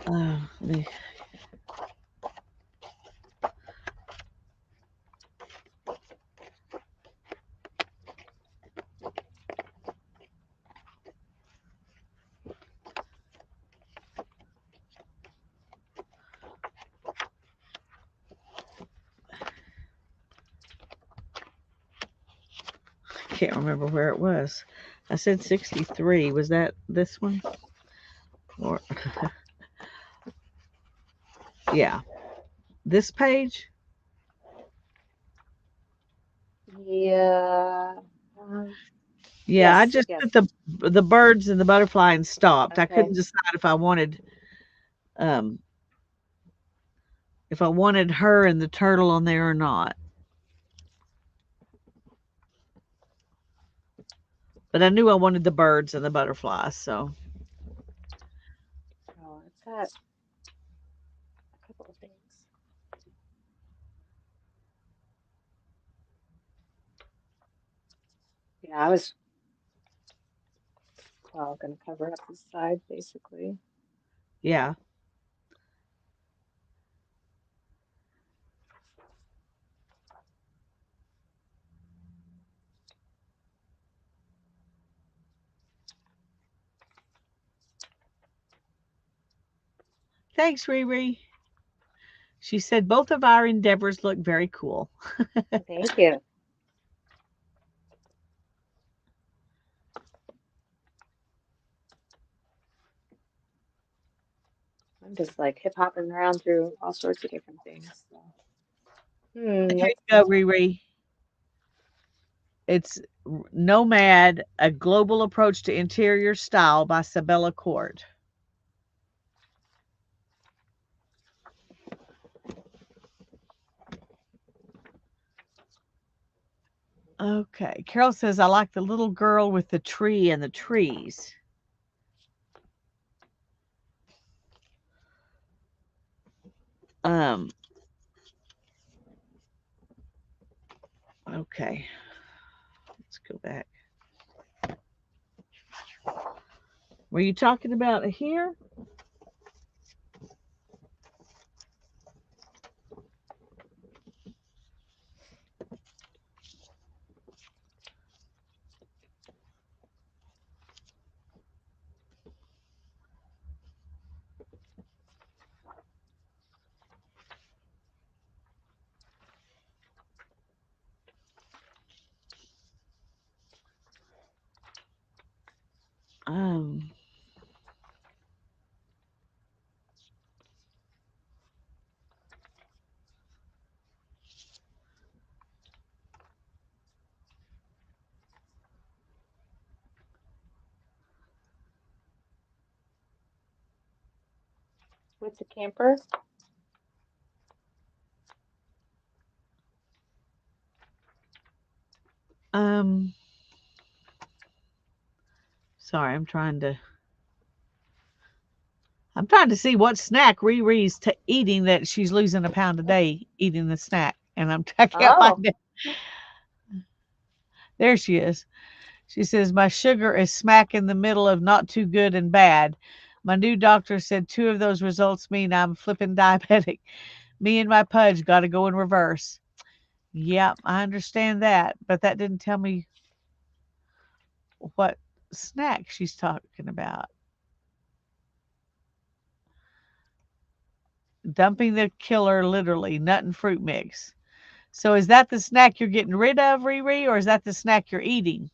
S1: Uh, I can't remember where it was. I said 63. Was that this one? Or yeah, this page?
S3: Yeah.
S1: Yeah, I
S3: Yes,
S1: just
S3: yes.
S1: put the birds and the butterfly and stopped. I
S3: Okay.
S1: couldn't decide um if I wanted her and the turtle on there or not. But I knew I wanted the birds and the butterflies, so
S3: Oh, I've got a couple of things. Yeah, I was, well, going to cover up the side basically.
S1: yeah. Thanks, Riri. She said both of our endeavors look very cool.
S3: Thank you. I'm just like hip hopping around through all sorts of different things. So.
S1: Here
S3: Let's
S1: you go,
S3: see.
S1: Riri. It's Nomad, a global approach to interior style by Sabella Court. Okay. Carol says, I like the little girl with the tree and the trees. Um, okay. Let's go back. Were you talking about here? Um,
S3: With the camper.
S1: um, sorry, I'm trying to see what snack Riri's eating that she's losing a pound a day eating the snack, and I can't
S3: Oh,
S1: find it. There she is. She says my sugar is smack in the middle of not too good and bad. My new doctor said two of those results mean I'm flipping diabetic. Me and my pudge got to go in reverse. Yep, I understand that, but that didn't tell me what snack she's talking about. Dumping the killer, literally, nut and fruit mix. So is that the snack you're getting rid of, Riri, or is that the snack you're eating?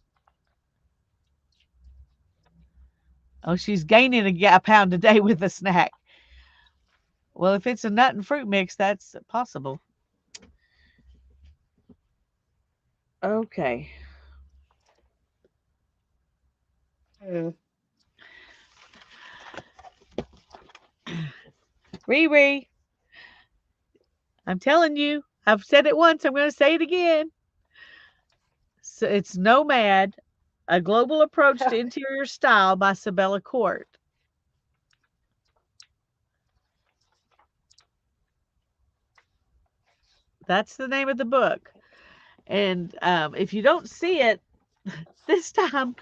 S1: Oh, she's gaining a pound a day with a snack. Well, if it's a nut and fruit mix, that's possible.
S2: Okay.
S3: Hmm.
S2: Riri, I'm telling you, I've said it once, I'm going to say it again. So it's Nomad, A Global Approach to Interior Style by Sabella Court. That's the name of the book. And if you don't see it this time,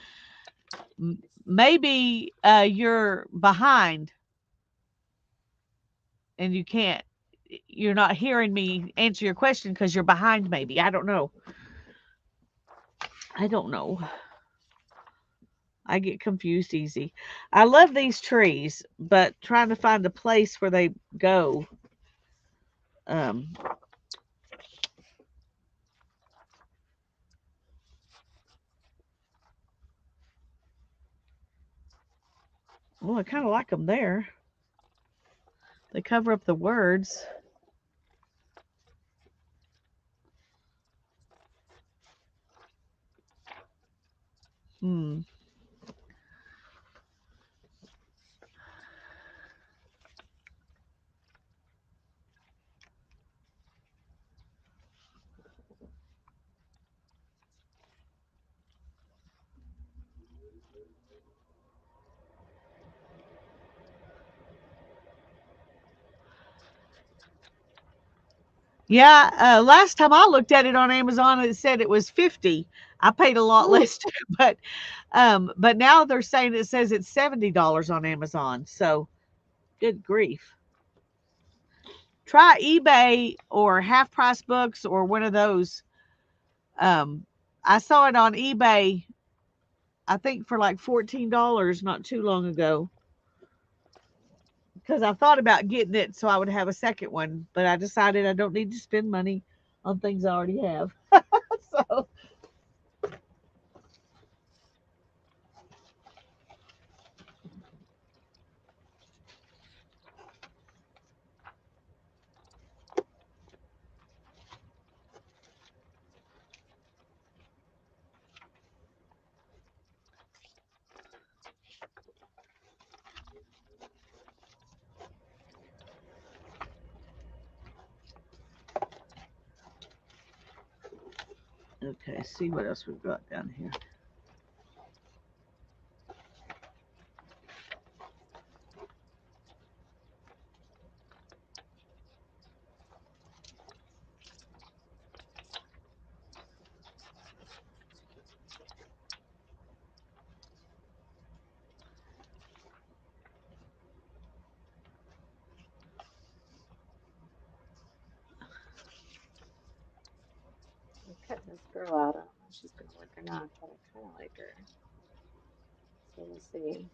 S2: maybe you're behind and you're not hearing me answer your question because you're behind, maybe. I don't know. I don't know. I get confused easy. I love these trees, but trying to find a place where they go. Um, well, I kind of like them there. They cover up the words. Hmm. Yeah, last time I looked at it on Amazon, it said it was 50. I paid a lot
S3: Ooh,
S2: less too, but now they're saying it says it's $70 on Amazon. So good grief. Try eBay or Half Price Books or one of those. Um, I saw it on eBay, I think for like $14 not too long ago. Because I thought about getting it so I would have a second one, but I decided I don't need to spend money on things I already have. So okay, see what else we've got down here.
S3: I'm cutting this girl out. I don't know if she's gonna work or not, but I kind of like her. So we'll see.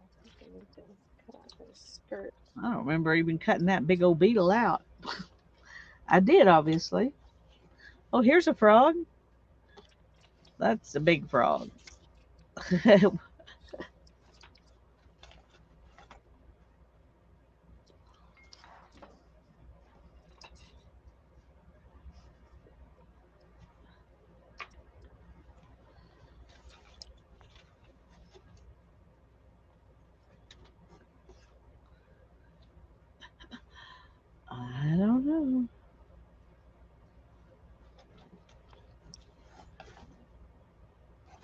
S3: I think I need to cut out her skirt.
S2: I don't remember even cutting that big old beetle out. I did, obviously. Oh, here's a frog. That's a big frog. I don't know.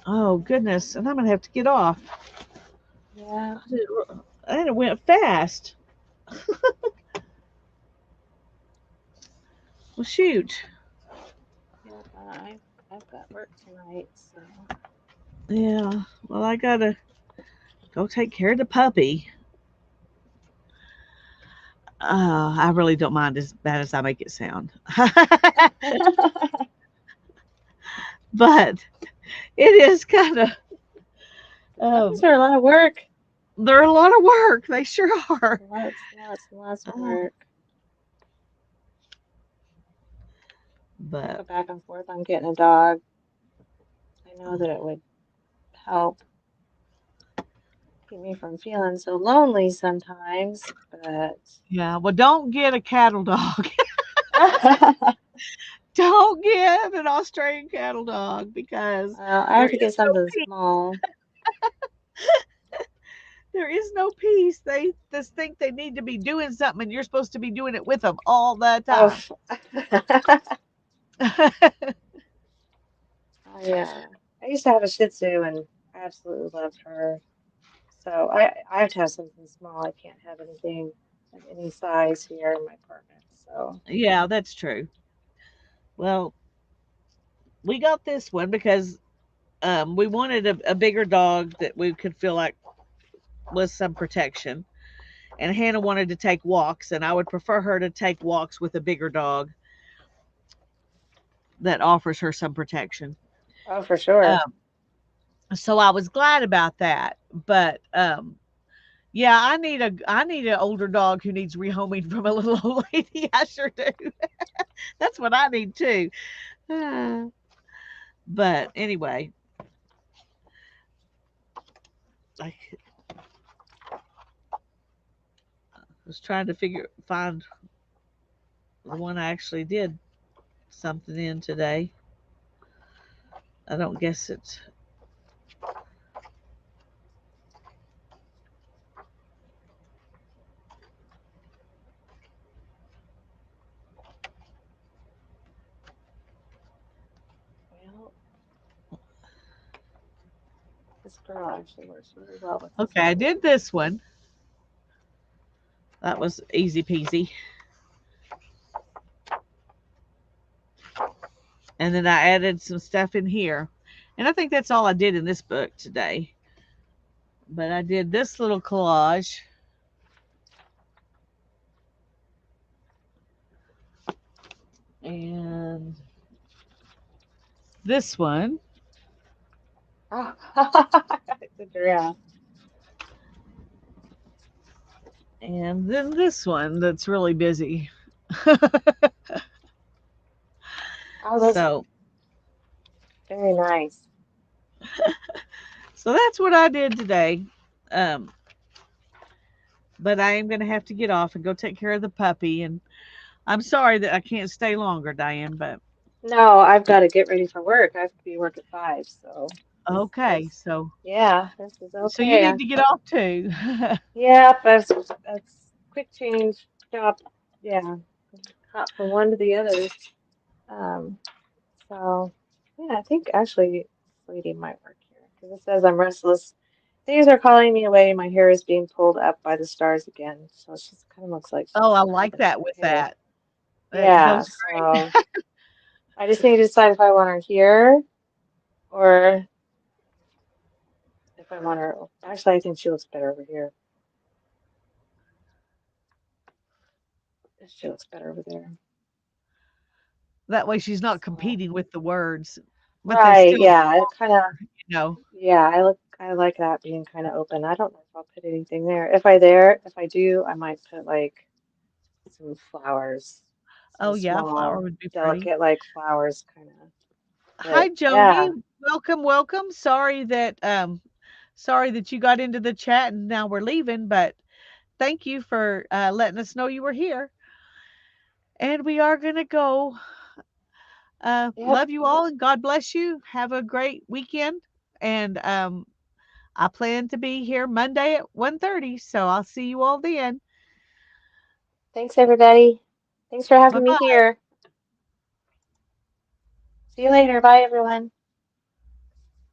S2: Oh, goodness. And I'm going to have to get off.
S3: Yeah,
S2: And it went fast. Well, shoot.
S3: yeah. I've got work tonight, so
S2: Yeah. Well, I got to go take care of the puppy. I really don't mind as bad as I make it sound. But it is kind of,
S3: puppies
S2: um,
S3: are a lot of work.
S2: they're a lot of work. They sure are.
S3: Lots of
S2: Uh,
S3: work. I
S2: but
S3: go back and forth on getting a dog. I know that it would help keep me from feeling so lonely sometimes, but
S2: yeah, well, don't get a cattle dog. Don't get an Australian cattle dog because
S3: I
S2: there
S3: have to get
S2: is no
S3: something
S2: peace.
S3: small.
S2: There is no peace. They just think they need to be doing something, and you're supposed to be doing it with them all the
S3: Oh,
S2: time.
S3: I used to have a Shih Tzu and I absolutely loved her. So I have to have something small. I can't have anything of any size here in my apartment. So
S2: Yeah, that's true. Well, we got this one because we wanted a bigger dog that we could feel like was some protection. And Hannah wanted to take walks, and I would prefer her to take walks with a bigger dog that offers her some protection.
S3: oh, for sure.
S2: Um, so I was glad about that. But yeah, I need an older dog who needs rehoming from a little old lady. I sure do. That's what I need too. Ah, but anyway, I was trying to find the one I actually did something in today. I don't guess it's
S3: Well, this girl actually works really well with this
S2: okay. I
S3: lady.
S2: did this one. That was easy peasy. And then I added some stuff in here. And I think that's all I did in this book today. But I did this little collage and this one
S3: Oh, the giraffe.
S2: and then this one that's really busy.
S3: Oh, that's
S2: so
S3: very nice.
S2: so that's what I did today. Um, but I am gonna have to get off and go take care of the puppy, and I'm sorry that I can't stay longer, Diane, but
S3: No, I've got to get ready for work. I have to be at work at 5. So this
S2: okay,
S3: is,
S2: so
S3: yeah, this is
S2: so you
S3: okay.
S2: need to get off too.
S3: Yeah, that's quick change job. Yeah, hop from one to the other. Um, so yeah, I think actually this lady might work here because it says I'm restless. Things are calling me away. My hair is being pulled up by the stars again. So she kind of looks like
S2: Oh,
S3: she's
S2: I like
S3: rubbing at
S2: that
S3: her
S2: with
S3: hair.
S2: that. That
S3: Yeah,
S2: goes
S3: so I just need to decide if I want her here or if I want her. Actually, I think she looks better over here. She looks better over there.
S2: that way she's not
S3: So,
S2: competing with the words, but they
S3: right,
S2: still
S3: yeah, it kind of.
S2: you know.
S3: Yeah, I like that being kind of open. I don't know if I'll put anything there. If I do, I might put like some flowers, some
S2: Oh yeah, flower
S3: small,
S2: would be pretty.
S3: delicate like flowers kind of.
S2: Hi
S3: But
S2: Joni,
S3: yeah,
S2: welcome, welcome. Sorry that you got into the chat and now we're leaving, but thank you for letting us know you were here. And we are gonna go.
S3: yep.
S2: Love you all and God bless you. Have a great weekend. And I plan to be here Monday at 1:30, so I'll see you all then.
S3: Thanks everybody. Thanks for
S2: Bye
S3: having me
S2: bye.
S3: here. See you later. Bye everyone.